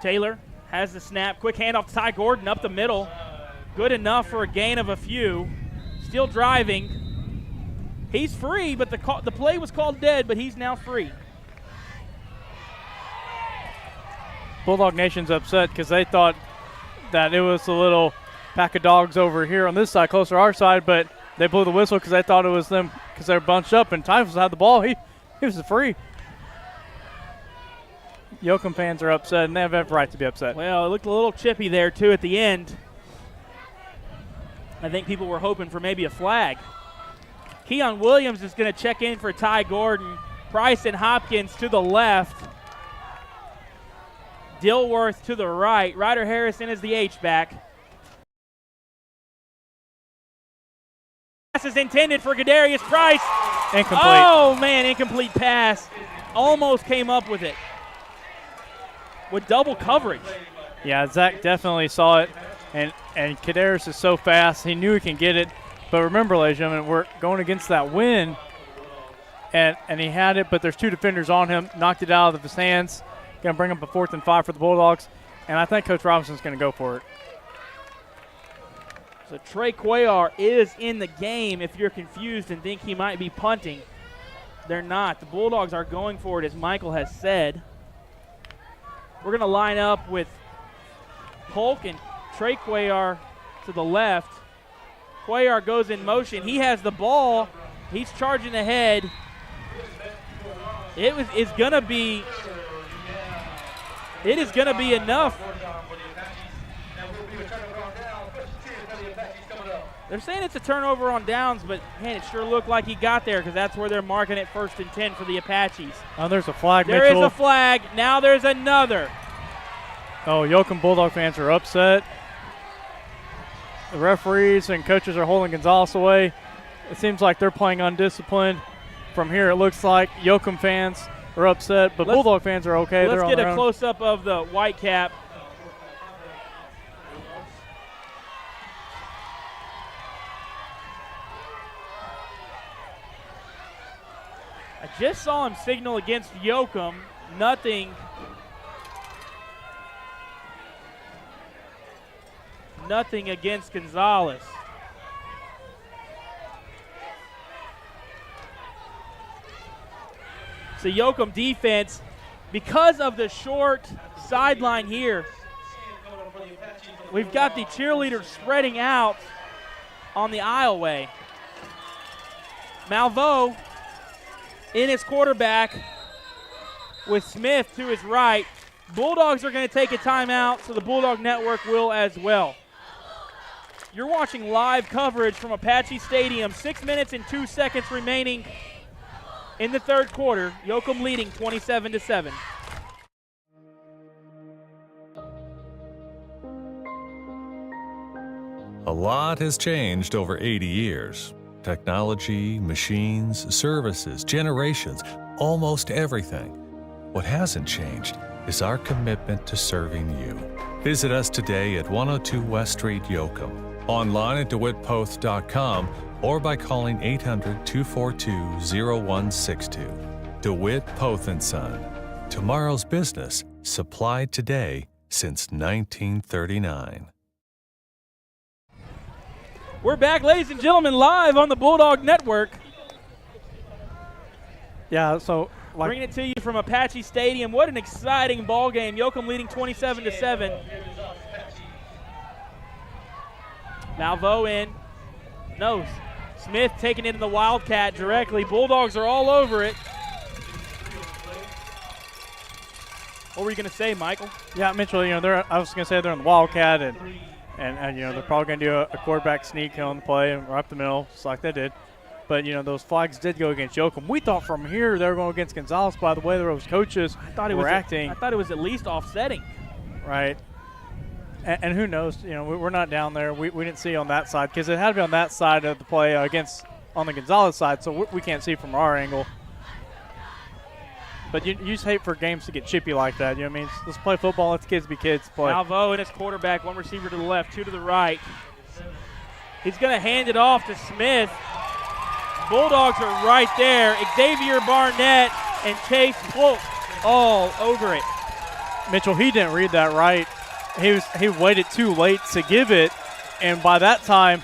Taylor has the snap. Quick handoff to Ty Gordon up the middle. Good enough for a gain of a few. Still driving. He's free, but the play was called dead, but he's now free. Bulldog Nation's upset because they thought that it was a little pack of dogs over here on this side, closer to our side, but they blew the whistle because they thought it was them because they were bunched up, and Typhus had the ball. He was free. Yoakum fans are upset, and they have every right to be upset. Well, it looked a little chippy there, too, at the end. I think people were hoping for maybe a flag. Keon Williams is going to check in for Ty Gordon. Price and Hopkins to the left. Dilworth to the right. Ryder Harrison is the H-back. Pass is intended for Kadarius Price. Incomplete. Oh, man, incomplete pass. Almost came up with it. With double coverage. Yeah, Zach definitely saw it, and Kadarius is so fast, he knew he can get it. But remember, ladies and gentlemen, we're going against that wind, and he had it, but there's 2 defenders on him, knocked it out of his hands. Going to bring up a 4th and 5 for the Bulldogs, and I think Coach Robinson's going to go for it. So Trey Cuellar is in the game if you're confused and think he might be punting. They're not. The Bulldogs are going for it, as Michael has said. We're going to line up with Polk and Trey Cuellar to the left. Cuellar goes in motion. He has the ball. He's charging ahead. It is going to be enough. They're saying it's a turnover on downs, but, man, it sure looked like he got there because that's where they're marking it 1st and 10 for the Apaches. Oh, there's a flag, There Mitchell. is a flag. Now there's another. Oh, Yoakum Bulldog fans are upset. The referees and coaches are holding Gonzales away. It seems like they're playing undisciplined. From here, it looks like Yoakum fans are upset, but Bulldog fans are okay. Let's They're get on a their close-up of the white cap. I just saw him signal against Yoakum. Nothing against Gonzales. So Yoakum defense, because of the short sideline here, we've got the cheerleaders spreading out on the aisleway. Malveaux in his quarterback with Smith to his right. Bulldogs are going to take a timeout, so the Bulldog Network will as well. You're watching live coverage from Apache Stadium. 6 minutes and 2 seconds remaining in the third quarter. Yoakum leading 27-7. A lot has changed over 80 years. Technology, machines, services, generations, almost everything. What hasn't changed is our commitment to serving you. Visit us today at 102 West Street, Yoakum, online at DeWittPoth.com, or by calling 800-242-0162. DeWitt Poth & Son. Tomorrow's business, supplied today since 1939. We're back, ladies and gentlemen, live on the Bulldog Network. Yeah, so bringing it to you from Apache Stadium. What an exciting ball game. Yoakum leading 27-7. Malveaux in. No, Smith taking it in the Wildcat directly. Bulldogs are all over it. What were you going to say, Michael? Yeah, Mitchell, I was going to say they're in the Wildcat, and they're probably going to do a quarterback sneak on the play and right up the middle, just like they did. But, those flags did go against Yoakum. We thought from here they were going against Gonzales by the way those coaches were acting. I thought it was at least offsetting. Right. And who knows? We're not down there. We didn't see on that side because it had to be on that side of the play on the Gonzales side, so we can't see from our angle. But you just hate for games to get chippy like that. You know what I mean? Let's play football. Let the kids be kids. Play. Malveaux and his quarterback, one receiver to the left, two to the right. He's going to hand it off to Smith. Bulldogs are right there. Xavier Barnett and Chase Polk all over it. Mitchell, he didn't read that right. He waited too late to give it, and by that time,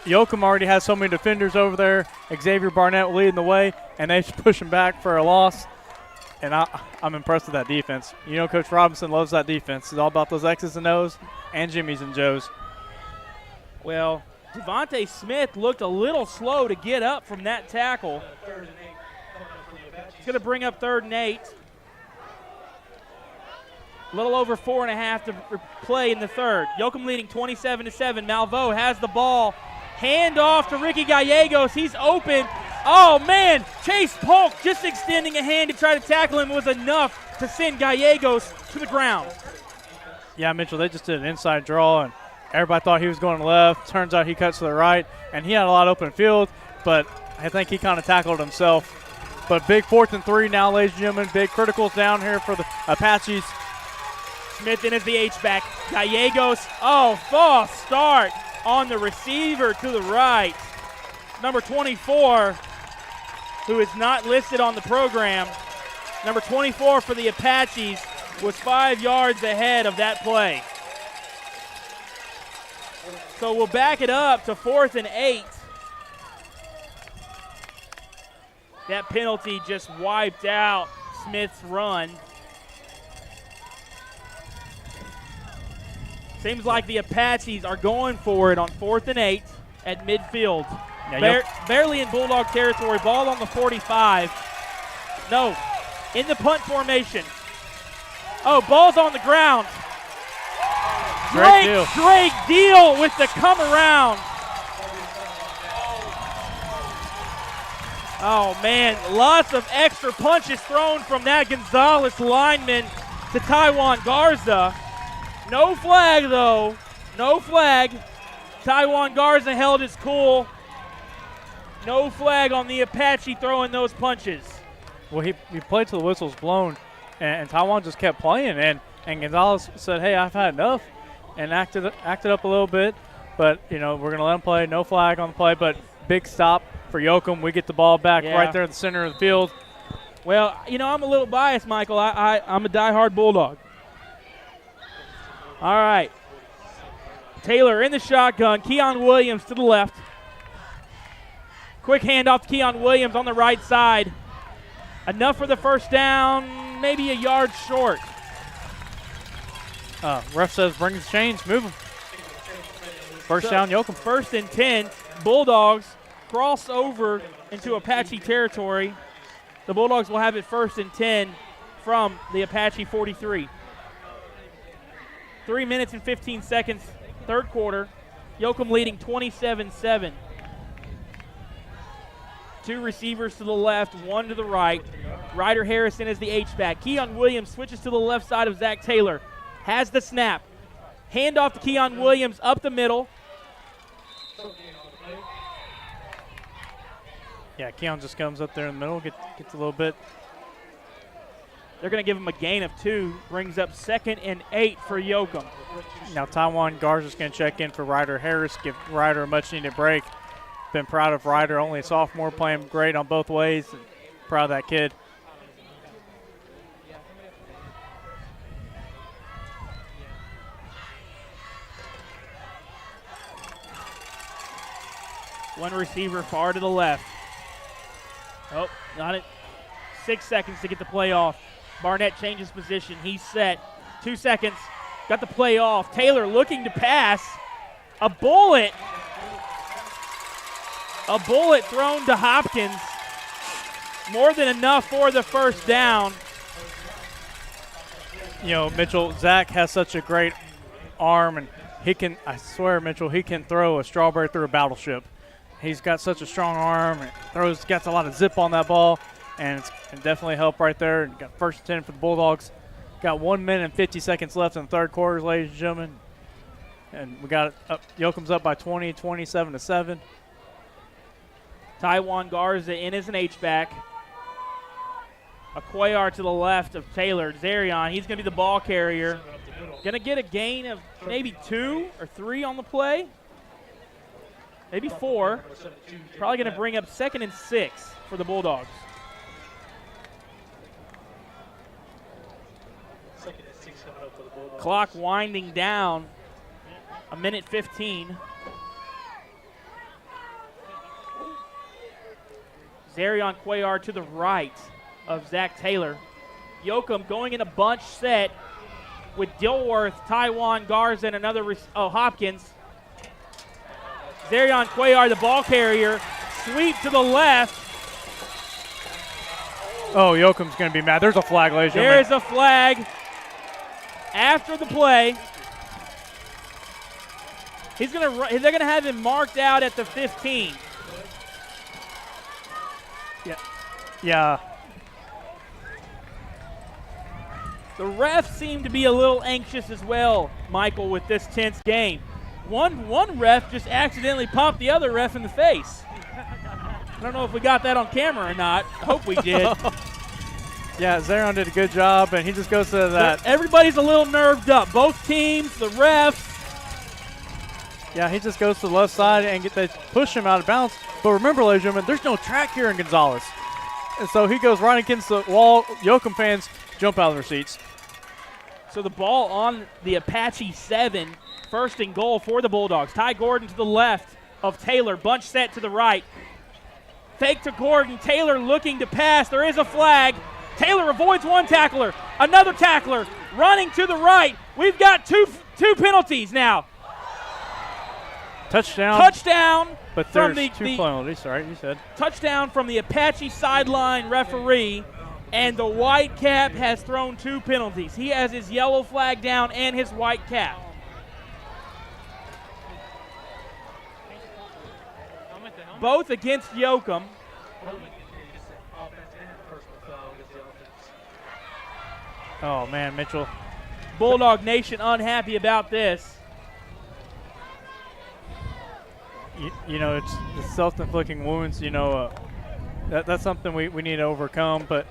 Yoakum already has so many defenders over there. Xavier Barnett leading the way, and they just push him back for a loss. And I'm impressed with that defense. Coach Robinson loves that defense. It's all about those X's and O's and Jimmys and Joes. Well, Devontae Smith looked a little slow to get up from that tackle. He's going to bring up 3rd and 8. A little over 4.5 to play in the third. Yoakum leading 27-7. Malveaux has the ball. Hand off to Ricky Gallegos. He's open. Oh, man. Chase Polk just extending a hand to try to tackle him was enough to send Gallegos to the ground. Yeah, Mitchell, they just did an inside draw, and everybody thought he was going left. Turns out he cuts to the right, and he had a lot of open field, but I think he kind of tackled himself. But big 4th and 3 now, ladies and gentlemen. Big criticals down here for the Apaches. Smith in as the H-back. Gallegos, false start on the receiver to the right. Number 24, who is not listed on the program. Number 24 for the Apaches was 5 yards ahead of that play. So we'll back it up to 4th and 8. That penalty just wiped out Smith's run. Seems like the Apaches are going for it on 4th and 8 at midfield. Barely in Bulldog territory. Ball on the 45. No, in the punt formation. Ball's on the ground. Drake Deal with the come around. Oh, man, lots of extra punches thrown from that Gonzales lineman to Taiwan Garza. No flag, though. No flag. Taiwan Garza held his cool. No flag on the Apache throwing those punches. Well, he played till the whistle's blown, and Taiwan just kept playing, and Gonzales said, hey, I've had enough, and acted up a little bit. But, we're going to let him play. No flag on the play, but big stop for Yoakum. We get the ball back right there in the center of the field. Well, I'm a little biased, Michael. I'm a diehard Bulldog. All right. Taylor in the shotgun. Keon Williams to the left. Quick handoff to Keon Williams on the right side. Enough for the first down, maybe a yard short. Ref says bring the chains, move them. First down, Yoakum. 1st and 10. Bulldogs cross over into Apache territory. The Bulldogs will have it 1st and 10 from the Apache 43. 3 minutes and 15 seconds, third quarter. Yoakum leading 27-7. 2 receivers to the left, 1 to the right. Ryder Harrison is the H-back. Keon Williams switches to the left side of Zach Taylor. Has the snap. Handoff to Keon Williams up the middle. Yeah, Keon just comes up there in the middle, gets a little bit. They're going to give him a gain of 2. Brings up 2nd and 8 for Yoakum. Now Taiwan Garza's going to check in for Ryder Harris, give Ryder a much-needed break. Been proud of Ryder, only a sophomore, playing great on both ways. Proud of that kid. One receiver far to the left. Oh, got it. 6 seconds to get the play off. Barnett changes position. He's set. 2 seconds. Got the play off. Taylor looking to pass. A bullet. A bullet thrown to Hopkins. More than enough for the first down. You know, Mitchell, Zach has such a great arm, and he can, I swear, Mitchell, he can throw a strawberry through a battleship. He's got such a strong arm, and gets a lot of zip on that ball, and it's can definitely help right there. And got first and 10 for the Bulldogs. Got 1 minute and 50 seconds left in the third quarter, ladies and gentlemen. And we got it up, Yoakum's up by 20, 27-7. Taiwan Garza in as an H-back. A Cuellar to the left of Taylor. Zarion, he's going to be the ball carrier. Going to get a gain of maybe 2 or 3 on the play. Maybe 4. Probably going to bring up 2nd and 6 for the Bulldogs. Clock winding down. 1:15. Zarion Cuellar to the right of Zach Taylor. Yoakum going in a bunch set with Dilworth, Taiwan Garza, and another Hopkins. Zarion Cuellar, the ball carrier, sweep to the left. Oh, Yoakum's going to be mad. There's a flag, ladies and gentlemen. There's a flag after the play. They're going to have him marked out at the 15. Yeah. The refs seem to be a little anxious as well, Michael, with this tense game. One ref just accidentally popped the other ref in the face. I don't know if we got that on camera or not. I hope we did. Yeah, Zarion did a good job, and he just goes to that. Everybody's a little nerved up. Both teams, the refs. Yeah, he just goes to the left side and they push him out of bounds. But remember, ladies and gentlemen, there's no track here in Gonzales. And so he goes right against the wall. Yoakum fans jump out of their seats. So the ball on the Apache 7, 1st and goal for the Bulldogs. Ty Gordon to the left of Taylor. Bunch set to the right. Fake to Gordon. Taylor looking to pass. There is a flag. Taylor avoids one tackler. Another tackler running to the right. We've got two penalties now. Touchdown. But from there's two penalties, sorry, you said. Touchdown from the Apache sideline referee, and the white cap has thrown 2 penalties. He has his yellow flag down and his white cap. Both against Yoakum. Oh, man, Mitchell. Bulldog Nation unhappy about this. You know, it's the self-inflicting wounds, you know, that's something we need to overcome, but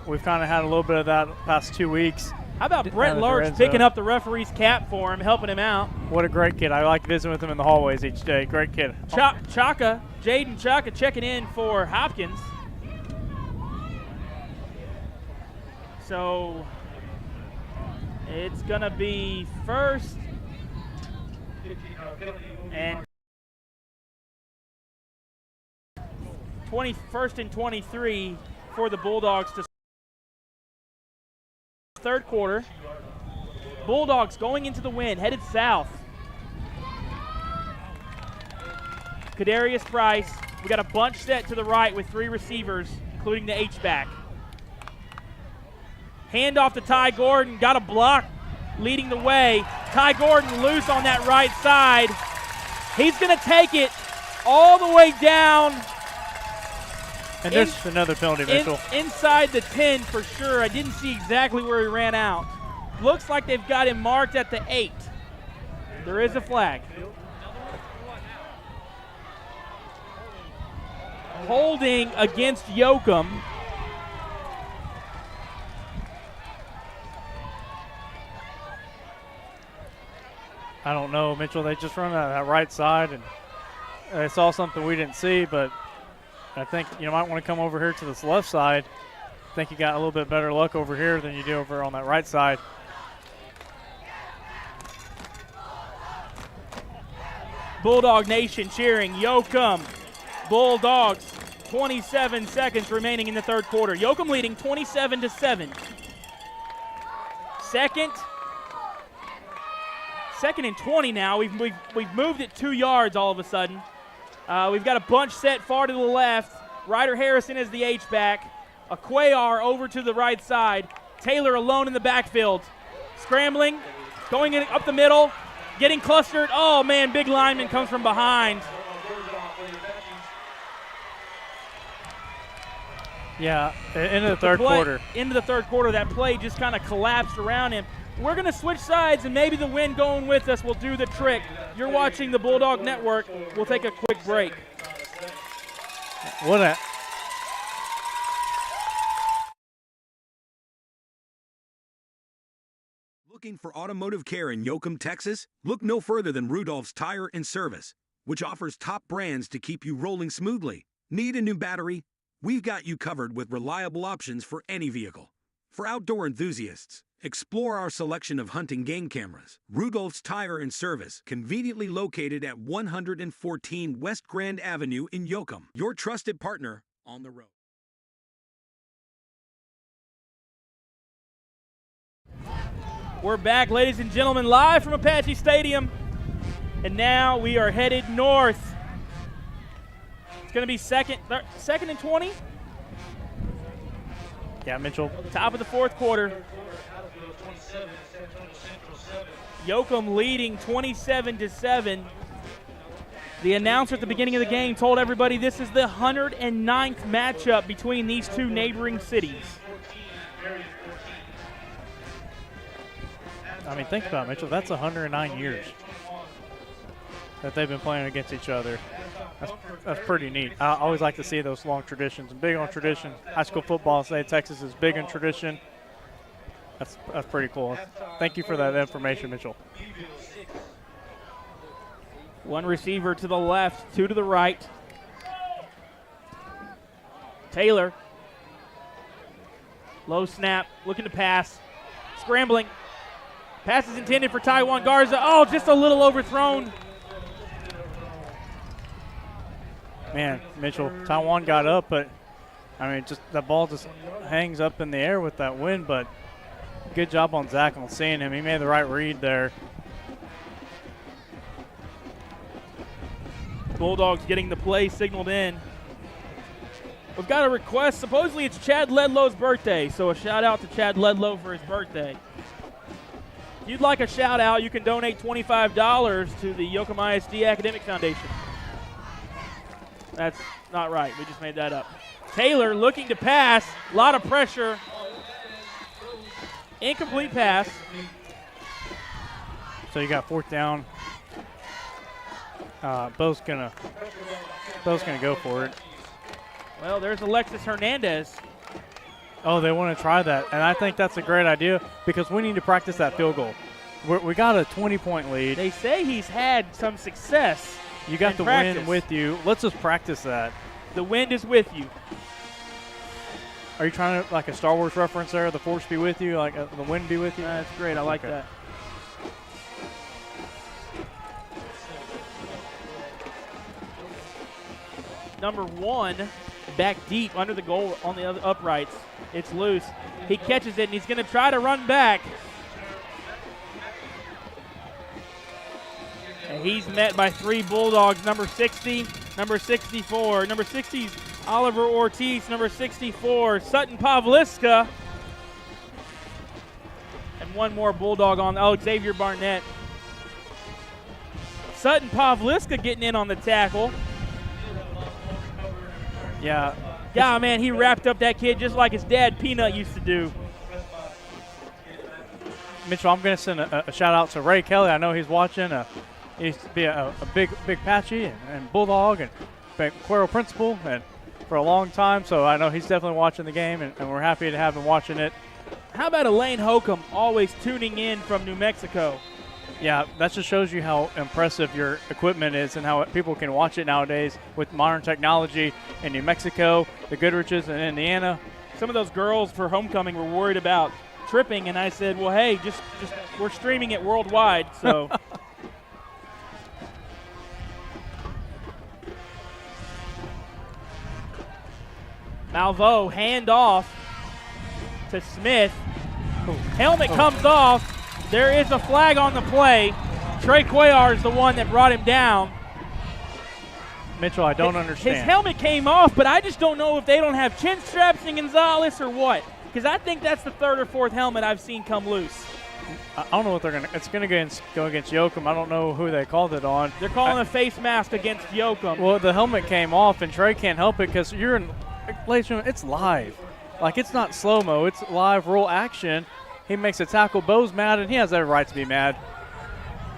we've kind of had a little bit of that the past 2 weeks. How about Brett Lurch picking up the referee's cap for him, helping him out? What a great kid. I like visiting with him in the hallways each day. Great kid. Chaka, Jaden Chaka checking in for Hopkins. So it's going to be 1st and 21st and 23 for the Bulldogs to third quarter. Bulldogs going into the win, headed south. Kadarius Price. We got a bunch set to the right with 3 receivers, including the H-back. Handoff to Ty Gordon. Got a block leading the way. Ty Gordon loose on that right side. He's going to take it all the way down. And there's another penalty, Mitchell. Inside the 10 for sure. I didn't see exactly where he ran out. Looks like they've got him marked at the 8. There is a flag. Holding against Yoakum. I don't know, Mitchell. They just run that right side, and they saw something we didn't see, but I think you might want to come over here to this left side. I think you got a little bit better luck over here than you do over on that right side. Bulldog Nation cheering. Yoakum Bulldogs. 27 seconds remaining in the third quarter. Yoakum leading 27-7. Second and 20 now. We've moved it 2 yards all of a sudden. We've got a bunch set far to the left. Ryder Harrison is the H-back. A Cuellar over to the right side. Taylor alone in the backfield. Scrambling, going in up the middle, getting clustered. Oh, man, big lineman comes from behind. Yeah, into the third quarter. Into the third quarter, that play just kind of collapsed around him. We're going to switch sides, and maybe the wind going with us will do the trick. You're watching the Bulldog Network. We'll take a quick break. What a... Looking for automotive care in Yoakum, Texas? Look no further than Rudolph's Tire and Service, which offers top brands to keep you rolling smoothly. Need a new battery? We've got you covered with reliable options for any vehicle. For outdoor enthusiasts, explore our selection of hunting game cameras. Rudolph's Tire and Service, conveniently located at 114 West Grand Avenue in Yoakum. Your trusted partner on the road. We're back, ladies and gentlemen, live from Apache Stadium. And now we are headed north. It's going to be second and 20. Yeah, Mitchell. Top of the fourth quarter. Yoakum leading 27-7. The announcer at the beginning of the game told everybody this is the 109th matchup between these two neighboring cities. I mean, think about it, Mitchell. That's 109 years that they've been playing against each other. That's pretty neat. I always like to see those long traditions. I'm big on tradition. High school football, state of Texas is big on tradition. That's pretty cool. Thank you for that information, Mitchell. One receiver to the left, two to the right. Taylor. Low snap, looking to pass. Scrambling. Pass is intended for Taiwan Garza. Oh, just a little overthrown. Man, Mitchell, Taiwan got up, but, I mean, just the ball just hangs up in the air with that wind, but good job on Zach on seeing him. He made the right read there. Bulldogs getting the play signaled in. We've got a request. Supposedly it's Chad Ledlow's birthday, so a shout-out to Chad Ledlow for his birthday. If you'd like a shout-out, you can donate $25 to the Yoakum ISD Academic Foundation. That's not right. We just made that up. Taylor looking to pass. A lot of pressure. Incomplete pass. So you got fourth down. Bo's gonna go for it. Well, there's Alexis Hernandez. Oh, they want to try that, and I think that's a great idea because we need to practice that field goal. We got a 20-point lead. They say he's had some success. You got the wind with you. Let's just practice that. The wind is with you. Are you trying to, like a Star Wars reference there, the force be with you, like the wind be with you? That's great. I like that. Number one, back deep under the goal on the other uprights. It's loose. He catches it, and he's going to try to run back. And he's met by three Bulldogs, number 60, number 64. Number 60's Oliver Ortiz, number 64, Sutton Pavliska. And one more Bulldog on, Xavier Barnett. Sutton Pavliska getting in on the tackle. Yeah. Yeah, man, he wrapped up that kid just like his dad, Peanut, used to do. Mitchell, I'm going to send a shout-out to Ray Kelly. I know he's watching. He used to be a big Apache and Bulldog and Cuero principal and for a long time, so I know he's definitely watching the game, and we're happy to have him watching it. How about Elaine Holcomb always tuning in from New Mexico? Yeah, that just shows you how impressive your equipment is and how people can watch it nowadays with modern technology in New Mexico, the Goodriches, and Indiana. Some of those girls for homecoming were worried about tripping, and I said, well, hey, just we're streaming it worldwide, so. Malveaux, hand off to Smith. Helmet comes off. There is a flag on the play. Trey Cuellar is the one that brought him down. Mitchell, I don't understand. His helmet came off, but I just don't know if they don't have chin straps in Gonzales or what. Because I think that's the third or fourth helmet I've seen come loose. I don't know what they're going to – it's going to go against Yoakum. I don't know who they called it on. They're calling a face mask against Yoakum. Well, the helmet came off, and Trey can't help it because you're in – ladies and gentlemen, it's live. Like, it's not slow-mo. It's live, real action. He makes a tackle. Bo's mad, and he has every right to be mad.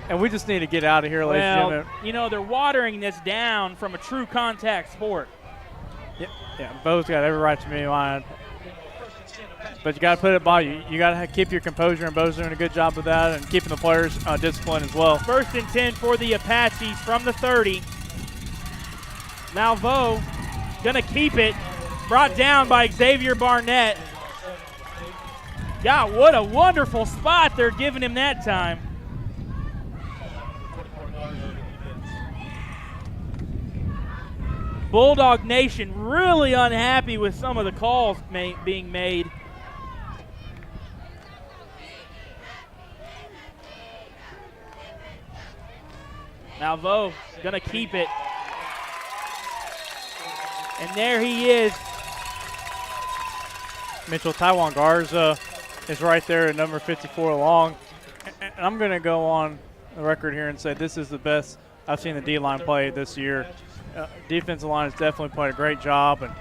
And we just need to get out of here, ladies and gentlemen. You know, they're watering this down from a true contact sport. Yeah, Bo's got every right to be mad. But you got to put it by you. You got to keep your composure, and Bo's doing a good job of that and keeping the players disciplined as well. 1st and 10 for the Apaches from the 30. Now Vo going to keep it. Brought down by Xavier Barnett. God, what a wonderful spot they're giving him that time. Bulldog Nation really unhappy with some of the calls being made. Now Vo gonna keep it. And there he is. Mitchell, Taiwan Garza is right there at number 54 long. And I'm going to go on the record here and say this is the best I've seen the D-line play this year. Defensive line has definitely played a great job and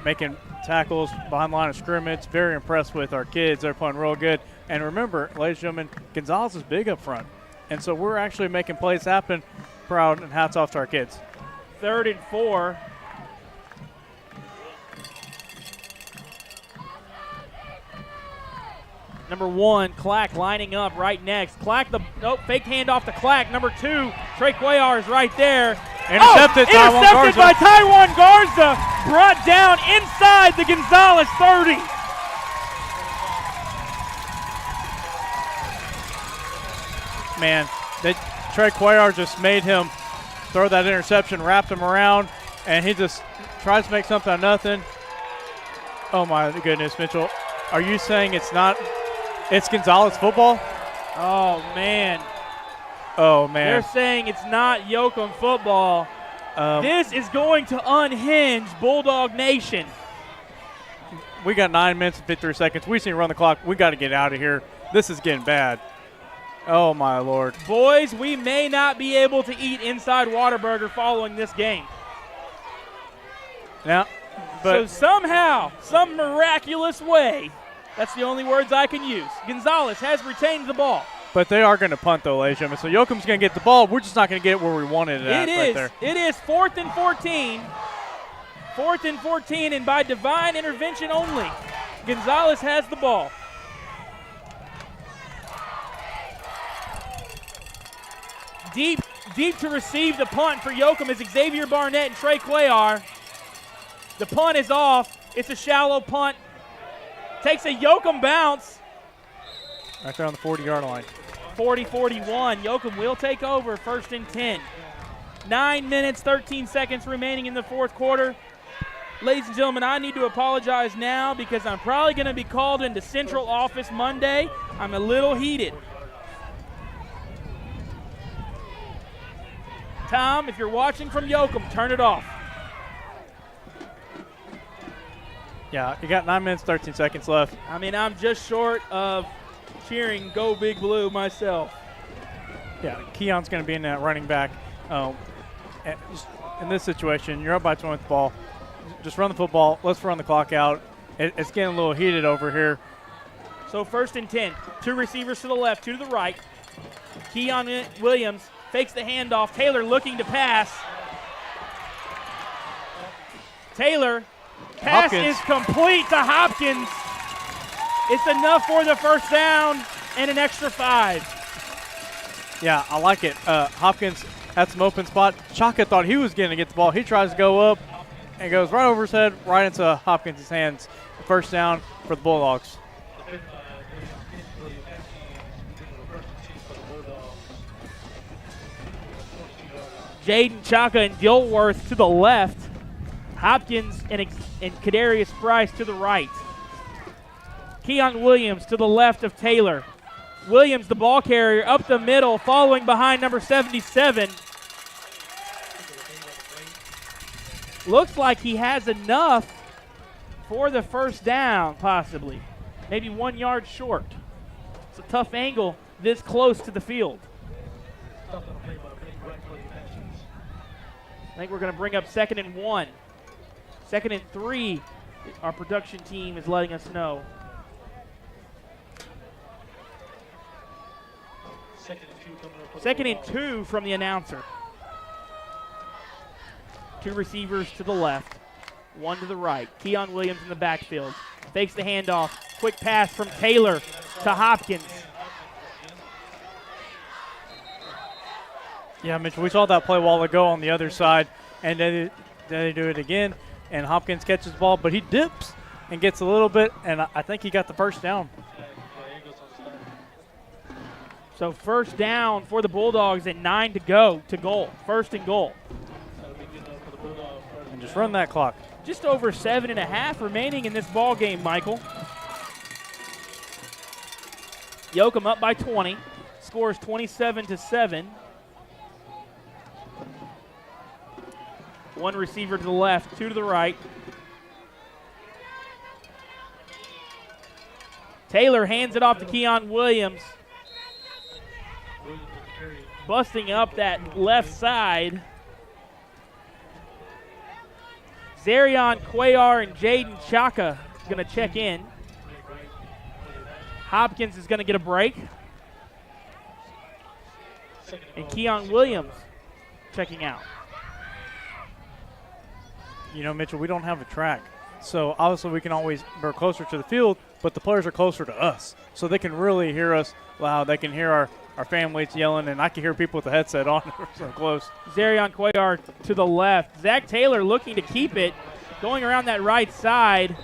making tackles behind the line of scrimmage. Very impressed with our kids. They're playing real good. And remember, ladies and gentlemen, Gonzales is big up front. And so we're actually making plays happen. Proud, and hats off to our kids. 3rd and 4. Number 1, Clack lining up right next. Clack, fake handoff to Clack. Number 2, Trey Cuellar is right there. Intercepted by Taiwan Garza. Brought down inside the Gonzales 30. Man, Trey Cuellar just made him throw that interception, wrapped him around, and he just tries to make something out of nothing. Oh, my goodness, Mitchell. Are you saying it's Gonzales football? Oh, man. Oh, man. They're saying it's not Yoakum football. This is going to unhinge Bulldog Nation. We got 9 minutes and 53 seconds. We just need to run the clock. We got to get out of here. This is getting bad. Oh, my Lord. Boys, we may not be able to eat inside Whataburger following this game. Now, but so somehow, some miraculous way, that's the only words I can use, Gonzales has retained the ball. But they are going to punt, though, ladies and gentlemen. So Yoakum's going to get the ball. We're just not going to get it where we wanted it at right there. It is 4th and 14. 4th and 14, and by divine intervention only, Gonzales has the ball. Deep to receive the punt for Yoakum is Xavier Barnett and Trey Cuellar. The punt is off. It's a shallow punt. Takes a Yoakum bounce. Right there on the 40-yard line. 40-41. Yoakum will take over 1st and 10. 9 minutes, 13 seconds remaining in the 4th quarter. Ladies and gentlemen, I need to apologize now because I'm probably going to be called into central office Monday. I'm a little heated. Tom, if you're watching from Yoakum, turn it off. Yeah, you got 9 minutes, 13 seconds left. I mean, I'm just short of cheering Go Big Blue myself. Yeah, Keon's going to be in that running back. In this situation, you're up by 20 with the ball. Just run the football. Let's run the clock out. It's getting a little heated over here. So 1st and 10. 2 receivers to the left, 2 to the right. Keon Williams fakes the handoff. Taylor looking to pass. Taylor, pass Hopkins. is complete to Hopkins. It's enough for the 1st down and an extra 5. Yeah, I like it. Hopkins had some open spot. Chaka thought he was going to get the ball. He tries to go up and goes right over his head, right into Hopkins' hands. 1st down for the Bulldogs. Jaden Chaka and Gilworth to the left. Hopkins and Kadarius Price to the right. Keon Williams to the left of Taylor. Williams, the ball carrier, up the middle, following behind number 77. Looks like he has enough for the first down, possibly. Maybe 1 yard short. It's a tough angle this close to the field. I think we're going to bring up 2nd and 1. 2nd and 3, our production team is letting us know. 2nd and 2 from the announcer. 2 receivers to the left, 1 to the right. Keon Williams in the backfield. Fakes the handoff. Quick pass from Taylor to Hopkins. Yeah, Mitch, we saw that play a while ago on the other side, and then they do it again, and Hopkins catches the ball, but he dips and gets a little bit, and I think he got the first down. So first down for the Bulldogs and 9 to go to goal. 1st and goal. And just run that clock. Just over 7.5 remaining in this ball game, Michael. Yoakum up by 20. Scores 27-7. 1 receiver to the left, 2 to the right. Taylor hands it off to Keon Williams. Busting up that left side. Zarion Cuellar and Jaden Chaka going to check in. Hopkins is going to get a break. And Keon Williams checking out. You know, Mitchell, we don't have a track. So obviously we can always, we're closer to the field, but the players are closer to us. So they can really hear us loud. They can hear our fan mates yelling, and I can hear people with the headset on. We're so close. Zarion Cuellar to the left. Zach Taylor looking to keep it, going around that right side.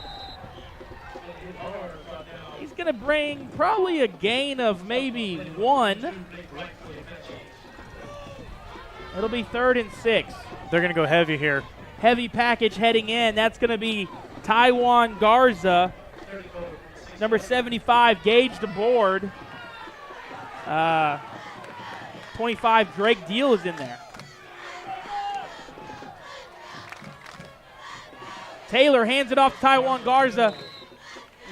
He's going to bring probably a gain of maybe 1. It'll be 3rd and 6. They're going to go heavy here. Heavy package heading in. That's going to be Taiwan Garza. Number 75 gauged aboard. 25 Drake Deal is in there. Taylor hands it off to Taiwan Garza.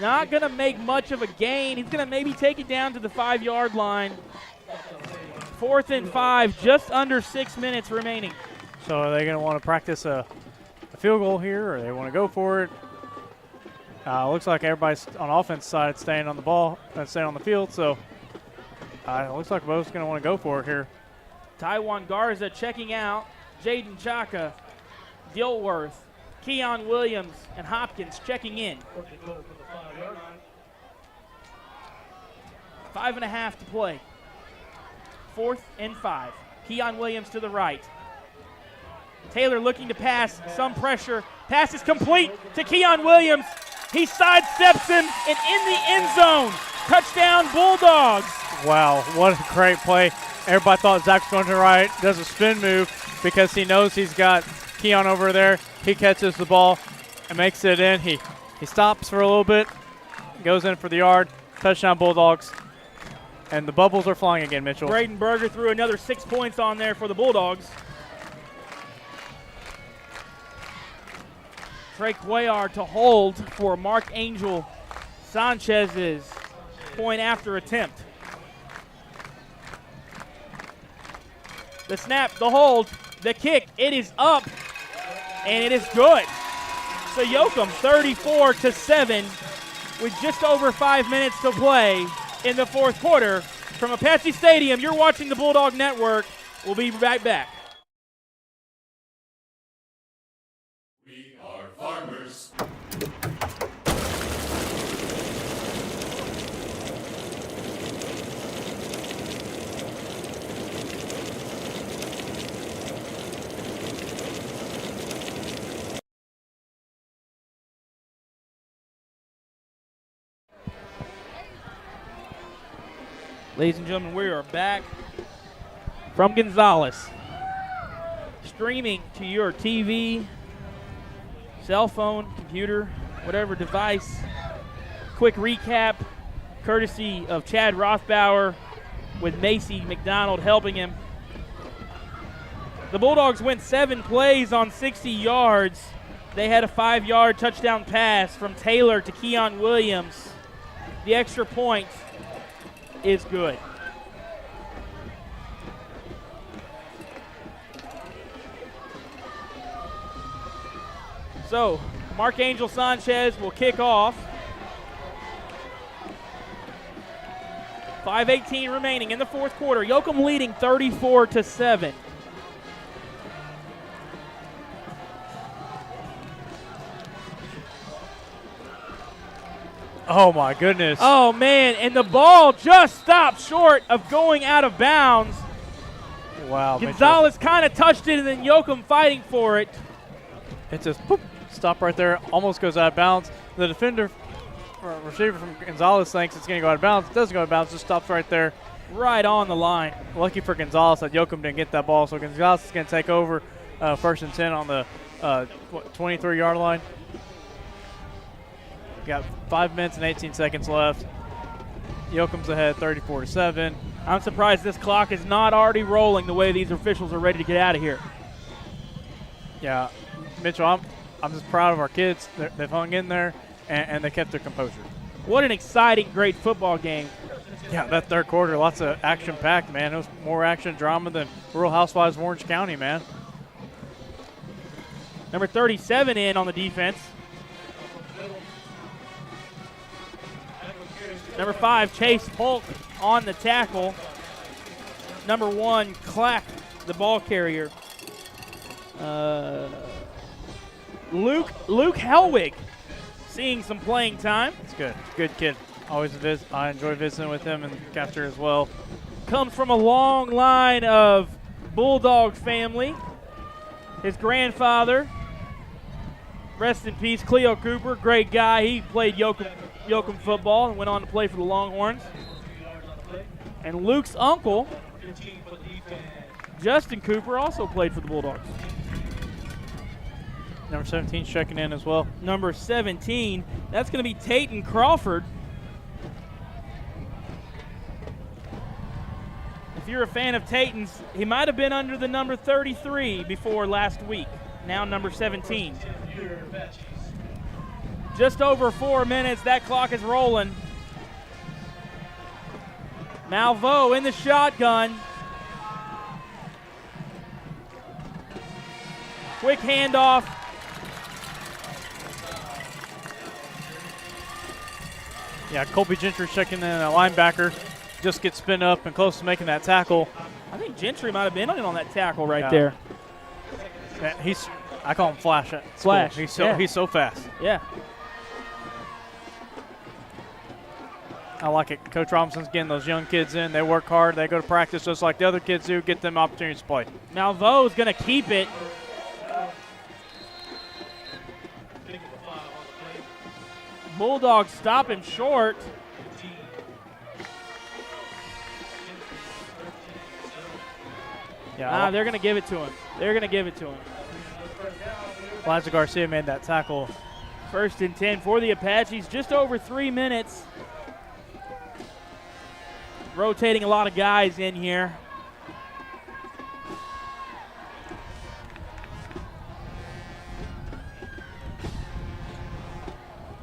Not going to make much of a gain. He's going to maybe take it down to the 5-yard line. 4th and 5, just under 6 minutes remaining. So are they going to want to practice a field goal here, or they want to go for it? Looks like everybody's on offense side staying on the ball, staying on the field. So it looks like both's going to want to go for it here. Taiwan Garza checking out. Jaden Chaka, Dilworth, Keon Williams, and Hopkins checking in. 5.5 to play. 4th and 5. Keon Williams to the right. Taylor looking to pass, some pressure. Pass is complete to Keon Williams. He sidesteps him and in the end zone. Touchdown Bulldogs. Wow, what a great play. Everybody thought Zach was going to the right. Does a spin move because he knows he's got Keon over there. He catches the ball and makes it in. He stops for a little bit, goes in for the yard. Touchdown Bulldogs. And the bubbles are flying again, Mitchell. Braden Berger threw another 6 points on there for the Bulldogs. Trey Cuellar to hold for Mark Angel Sanchez's point after attempt. The snap, the hold, the kick, it is up, and it is good. So Yoakum 34-7 with just over 5 minutes to play in the 4th quarter. From Apache Stadium, you're watching the Bulldog Network. We'll be right back. We are farmers. Ladies and gentlemen, we are back from Gonzales. Streaming to your TV, cell phone, computer, whatever device. Quick recap, courtesy of Chad Rothbauer with Macy McDonald helping him. The Bulldogs went 7 plays on 60 yards. They had a 5-yard touchdown pass from Taylor to Keon Williams. The extra point is good. So, Mark Angel Sanchez will kick off. 5:18 remaining in the fourth quarter. Yoakum leading 34-7. Oh, my goodness. Oh, man, and the ball just stopped short of going out of bounds. Wow. Gonzales kind of touched it, and then Yoakum fighting for it. It just stop right there, almost goes out of bounds. The defender, receiver from Gonzales thinks it's going to go out of bounds. It doesn't go out of bounds, just stops right there. Right on the line. Lucky for Gonzales that Yoakum didn't get that ball, so Gonzales is going to take over 1st and 10 on the 23-yard line. Got 5 minutes and 18 seconds left. Yoakum's ahead 34-7. I'm surprised this clock is not already rolling the way these officials are ready to get out of here. Yeah, Mitchell, I'm just proud of our kids. They've hung in there, and they kept their composure. What an exciting, great football game. Yeah, that third quarter, lots of action-packed, man. It was more action drama than Rural Housewives of Orange County, man. Number 37 in on the defense. Number 5, Chase Polk on the tackle. Number 1, Clack, the ball carrier. Luke Helwig seeing some playing time. It's good. Good kid. Always I enjoy visiting with him and Caster as well. Comes from a long line of Bulldog family. His grandfather, rest in peace, Cleo Cooper, great guy. He played Yoakum football and went on to play for the Longhorns. And Luke's uncle, Justin Cooper, also played for the Bulldogs. Number 17 checking in as well. Number 17, that's going to be Tayton Crawford. If you're a fan of Tayton's, he might have been under the number 33 before last week. Now number 17. Just over 4 minutes. That clock is rolling. Malveaux in the shotgun. Quick handoff. Yeah, Colby Gentry checking in, a linebacker. Just gets spin up and close to making that tackle. I think Gentry might have been on that tackle right there. Yeah, I call him Flash. Flash. Cool. He's so fast. Yeah. I like it. Coach Robinson's getting those young kids in. They work hard. They go to practice just like the other kids do. Get them opportunities to play. Malveaux is going to keep it. Bulldogs stop him short. Yeah, they're going to give it to him. They're going to give it to him. Elijah Garcia made that tackle. 1st and 10 for the Apaches. Just over 3 minutes. Rotating a lot of guys in here.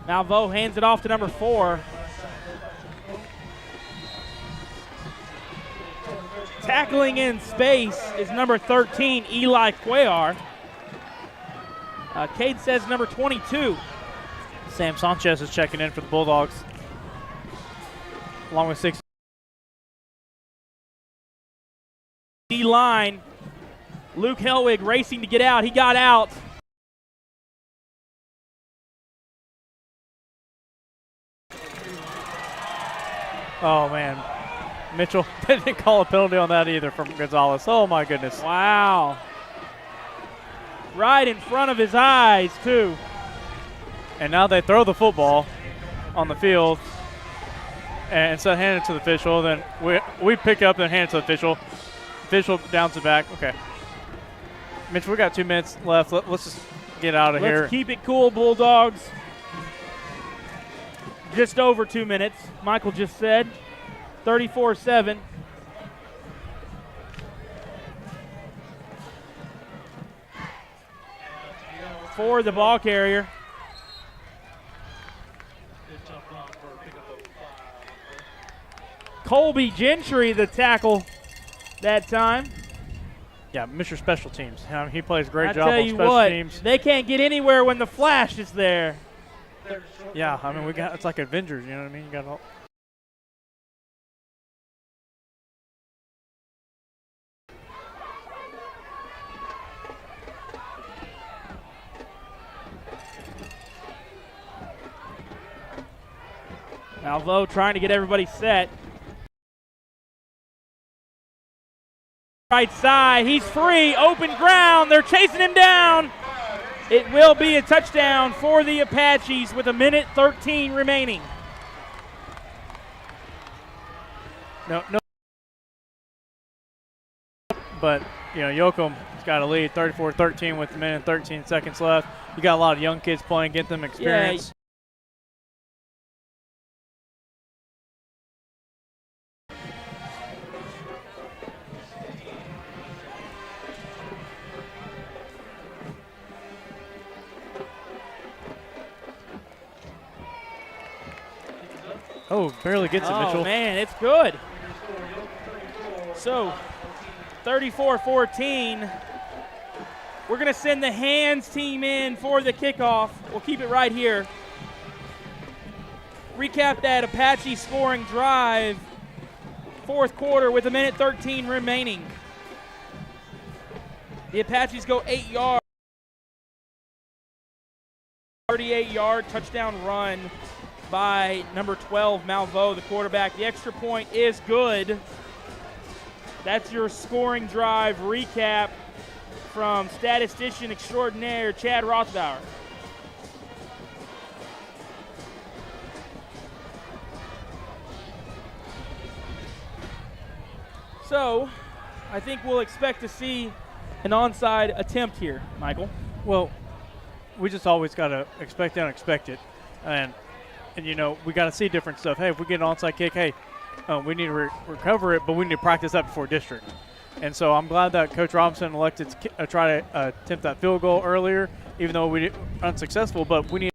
Malveaux hands it off to number 4. Tackling in space is number 13, Eli Cuellar. Cade says number 22. Sam Sanchez is checking in for the Bulldogs. Along with 6. D-line. Luke Helwig racing to get out. He got out. Oh, man. Mitchell didn't call a penalty on that either from Gonzales. Oh, my goodness. Wow. Right in front of his eyes, too. And now they throw the football on the field. And instead of handing it to the official, then we pick up and hand it to the official. Official downs it back. Okay. Mitch, we got 2 minutes left. Let's just get out of here. Let's keep it cool, Bulldogs. Just over 2 minutes, Michael just said. 34-7. for the ball carrier. Colby Gentry, the tackle that time. Yeah, Mr. Special Teams. He plays a great job tell on you special what, teams. They can't get anywhere when the flash is there. Yeah, I mean, it's like Avengers, you know what I mean? You got all. Malveaux trying to get everybody set. Right side, he's free, open ground, they're chasing him down. It will be a touchdown for the Apaches with 1:13 remaining. No. But, Yoakum's got a lead, 34-13 with 1:13 seconds left. You got a lot of young kids playing, get them experience. Yeah. Oh, barely gets it, Mitchell. Oh, man, it's good. So, 34-14. We're going to send the hands team in for the kickoff. We'll keep it right here. Recap that Apache scoring drive. Fourth quarter with 1:13 remaining. The Apaches go 8 yards. 38-yard touchdown run by number 12, Malveaux, the quarterback. The extra point is good. That's your scoring drive recap from statistician extraordinaire Chad Rothbauer. So, I think we'll expect to see an onside attempt here, Michael. Well, we just always got to expect the unexpected. And we got to see different stuff. Hey, if we get an onside kick, we need to recover it, but we need to practice that before district. And so I'm glad that Coach Robinson elected to try to attempt that field goal earlier, even though we were unsuccessful. But we need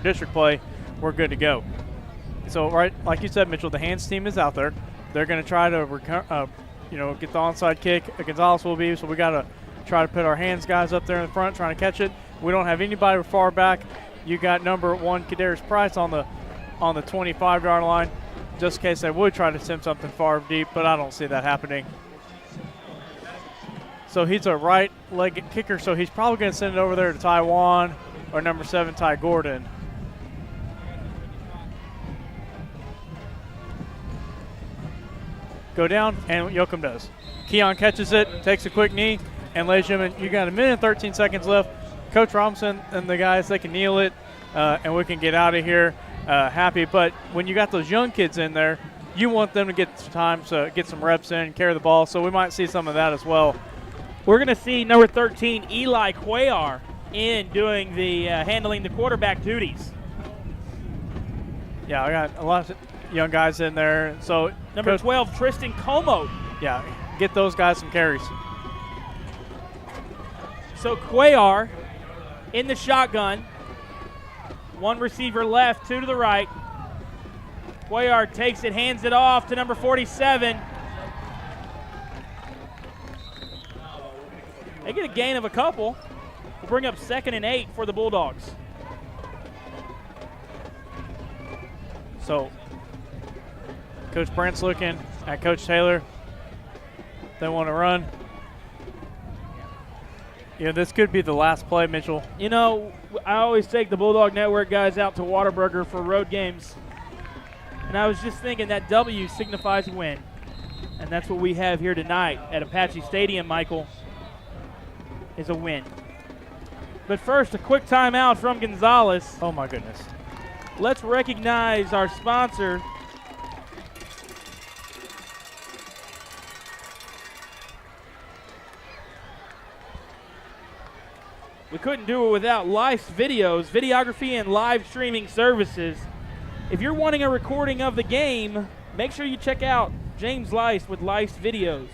district play. We're good to go. So, right, like you said, Mitchell, the hands team is out there. They're going to try to get the onside kick. Gonzales will be, so we got to try to put our hands guys up there in the front trying to catch it. We don't have anybody far back. You got number 1, Kadarius Price on the 25-yard line, just in case they would try to send something far deep, but I don't see that happening. So he's a right-legged kicker, so he's probably going to send it over there to Taiwan or number 7, Ty Gordon. Go down, and Yoakum does. Keon catches it, takes a quick knee, and ladies and gentlemen, you got 1:13 seconds left. Coach Robinson and the guys, they can kneel it, and we can get out of here happy. But when you got those young kids in there, you want them to get time to get some reps in, carry the ball. So we might see some of that as well. We're going to see number 13, Eli Cuellar, in doing the handling the quarterback duties. Yeah, I got a lot of young guys in there. So number 12, Tristan Como. Yeah, get those guys some carries. So Cuellar in the shotgun. One receiver left, 2 to the right. Cuellar takes it, hands it off to number 47. They get a gain of a couple. We'll bring up 2nd and 8 for the Bulldogs. So Coach Brent's looking at Coach Taylor. They want to run. This could be the last play, Mitchell. I always take the Bulldog Network guys out to Whataburger for road games. And I was just thinking that W signifies a win. And that's what we have here tonight at Apache Stadium, Michael, is a win. But first, a quick timeout from Gonzales. Oh, my goodness. Let's recognize our sponsor. We couldn't do it without Life's Videos, videography and live streaming services. If you're wanting a recording of the game, make sure you check out James Lice with Life's Videos.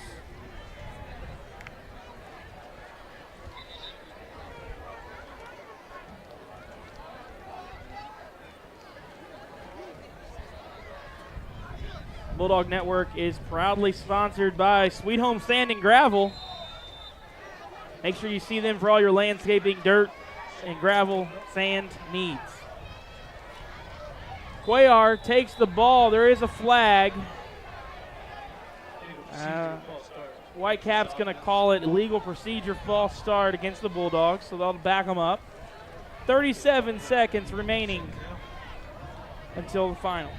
Bulldog Network is proudly sponsored by Sweet Home Sand and Gravel. Make sure you see them for all your landscaping, dirt, and gravel sand needs. Cuellar takes the ball. There is a flag. Whitecap's going to call it illegal procedure false start against the Bulldogs, so they'll back them up. 37 seconds remaining until the final.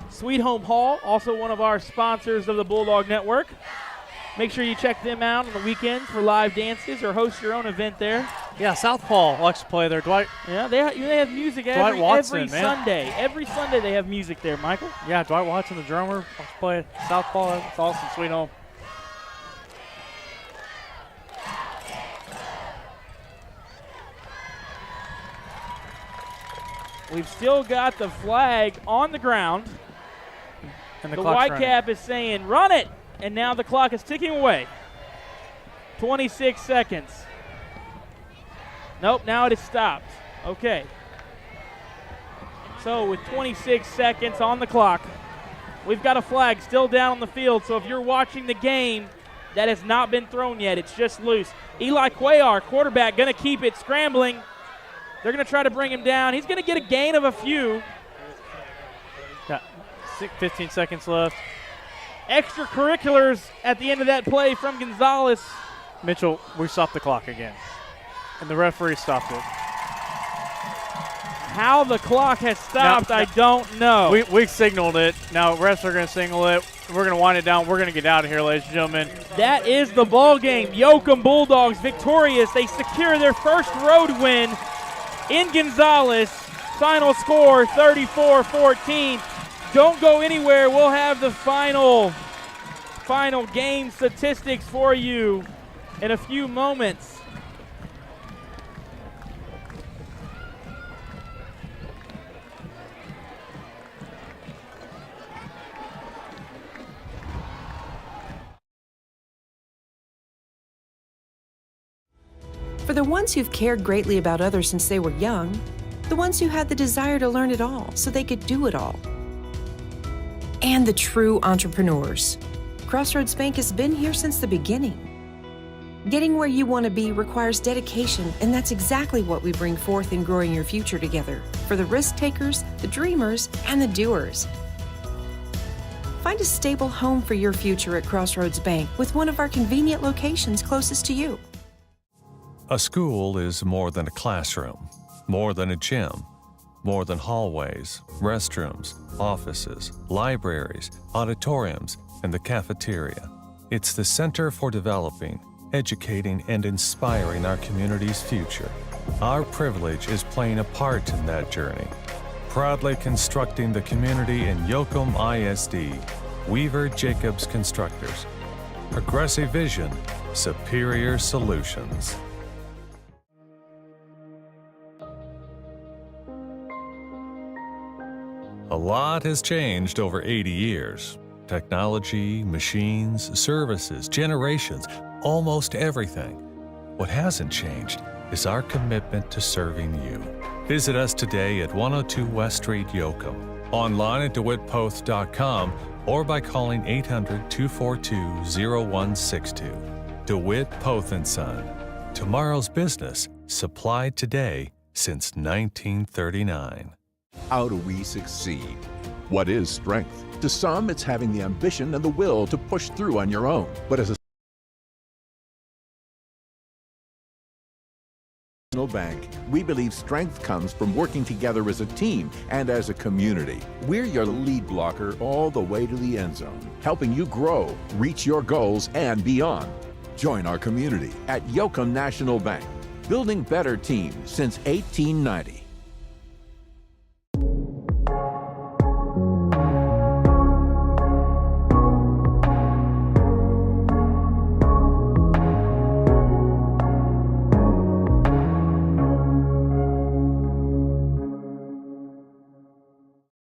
Sweet Home Hall, also one of our sponsors of the Bulldog Network. Make sure you check them out on the weekends for live dances or host your own event there. Yeah, Southpaw likes to play there. Dwight. Yeah, they have music every Sunday. Every Sunday they have music there, Michael. Yeah, Dwight Watson, the drummer, likes to play at Southpaw. It's awesome. Sweet Home. We've still got the flag on the ground. And the Whitecap is saying, run it! And now the clock is ticking away. 26 seconds. Nope, now it is stopped. Okay. So with 26 seconds on the clock, we've got a flag still down on the field. So if you're watching the game, that has not been thrown yet. It's just loose. Eli Cuellar, quarterback, going to keep it scrambling. They're going to try to bring him down. He's going to get a gain of a few. Got 15 seconds left. Extracurriculars at the end of that play from Gonzales. Mitchell, we stopped the clock again. And the referee stopped it. How the clock has stopped, I don't know. We signaled it. Now refs are going to signal it. We're going to wind it down. We're going to get out of here, ladies and gentlemen. That is the ball game. Yoakum Bulldogs victorious. They secure their first road win in Gonzales. Final score 34-14. Don't go anywhere. We'll have the final game statistics for you in a few moments. For the ones who've cared greatly about others since they were young, the ones who had the desire to learn it all so they could do it all, and the true entrepreneurs, Crossroads Bank has been here since the beginning. Getting where you want to be requires dedication, and that's exactly what we bring forth in growing your future together for the risk takers, the dreamers, and the doers. Find a stable home for your future at Crossroads Bank with one of our convenient locations closest to you. A school is more than a classroom, more than a gym, more than hallways, restrooms, offices, libraries, auditoriums, and the cafeteria. It's the center for developing, educating, and inspiring our community's future. Our privilege is playing a part in that journey, proudly constructing the community in Yoakum ISD, Weaver Jacobs Constructors. Progressive vision, superior solutions. A lot has changed over 80 years. Technology, machines, services, generations, almost everything. What hasn't changed is our commitment to serving you. Visit us today at 102 West Street, Yoakum, online at DeWittPoth.com, or by calling 800-242-0162. DeWitt Poth & Son. Tomorrow's business, supplied today since 1939. How do we succeed? What is strength? To some, it's having the ambition and the will to push through on your own. But as a national bank, we believe strength comes from working together as a team and as a community. We're your lead blocker all the way to the end zone, helping you grow, reach your goals, and beyond. Join our community at Yoakum National Bank, building better teams since 1890.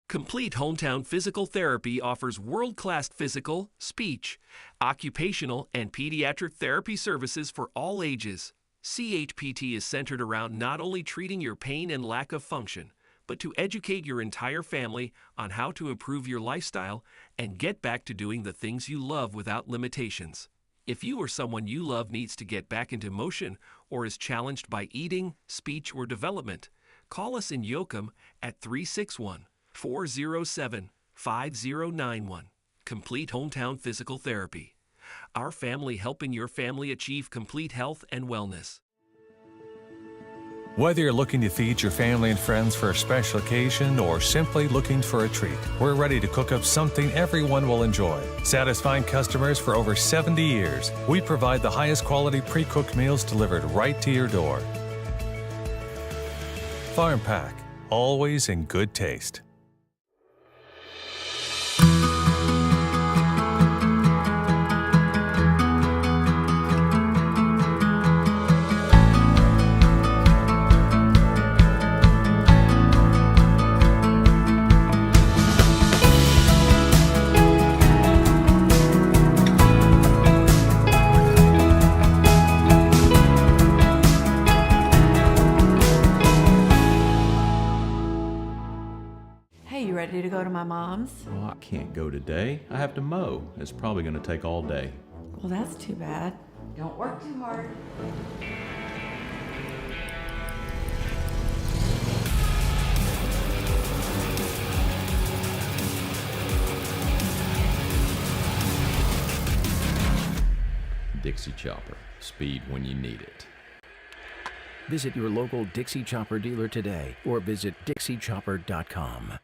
Complete Hometown Physical Therapy offers world-class physical, speech, occupational, and pediatric therapy services for all ages. CHPT is centered around not only treating your pain and lack of function, but to educate your entire family on how to improve your lifestyle and get back to doing the things you love without limitations. If you or someone you love needs to get back into motion or is challenged by eating, speech, or development, call us in Yoakum at 361-407-5091. Complete Hometown Physical Therapy. Our family helping your family achieve complete health and wellness. Whether you're looking to feed your family and friends for a special occasion or simply looking for a treat, we're ready to cook up something everyone will enjoy. Satisfying customers for over 70 years, we provide the highest quality pre-cooked meals delivered right to your door. Farm Pack, always in good taste. Hey, you ready to go to my mom's? Well, I can't go today. I have to mow. It's probably going to take all day. Well, that's too bad. Don't work too hard. Dixie Chopper. Speed when you need it. Visit your local Dixie Chopper dealer today or visit dixiechopper.com.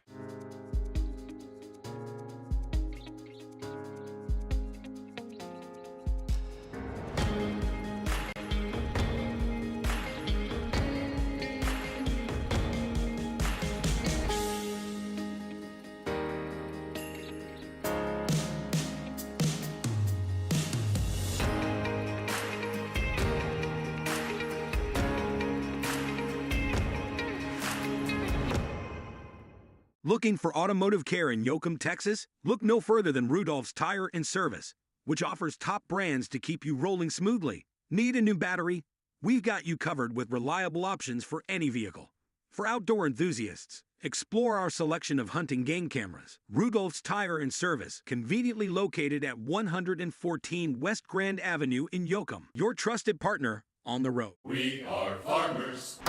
Looking for automotive care in Yoakum, Texas? Look no further than Rudolph's Tire and Service, which offers top brands to keep you rolling smoothly. Need a new battery? We've got you covered with reliable options for any vehicle. For outdoor enthusiasts, explore our selection of hunting game cameras. Rudolph's Tire and Service, conveniently located at 114 West Grand Avenue in Yoakum, your trusted partner on the road. We are farmers.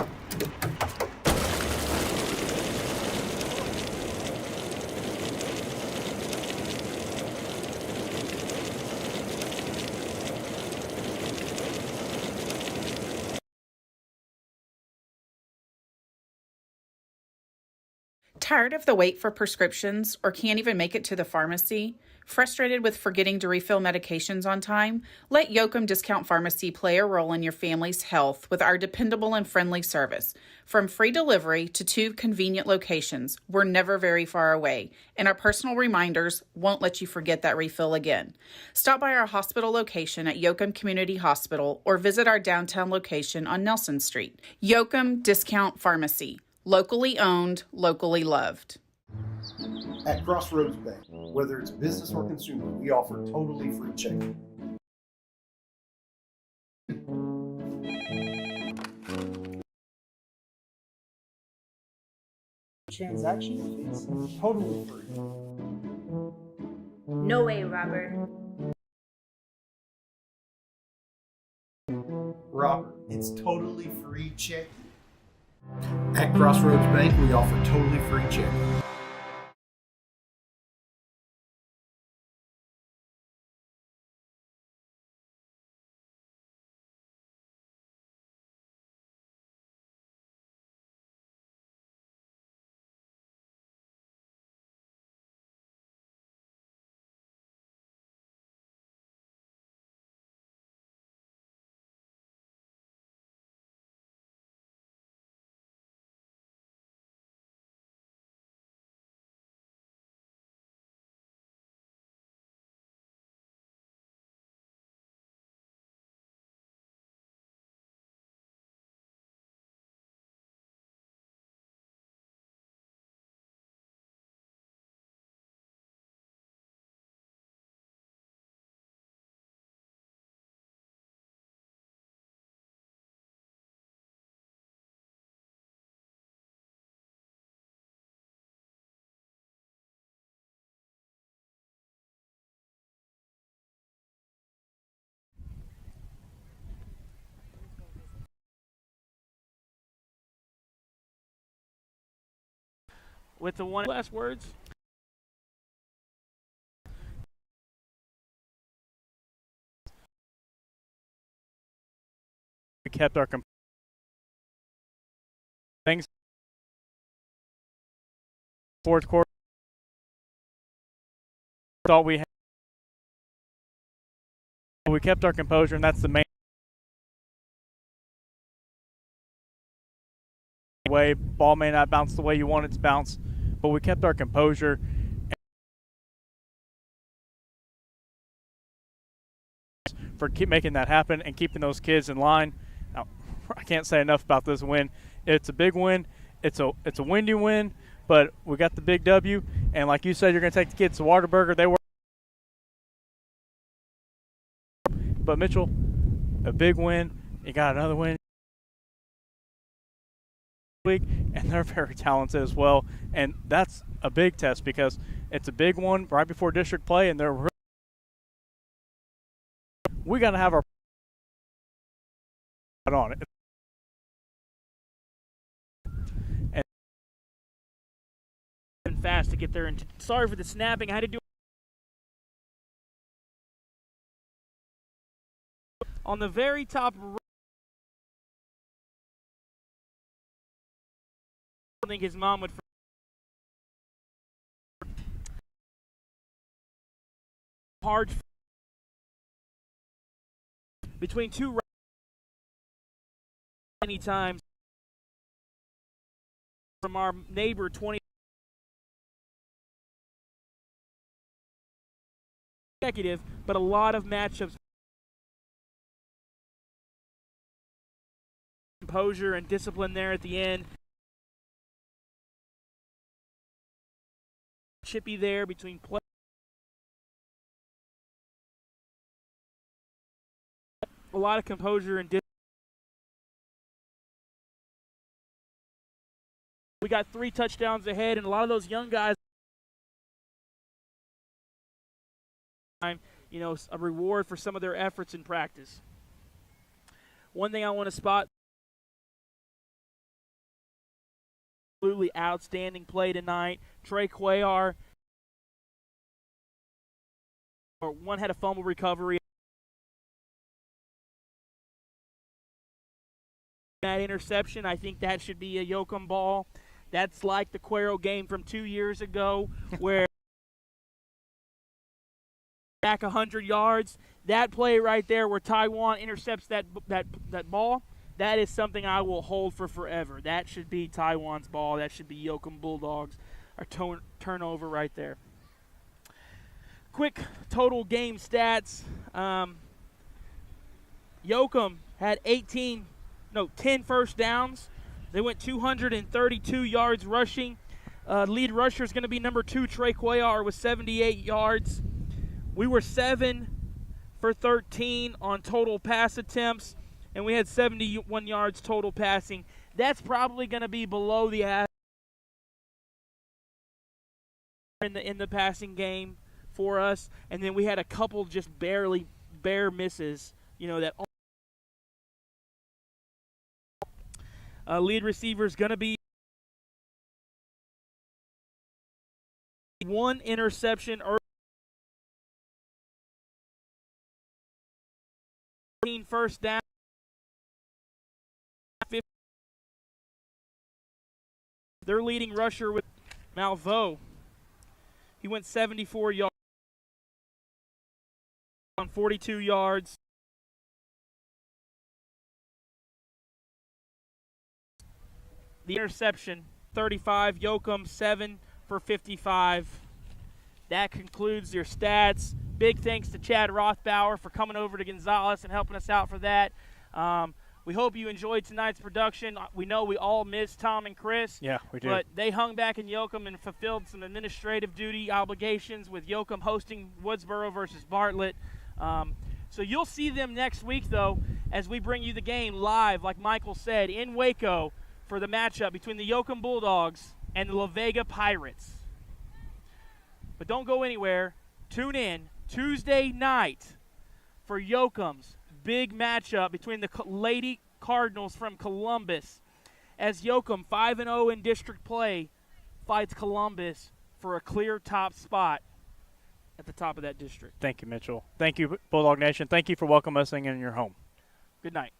Tired of the wait for prescriptions or can't even make it to the pharmacy? Frustrated with forgetting to refill medications on time? Let Yoakum Discount Pharmacy play a role in your family's health with our dependable and friendly service. From free delivery to 2 convenient locations, we're never very far away, and our personal reminders won't let you forget that refill again. Stop by our hospital location at Yoakum Community Hospital or visit our downtown location on Nelson Street. Yoakum Discount Pharmacy. Locally owned, locally loved. At Crossroads Bank, whether it's business or consumer, we offer totally free checking. Transaction fees, totally free. No way, Robert. Robert, it's totally free checking. At Crossroads Bank, we offer totally free checking. with the one last words. We kept our things. Fourth quarter, thought we had. We kept our composure, and that's the main way. Ball may not bounce the way you want it to bounce, but we kept our composure. For keep making that happen and keeping those kids in line. Now, I can't say enough about this win. It's a big win. It's a windy win, but we got the big W. And like you said, you're going to take the kids to Whataburger. They were. But Mitchell, a big win. You got another win week, and they're very talented as well. And that's a big test because it's a big one right before district play, and they're. We got to have our on it. And fast to get there. And sorry for the snapping. I had to do on the very top. I think his mom would. Hard between two many times from our neighbor 20 consecutive, but a lot of matchups. Composure and discipline there at the end. Chippy there between play. A lot of composure and discipline. We got 3 touchdowns ahead, and a lot of those young guys, you know, a reward for some of their efforts in practice. One thing I want to spot, absolutely outstanding play tonight. Trey Cuellar, one had a fumble recovery. That interception, I think that should be a Yoakum ball. That's like the Cuero game from 2 years ago where back 100 yards. That play right there where Taiwan intercepts that ball, that is something I will hold for forever. That should be Taiwan's ball. That should be Yoakum Bulldogs. Our turnover right there. Quick total game stats. Yoakum had 10 first downs. They went 232 yards rushing. Lead rusher is going to be number 2, Trey Cuellar, with 78 yards. We were 7 for 13 on total pass attempts, and we had 71 yards total passing. That's probably going to be below the average in the passing game for us. And then we had a couple just bare misses, you know, that lead receiver is going to be 1 interception early. First down. Their leading rusher with Malvo. He went 74 yards on 42 yards. The interception, 35. Yoakum, 7 for 55. That concludes your stats. Big thanks to Chad Rothbauer for coming over to Gonzales and helping us out for that. We hope you enjoyed tonight's production. We know we all miss Tom and Chris. Yeah, we do. But they hung back in Yoakum and fulfilled some administrative duty obligations with Yoakum hosting Woodsboro versus Bartlett. So you'll see them next week, though, as we bring you the game live, like Michael said, in Waco for the matchup between the Yoakum Bulldogs and the La Vega Pirates. But don't go anywhere. Tune in Tuesday night for Yoakum's big matchup between the Lady Cardinals from Columbus, as Yoakum 5-0 in district play fights Columbus for a clear top spot at the top of that district. Thank you, Mitchell. Thank you, Bulldog Nation. Thank you for welcoming us in your home. Good night.